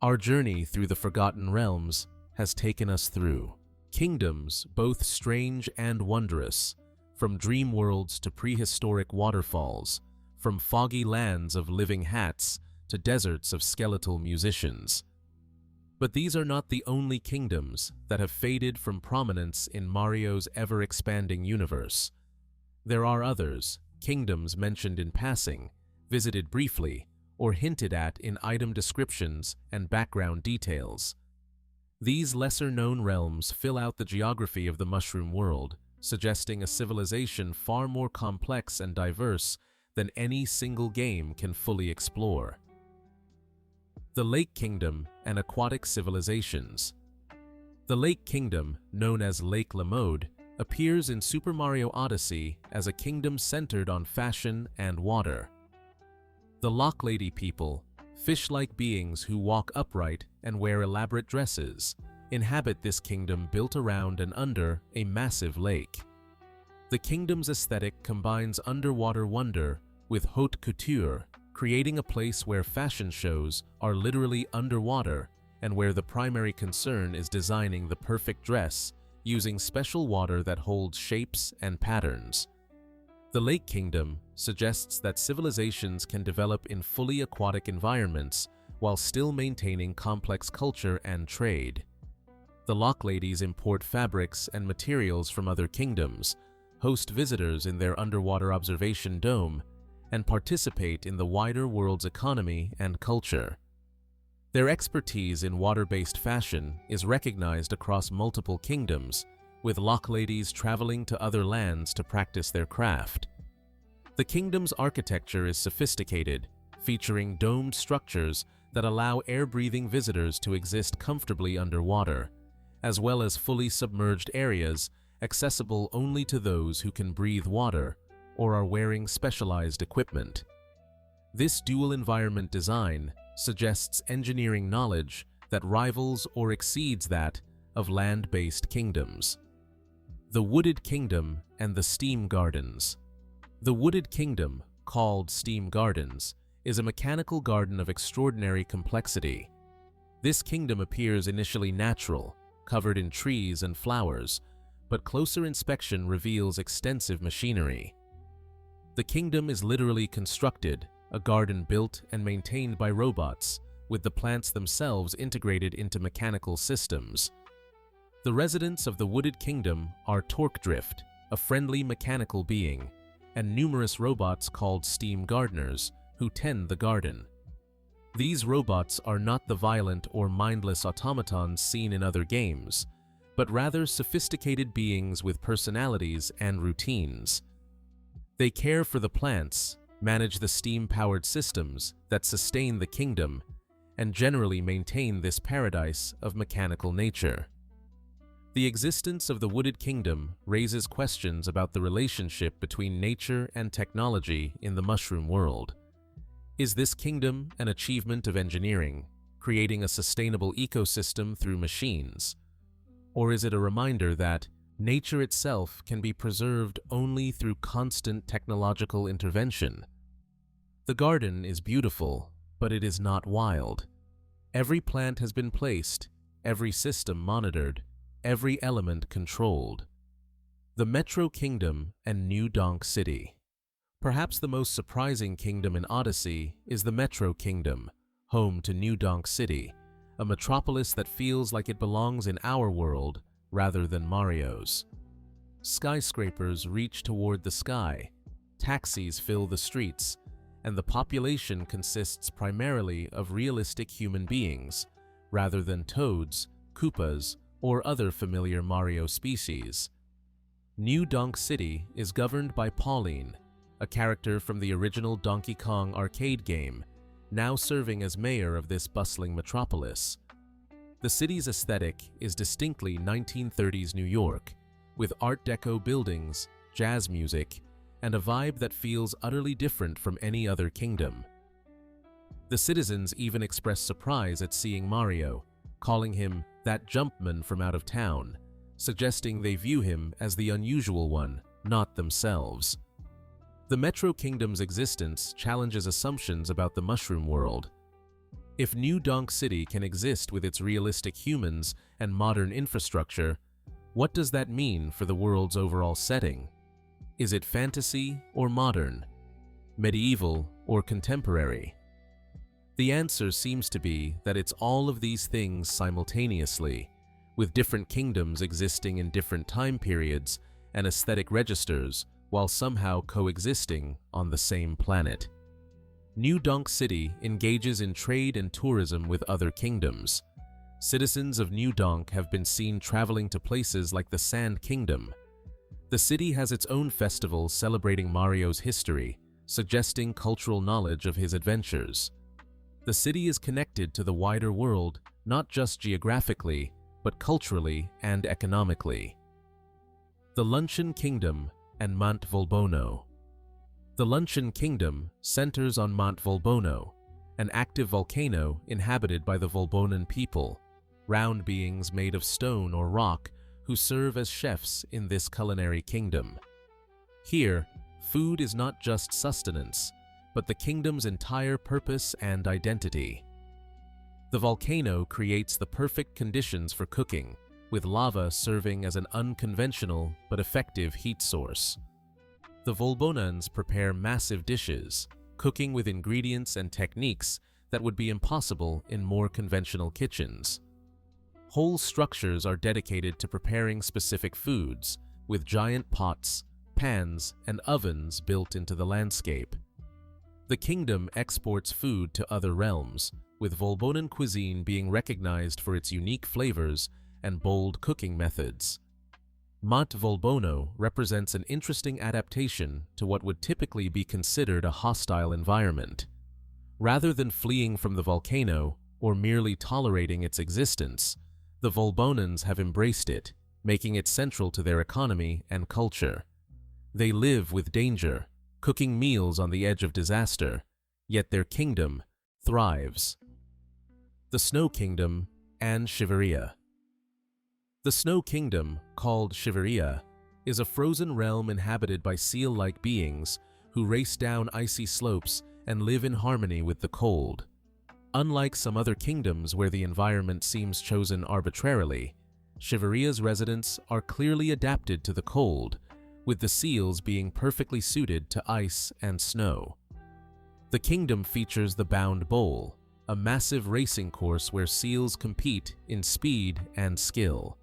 A: Our journey through the Forgotten Realms has taken us through kingdoms both strange and wondrous, from dream worlds to prehistoric waterfalls, from foggy lands of living hats to deserts of skeletal musicians. But these are not the only kingdoms that have faded from prominence in Mario's ever-expanding universe. There are others, kingdoms mentioned in passing, visited briefly, or hinted at in item descriptions and background details. These lesser-known realms fill out the geography of the Mushroom World, suggesting a civilization far more complex and diverse than any single game can fully explore. The Lake Kingdom and Aquatic Civilizations. The Lake Kingdom, known as Lake Lamode, appears in Super Mario Odyssey as a kingdom centered on fashion and water. The Lock Lady people, fish-like beings who walk upright and wear elaborate dresses, inhabit this kingdom built around and under a massive lake. The kingdom's aesthetic combines underwater wonder with haute couture, creating a place where fashion shows are literally underwater and where the primary concern is designing the perfect dress using special water that holds shapes and patterns. The Lake Kingdom suggests that civilizations can develop in fully aquatic environments while still maintaining complex culture and trade. The Lock Ladies import fabrics and materials from other kingdoms, host visitors in their underwater observation dome, and participate in the wider world's economy and culture. Their expertise in water-based fashion is recognized across multiple kingdoms, with Lock Ladies traveling to other lands to practice their craft. The kingdom's architecture is sophisticated, featuring domed structures that allow air-breathing visitors to exist comfortably underwater, as well as fully submerged areas accessible only to those who can breathe water or are wearing specialized equipment. This dual environment design suggests engineering knowledge that rivals or exceeds that of land-based kingdoms. The Wooded Kingdom and the Steam Gardens. The Wooded Kingdom, called Steam Gardens, is a mechanical garden of extraordinary complexity. This kingdom appears initially natural, covered in trees and flowers, but closer inspection reveals extensive machinery. The kingdom is literally constructed, a garden built and maintained by robots, with the plants themselves integrated into mechanical systems. The residents of the Wooded Kingdom are Torque Drift, a friendly mechanical being, and numerous robots called Steam Gardeners, who tend the garden. These robots are not the violent or mindless automatons seen in other games, but rather sophisticated beings with personalities and routines. They care for the plants, manage the steam-powered systems that sustain the kingdom, and generally maintain this paradise of mechanical nature. The existence of the Wooded Kingdom raises questions about the relationship between nature and technology in the mushroom world. Is this kingdom an achievement of engineering, creating a sustainable ecosystem through machines? Or is it a reminder that nature itself can be preserved only through constant technological intervention? The garden is beautiful, but it is not wild. Every plant has been placed, every system monitored, every element controlled. The Metro Kingdom and New Donk City. Perhaps the most surprising kingdom in Odyssey is the Metro Kingdom, home to New Donk City, a metropolis that feels like it belongs in our world rather than Mario's. Skyscrapers reach toward the sky, taxis fill the streets, and the population consists primarily of realistic human beings, rather than Toads, Koopas, or other familiar Mario species. New Donk City is governed by Pauline, a character from the original Donkey Kong arcade game, now serving as mayor of this bustling metropolis. The city's aesthetic is distinctly 1930s New York, with Art Deco buildings, jazz music, and a vibe that feels utterly different from any other kingdom. The citizens even express surprise at seeing Mario, calling him that jumpman from out of town, suggesting they view him as the unusual one, not themselves. The Metro Kingdom's existence challenges assumptions about the mushroom world. If New Donk City can exist with its realistic humans and modern infrastructure, what does that mean for the world's overall setting? Is it fantasy or modern? Medieval or contemporary? The answer seems to be that it's all of these things simultaneously, with different kingdoms existing in different time periods and aesthetic registers, while somehow coexisting on the same planet. New Donk City engages in trade and tourism with other kingdoms. Citizens of New Donk have been seen traveling to places like the Sand Kingdom. The city has its own festival celebrating Mario's history, suggesting cultural knowledge of his adventures. The city is connected to the wider world, not just geographically, but culturally and economically. The Luncheon Kingdom and Mont Volbono. The Luncheon Kingdom centers on Mont Volbono, an active volcano inhabited by the Volbonan people, round beings made of stone or rock who serve as chefs in this culinary kingdom. Here, food is not just sustenance, but the kingdom's entire purpose and identity. The volcano creates the perfect conditions for cooking, with lava serving as an unconventional but effective heat source. The Volbonans prepare massive dishes, cooking with ingredients and techniques that would be impossible in more conventional kitchens. Whole structures are dedicated to preparing specific foods, with giant pots, pans, and ovens built into the landscape. The kingdom exports food to other realms, with Volbonan cuisine being recognized for its unique flavors and bold cooking methods. Mont Volbono represents an interesting adaptation to what would typically be considered a hostile environment. Rather than fleeing from the volcano or merely tolerating its existence, the Volbonans have embraced it, making it central to their economy and culture. They live with danger, cooking meals on the edge of disaster, yet their kingdom thrives. The Snow Kingdom and Shiveria. The Snow Kingdom, called Shiveria, is a frozen realm inhabited by seal-like beings who race down icy slopes and live in harmony with the cold. Unlike some other kingdoms where the environment seems chosen arbitrarily, Chiveria's residents are clearly adapted to the cold, with the seals being perfectly suited to ice and snow. The kingdom features the Bound Bowl, a massive racing course where seals compete in speed and skill.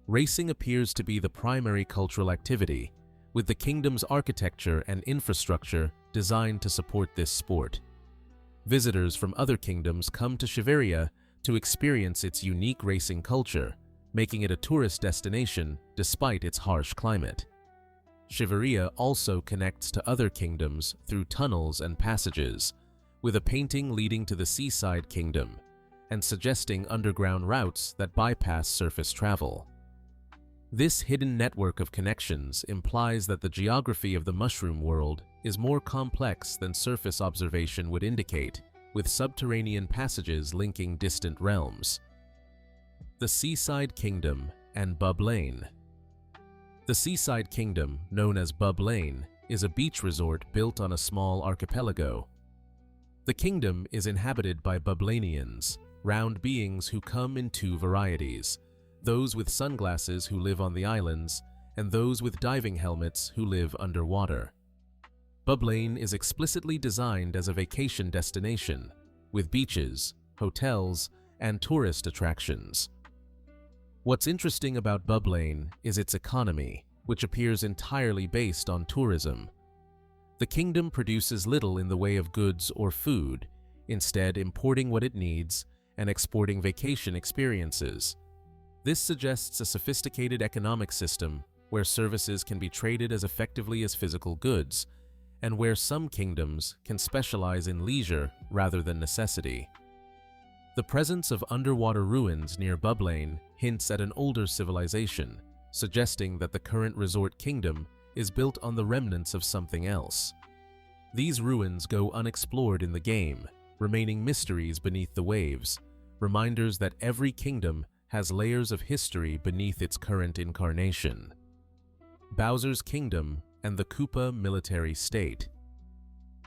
A: Racing appears to be the primary cultural activity, with the kingdom's architecture and infrastructure designed to support this sport. Visitors from other kingdoms come to Chiveria to experience its unique racing culture, making it a tourist destination despite its harsh climate. Chiveria also connects to other kingdoms through tunnels and passages, with a painting leading to the Seaside Kingdom and suggesting underground routes that bypass surface travel. This hidden network of connections implies that the geography of the mushroom world is more complex than surface observation would indicate, with subterranean passages linking distant realms. The Seaside Kingdom and Bub Lane. The Seaside Kingdom, known as Bub Lane, is a beach resort built on a small archipelago. The kingdom is inhabited by Bublanians, round beings who come in two varieties: those with sunglasses who live on the islands, and those with diving helmets who live underwater. Bub Lane is explicitly designed as a vacation destination, with beaches, hotels, and tourist attractions. What's interesting about Bub Lane is its economy, which appears entirely based on tourism. The kingdom produces little in the way of goods or food, instead importing what it needs and exporting vacation experiences. This suggests a sophisticated economic system where services can be traded as effectively as physical goods, and where some kingdoms can specialize in leisure rather than necessity. The presence of underwater ruins near Bub Lane hints at an older civilization, suggesting that the current resort kingdom is built on the remnants of something else. These ruins go unexplored in the game, remaining mysteries beneath the waves, reminders that every kingdom has layers of history beneath its current incarnation. Bowser's Kingdom and the Koopa Military State.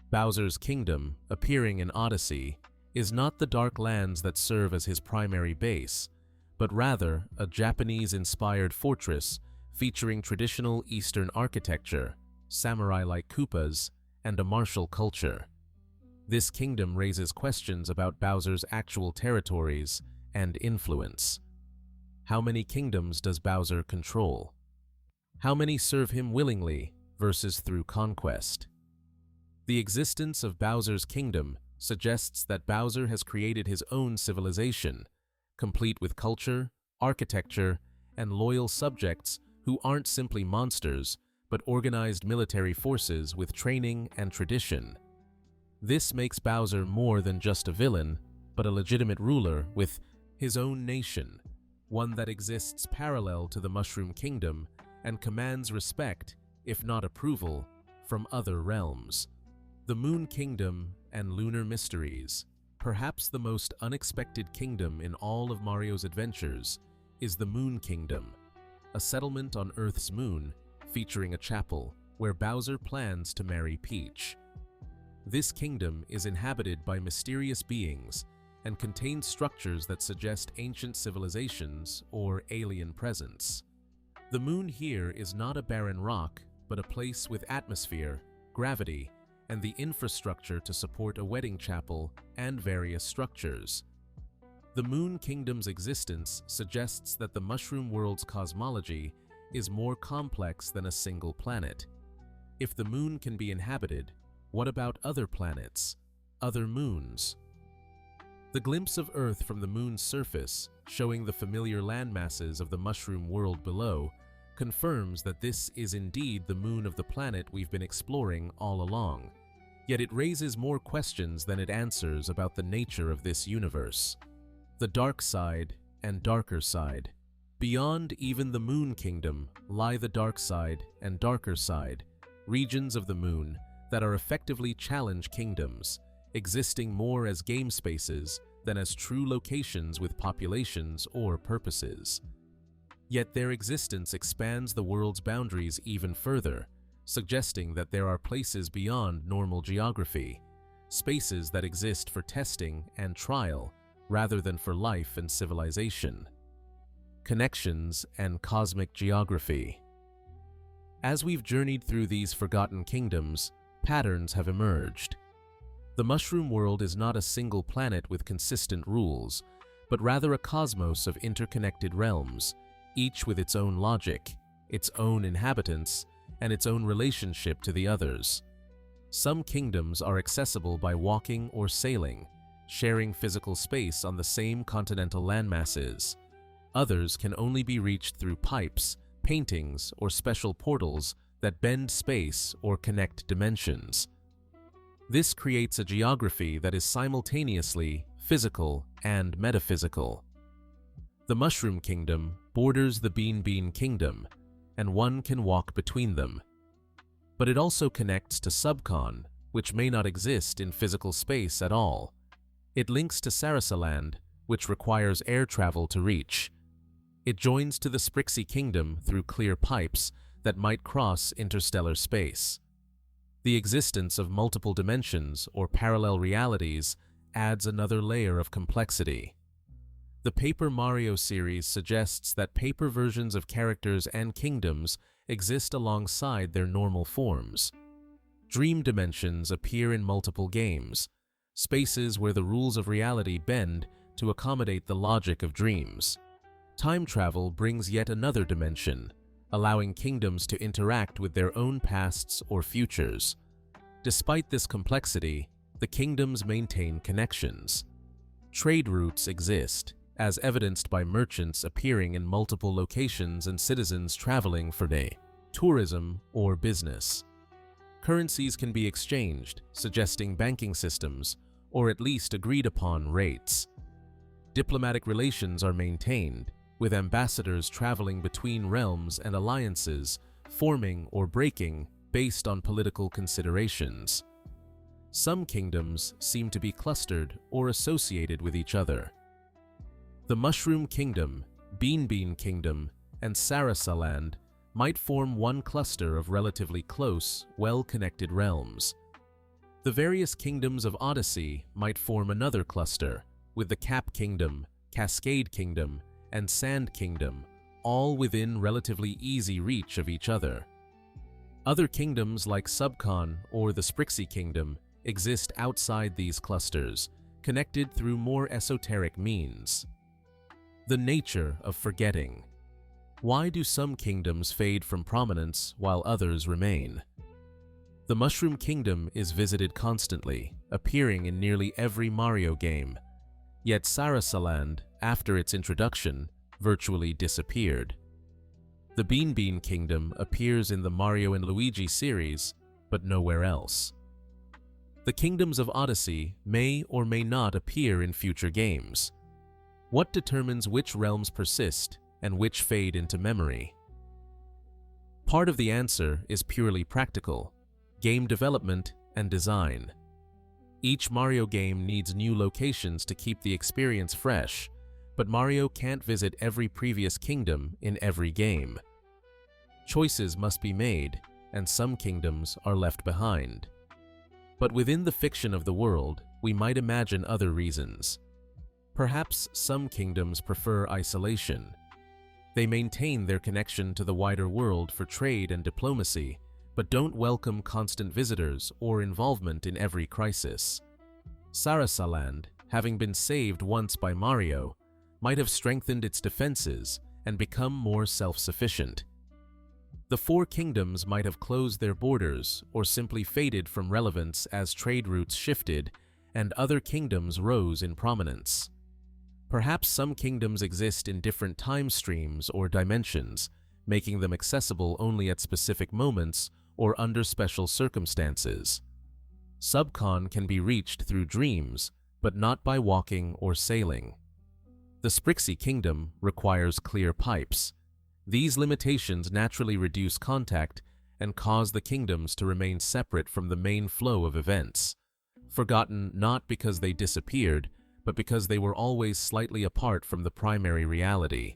A: Bowser's Kingdom, appearing in Odyssey, is not the dark lands that serve as his primary base, but rather a Japanese-inspired fortress featuring traditional Eastern architecture, samurai-like Koopas, and a martial culture. This kingdom raises questions about Bowser's actual territories and influence. How many kingdoms does Bowser control? How many serve him willingly versus through conquest? The existence of Bowser's Kingdom suggests that Bowser has created his own civilization, complete with culture, architecture, and loyal subjects who aren't simply monsters, but organized military forces with training and tradition. This makes Bowser more than just a villain, but a legitimate ruler with his own nation, one that exists parallel to the Mushroom Kingdom and commands respect, if not approval, from other realms. The Moon Kingdom and Lunar Mysteries. Perhaps the most unexpected kingdom in all of Mario's adventures is the Moon Kingdom, a settlement on Earth's moon featuring a chapel where Bowser plans to marry Peach. This kingdom is inhabited by mysterious beings and contains structures that suggest ancient civilizations or alien presence. The moon here is not a barren rock, but a place with atmosphere, gravity, and the infrastructure to support a wedding chapel and various structures. The Moon Kingdom's existence suggests that the Mushroom World's cosmology is more complex than a single planet. If the moon can be inhabited, what about other planets, other moons? The glimpse of Earth from the moon's surface, showing the familiar landmasses of the Mushroom World below, confirms that this is indeed the moon of the planet we've been exploring all along. Yet it raises more questions than it answers about the nature of this universe. The dark side and darker side. Beyond even the Moon Kingdom lie the dark side and darker side, regions of the moon that are effectively challenge kingdoms, existing more as game spaces than as true locations with populations or purposes. Yet their existence expands the world's boundaries even further, suggesting that there are places beyond normal geography, spaces that exist for testing and trial rather than for life and civilization. Connections and cosmic geography. As we've journeyed through these forgotten kingdoms, patterns have emerged. The mushroom world is not a single planet with consistent rules, but rather a cosmos of interconnected realms, each with its own logic, its own inhabitants, and its own relationship to the others. Some kingdoms are accessible by walking or sailing, sharing physical space on the same continental landmasses. Others can only be reached through pipes, paintings, or special portals that bend space or connect dimensions. This creates a geography that is simultaneously physical and metaphysical. The Mushroom Kingdom borders the Beanbean Kingdom, and one can walk between them. But it also connects to Subcon, which may not exist in physical space at all. It links to Sarasaland, which requires air travel to reach. It joins to the Sprixie Kingdom through clear pipes that might cross interstellar space. The existence of multiple dimensions or parallel realities adds another layer of complexity. The Paper Mario series suggests that paper versions of characters and kingdoms exist alongside their normal forms. Dream dimensions appear in multiple games, spaces where the rules of reality bend to accommodate the logic of dreams. Time travel brings yet another dimension, allowing kingdoms to interact with their own pasts or futures. Despite this complexity, the kingdoms maintain connections. Trade routes exist, as evidenced by merchants appearing in multiple locations and citizens traveling for tourism or business. Currencies can be exchanged, suggesting banking systems, or at least agreed upon rates. Diplomatic relations are maintained, with ambassadors traveling between realms and alliances, forming or breaking based on political considerations. Some kingdoms seem to be clustered or associated with each other. The Mushroom Kingdom, Beanbean Kingdom, and Sarasaland might form one cluster of relatively close, well-connected realms. The various kingdoms of Odyssey might form another cluster, with the Cap Kingdom, Cascade Kingdom, and Sand Kingdom, all within relatively easy reach of each other. Other kingdoms like Subcon or the Sprixie Kingdom exist outside these clusters, connected through more esoteric means. The nature of forgetting. Why do some kingdoms fade from prominence while others remain? The Mushroom Kingdom is visited constantly, appearing in nearly every Mario game. Yet Sarasaland, after its introduction, virtually disappeared. The Beanbean Kingdom appears in the Mario and Luigi series, but nowhere else. The kingdoms of Odyssey may or may not appear in future games. What determines which realms persist and which fade into memory? Part of the answer is purely practical: game development and design. Each Mario game needs new locations to keep the experience fresh, but Mario can't visit every previous kingdom in every game. Choices must be made, and some kingdoms are left behind. But within the fiction of the world, we might imagine other reasons. Perhaps some kingdoms prefer isolation. They maintain their connection to the wider world for trade and diplomacy, but don't welcome constant visitors or involvement in every crisis. Sarasaland, having been saved once by Mario, might have strengthened its defenses and become more self-sufficient. The four kingdoms might have closed their borders or simply faded from relevance as trade routes shifted and other kingdoms rose in prominence. Perhaps some kingdoms exist in different time streams or dimensions, making them accessible only at specific moments or under special circumstances. Subcon can be reached through dreams, but not by walking or sailing. The Sprixie Kingdom requires clear pipes. These limitations naturally reduce contact and cause the kingdoms to remain separate from the main flow of events, forgotten not because they disappeared, but because they were always slightly apart from the primary reality.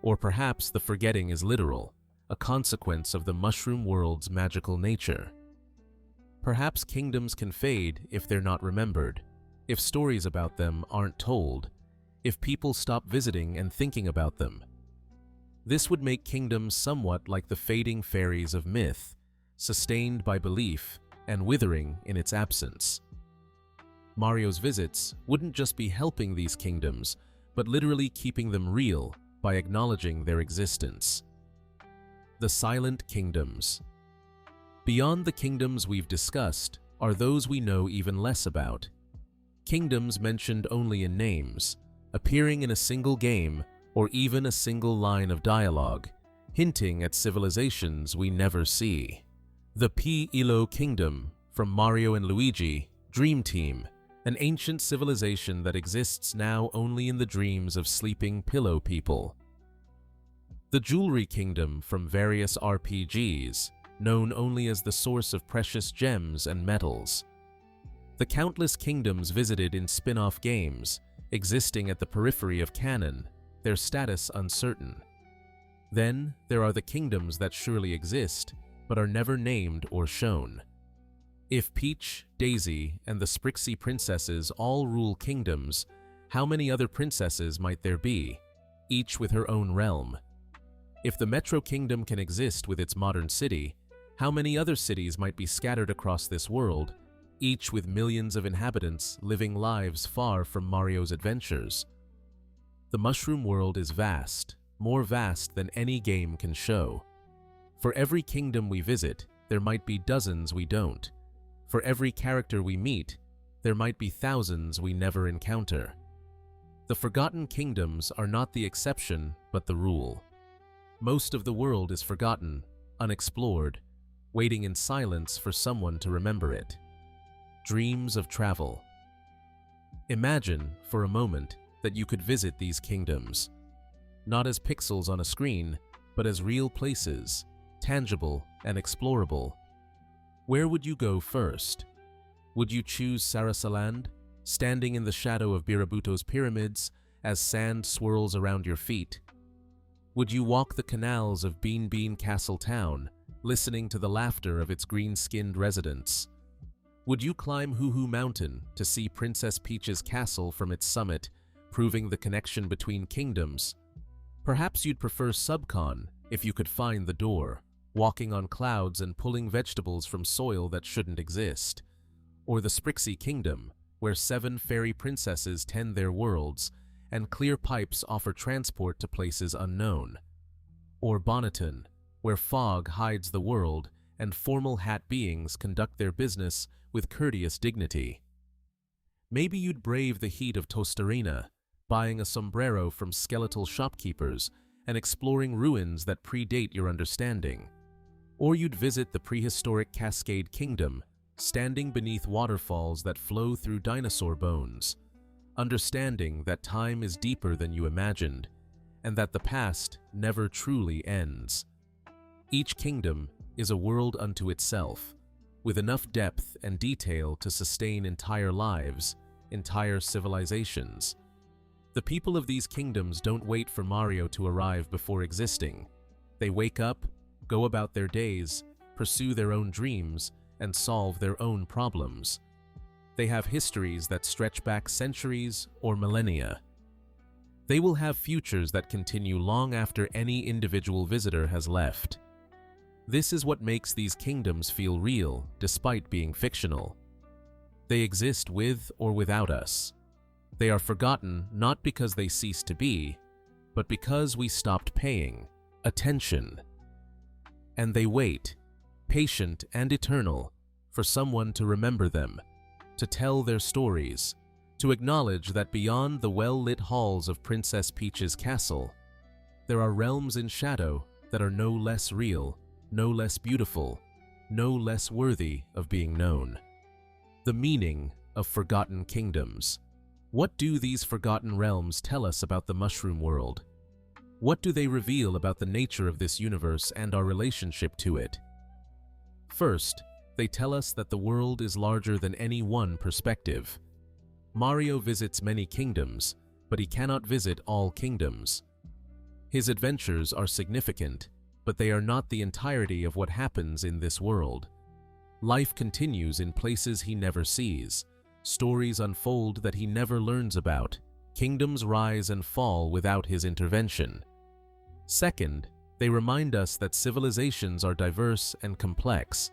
A: Or perhaps the forgetting is literal, a consequence of the mushroom world's magical nature. Perhaps kingdoms can fade if they're not remembered, if stories about them aren't told, if people stop visiting and thinking about them. This would make kingdoms somewhat like the fading fairies of myth, sustained by belief and withering in its absence. Mario's visits wouldn't just be helping these kingdoms, but literally keeping them real by acknowledging their existence. The Silent Kingdoms. Beyond the kingdoms we've discussed are those we know even less about. Kingdoms mentioned only in names, appearing in a single game or even a single line of dialogue, hinting at civilizations we never see. The P-Ilo Kingdom from Mario and Luigi, Dream Team, an ancient civilization that exists now only in the dreams of sleeping pillow people. The Jewelry Kingdom from various RPGs, known only as the source of precious gems and metals. The countless kingdoms visited in spin-off games, existing at the periphery of canon, their status uncertain. Then there are the kingdoms that surely exist, but are never named or shown. If Peach, Daisy, and the Sprixie princesses all rule kingdoms, how many other princesses might there be, each with her own realm? If the Metro Kingdom can exist with its modern city, how many other cities might be scattered across this world, each with millions of inhabitants living lives far from Mario's adventures? The mushroom world is vast, more vast than any game can show. For every kingdom we visit, there might be dozens we don't. For every character we meet, there might be thousands we never encounter. The Forgotten Kingdoms are not the exception, but the rule. Most of the world is forgotten, unexplored, waiting in silence for someone to remember it. Dreams of travel. Imagine, for a moment, that you could visit these kingdoms, not as pixels on a screen, but as real places, tangible and explorable. Where would you go first? Would you choose Sarasaland, standing in the shadow of Birabuto's pyramids as sand swirls around your feet? Would you walk the canals of Beanbean Castle Town, listening to the laughter of its green-skinned residents? Would you climb Hoo Hoo Mountain to see Princess Peach's castle from its summit, proving the connection between kingdoms? Perhaps you'd prefer Subcon if you could find the door, walking on clouds and pulling vegetables from soil that shouldn't exist. Or the Sprixie Kingdom, where 7 fairy princesses tend their worlds, and clear pipes offer transport to places unknown. Or Bonneton, where fog hides the world and formal hat beings conduct their business with courteous dignity. Maybe you'd brave the heat of Tostarena, buying a sombrero from skeletal shopkeepers and exploring ruins that predate your understanding. Or you'd visit the prehistoric Cascade Kingdom, standing beneath waterfalls that flow through dinosaur bones, understanding that time is deeper than you imagined, and that the past never truly ends. Each kingdom is a world unto itself, with enough depth and detail to sustain entire lives, entire civilizations. The people of these kingdoms don't wait for Mario to arrive before existing. They wake up, go about their days, pursue their own dreams, and solve their own problems. They have histories that stretch back centuries or millennia. They will have futures that continue long after any individual visitor has left. This is what makes these kingdoms feel real, despite being fictional. They exist with or without us. They are forgotten not because they cease to be, but because we stopped paying attention. And they wait, patient and eternal, for someone to remember them, to tell their stories, to acknowledge that beyond the well-lit halls of Princess Peach's castle, there are realms in shadow that are no less real, no less beautiful, no less worthy of being known. The meaning of Forgotten Kingdoms. What do these forgotten realms tell us about the mushroom world? What do they reveal about the nature of this universe and our relationship to it? First, they tell us that the world is larger than any one perspective. Mario visits many kingdoms, but he cannot visit all kingdoms. His adventures are significant, but they are not the entirety of what happens in this world. Life continues in places he never sees. Stories unfold that he never learns about. Kingdoms rise and fall without his intervention. Second, they remind us that civilizations are diverse and complex.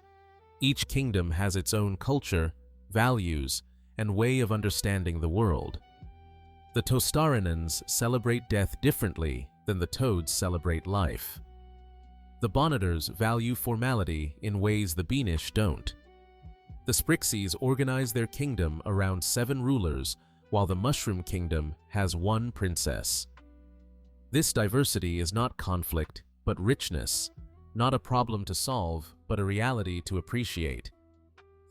A: Each kingdom has its own culture, values, and way of understanding the world. The Tostarenans celebrate death differently than the toads celebrate life. The Bonneters value formality in ways the Beanish don't. The Sprixies organize their kingdom around 7 rulers, while the Mushroom Kingdom has 1 princess. This diversity is not conflict, but richness, not a problem to solve, but a reality to appreciate.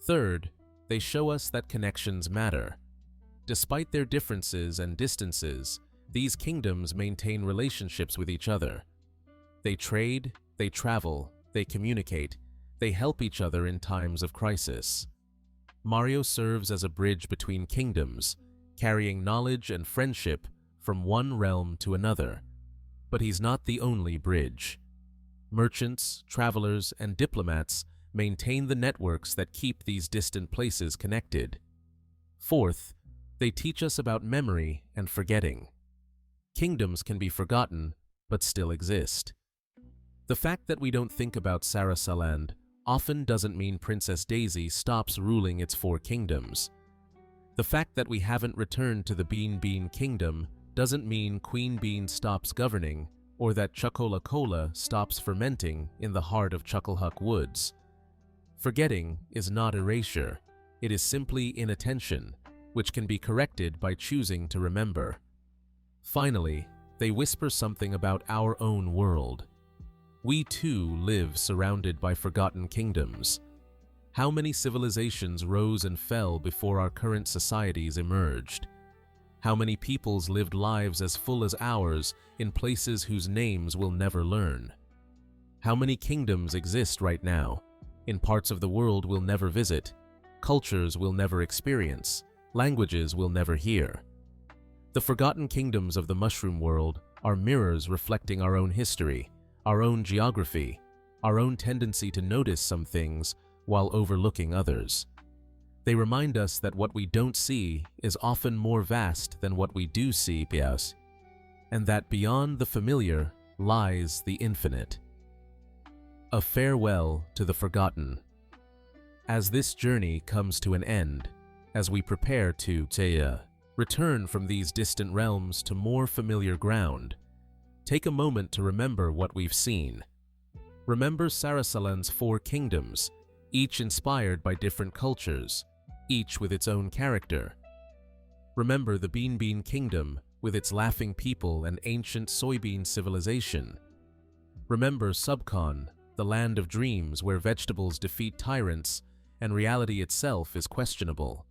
A: Third, they show us that connections matter. Despite their differences and distances, these kingdoms maintain relationships with each other. They trade, they travel, they communicate, they help each other in times of crisis. Mario serves as a bridge between kingdoms, carrying knowledge and friendship from one realm to another. But he's not the only bridge. Merchants, travelers, and diplomats maintain the networks that keep these distant places connected. Fourth, they teach us about memory and forgetting. Kingdoms can be forgotten, but still exist. The fact that we don't think about Sarasaland often doesn't mean Princess Daisy stops ruling its 4 kingdoms. The fact that we haven't returned to the Beanbean Kingdom doesn't mean Queen Bean stops governing, or that Chocola stops fermenting in the heart of Chucklehuck Woods. Forgetting is not erasure, it is simply inattention, which can be corrected by choosing to remember. Finally, they whisper something about our own world. We too live surrounded by forgotten kingdoms. How many civilizations rose and fell before our current societies emerged? How many peoples lived lives as full as ours in places whose names we'll never learn? How many kingdoms exist right now, in parts of the world we'll never visit, cultures we'll never experience, languages we'll never hear? The forgotten kingdoms of the mushroom world are mirrors reflecting our own history, our own geography, our own tendency to notice some things while overlooking others. They remind us that what we don't see is often more vast than what we do see, and that beyond the familiar lies the infinite. A farewell to the forgotten. As this journey comes to an end, as we prepare to return from these distant realms to more familiar ground, take a moment to remember what we've seen. Remember Sarasaland's 4 kingdoms, each inspired by different cultures, each with its own character. Remember the Beanbean Kingdom with its laughing people and ancient soybean civilization. Remember Subcon, the land of dreams where vegetables defeat tyrants and reality itself is questionable.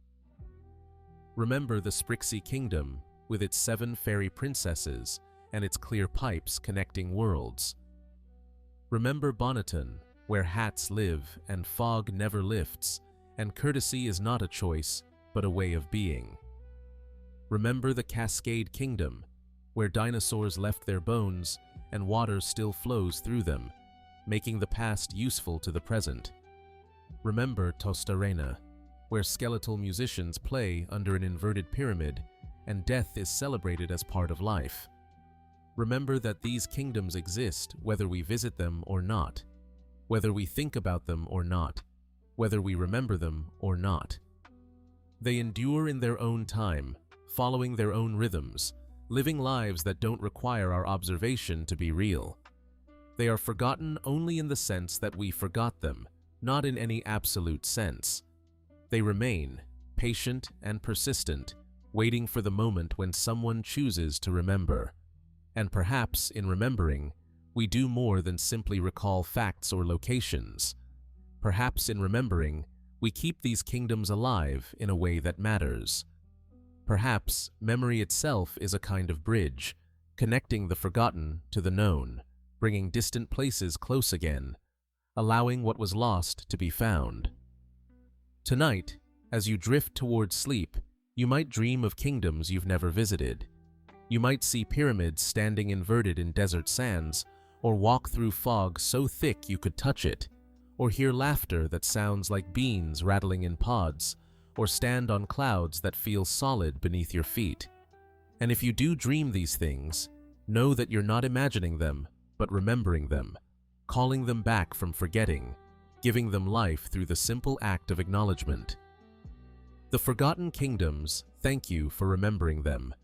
A: Remember the Sprixie Kingdom with its 7 fairy princesses and its clear pipes connecting worlds. Remember Bonneton, where hats live and fog never lifts, and courtesy is not a choice, but a way of being. Remember the Cascade Kingdom, where dinosaurs left their bones and water still flows through them, making the past useful to the present. Remember Tostarena, where skeletal musicians play under an inverted pyramid and death is celebrated as part of life. Remember that these kingdoms exist whether we visit them or not, whether we think about them or not, whether we remember them or not. They endure in their own time, following their own rhythms, living lives that don't require our observation to be real. They are forgotten only in the sense that we forgot them, not in any absolute sense. They remain, patient and persistent, waiting for the moment when someone chooses to remember. And perhaps, in remembering, we do more than simply recall facts or locations. Perhaps in remembering, we keep these kingdoms alive in a way that matters. Perhaps memory itself is a kind of bridge, connecting the forgotten to the known, bringing distant places close again, allowing what was lost to be found. Tonight, as you drift towards sleep, you might dream of kingdoms you've never visited. You might see pyramids standing inverted in desert sands, or walk through fog so thick you could touch it, or hear laughter that sounds like beans rattling in pods, or stand on clouds that feel solid beneath your feet. And if you do dream these things, know that you're not imagining them, but remembering them, calling them back from forgetting, giving them life through the simple act of acknowledgement. The forgotten kingdoms, thank you for remembering them.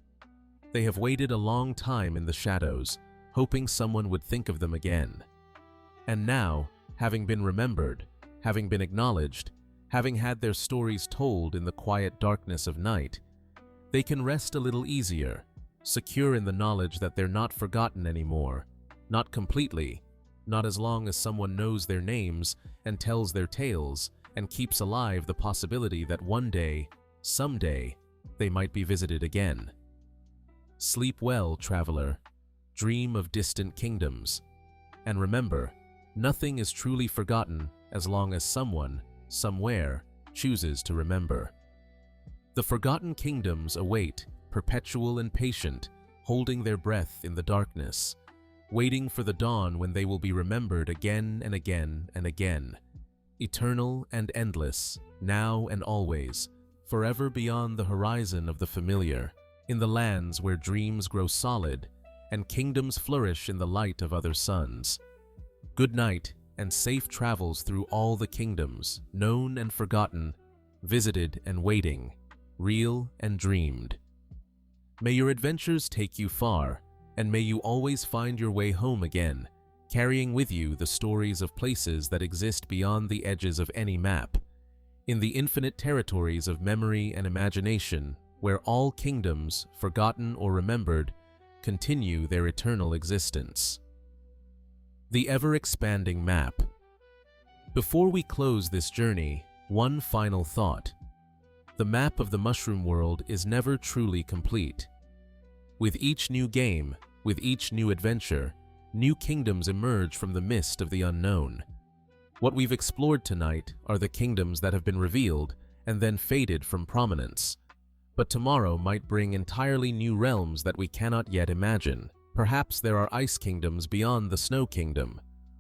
A: They have waited a long time in the shadows, hoping someone would think of them again. And now, having been remembered, having been acknowledged, having had their stories told in the quiet darkness of night, they can rest a little easier, secure in the knowledge that they're not forgotten anymore, not completely, not as long as someone knows their names and tells their tales and keeps alive the possibility that one day, someday, they might be visited again. Sleep well, traveler. Dream of distant kingdoms. And remember, nothing is truly forgotten as long as someone, somewhere, chooses to remember. The forgotten kingdoms await, perpetual and patient, holding their breath in the darkness, waiting for the dawn when they will be remembered again and again and again. Eternal and endless, now and always, forever beyond the horizon of the familiar, in the lands where dreams grow solid and kingdoms flourish in the light of other suns. Good night and safe travels through all the kingdoms, known and forgotten, visited and waiting, real and dreamed. May your adventures take you far, and may you always find your way home again, carrying with you the stories of places that exist beyond the edges of any map, in the infinite territories of memory and imagination, where all kingdoms, forgotten or remembered, continue their eternal existence. The ever-expanding map. Before we close this journey, one final thought. The map of the mushroom world is never truly complete. With each new game, with each new adventure, new kingdoms emerge from the mist of the unknown. What we've explored tonight are the kingdoms that have been revealed and then faded from prominence. But tomorrow might bring entirely new realms that we cannot yet imagine. Perhaps there are ice kingdoms beyond the snow kingdom,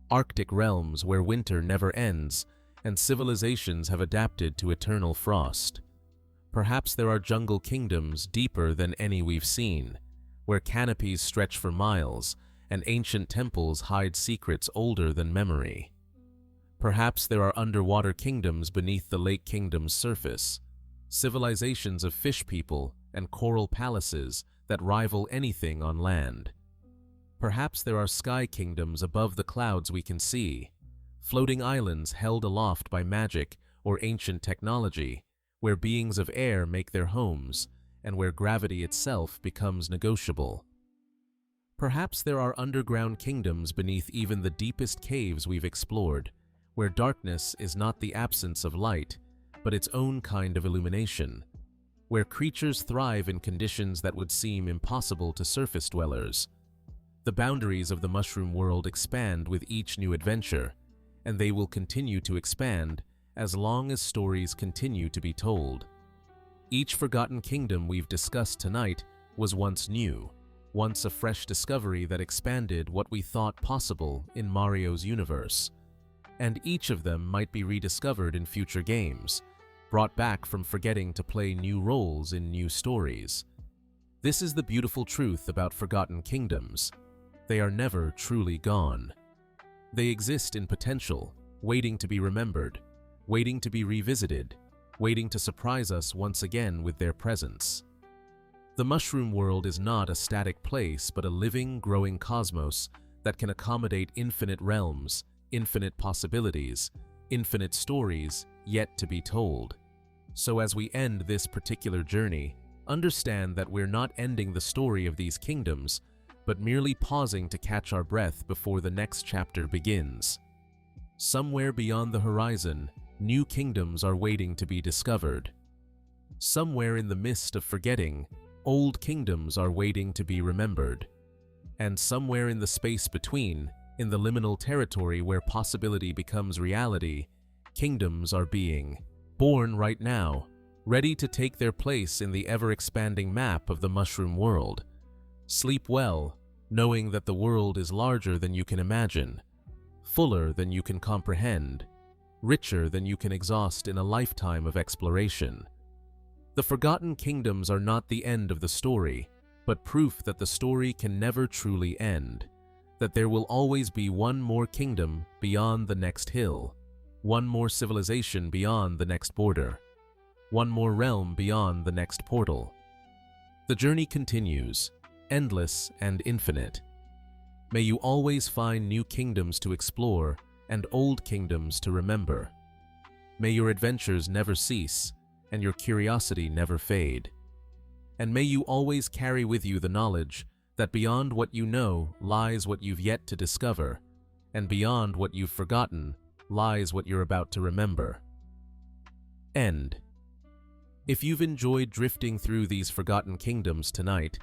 A: Arctic realms where winter never ends and civilizations have adapted to eternal frost. Perhaps there are jungle kingdoms deeper than any we've seen, where canopies stretch for miles and ancient temples hide secrets older than memory. Perhaps there are underwater kingdoms beneath the lake kingdom's surface, civilizations of fish people and coral palaces that rival anything on land. Perhaps there are sky kingdoms above the clouds we can see, floating islands held aloft by magic or ancient technology, where beings of air make their homes and where gravity itself becomes negotiable. Perhaps there are underground kingdoms beneath even the deepest caves we've explored, where darkness is not the absence of light, but its own kind of illumination, where creatures thrive in conditions that would seem impossible to surface dwellers. The boundaries of the mushroom world expand with each new adventure, and they will continue to expand as long as stories continue to be told. Each forgotten kingdom we've discussed tonight was once new, once a fresh discovery that expanded what we thought possible in Mario's universe. And each of them might be rediscovered in future games, brought back from forgetting to play new roles in new stories. This is the beautiful truth about forgotten kingdoms. They are never truly gone. They exist in potential, waiting to be remembered, waiting to be revisited, waiting to surprise us once again with their presence. The mushroom world is not a static place, but a living, growing cosmos that can accommodate infinite realms, infinite possibilities, infinite stories yet to be told. So as we end this particular journey, understand that we're not ending the story of these kingdoms, but merely pausing to catch our breath before the next chapter begins. Somewhere beyond the horizon, new kingdoms are waiting to be discovered. Somewhere in the mist of forgetting, old kingdoms are waiting to be remembered. And somewhere in the space between, in the liminal territory where possibility becomes reality, kingdoms are being born right now, ready to take their place in the ever-expanding map of the mushroom world. Sleep well, knowing that the world is larger than you can imagine, fuller than you can comprehend, richer than you can exhaust in a lifetime of exploration. The Forgotten Kingdoms are not the end of the story, but proof that the story can never truly end, that there will always be one more kingdom beyond the next hill, one more civilization beyond the next border, one more realm beyond the next portal. The journey continues, endless and infinite. May you always find new kingdoms to explore and old kingdoms to remember. May your adventures never cease and your curiosity never fade. And may you always carry with you the knowledge that beyond what you know lies what you've yet to discover, and beyond what you've forgotten lies what you're about to remember. End. If you've enjoyed drifting through these forgotten kingdoms tonight,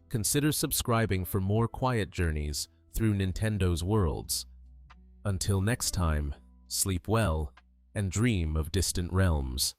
A: consider subscribing for more quiet journeys through Nintendo's worlds. Until next time, sleep well and dream of distant realms.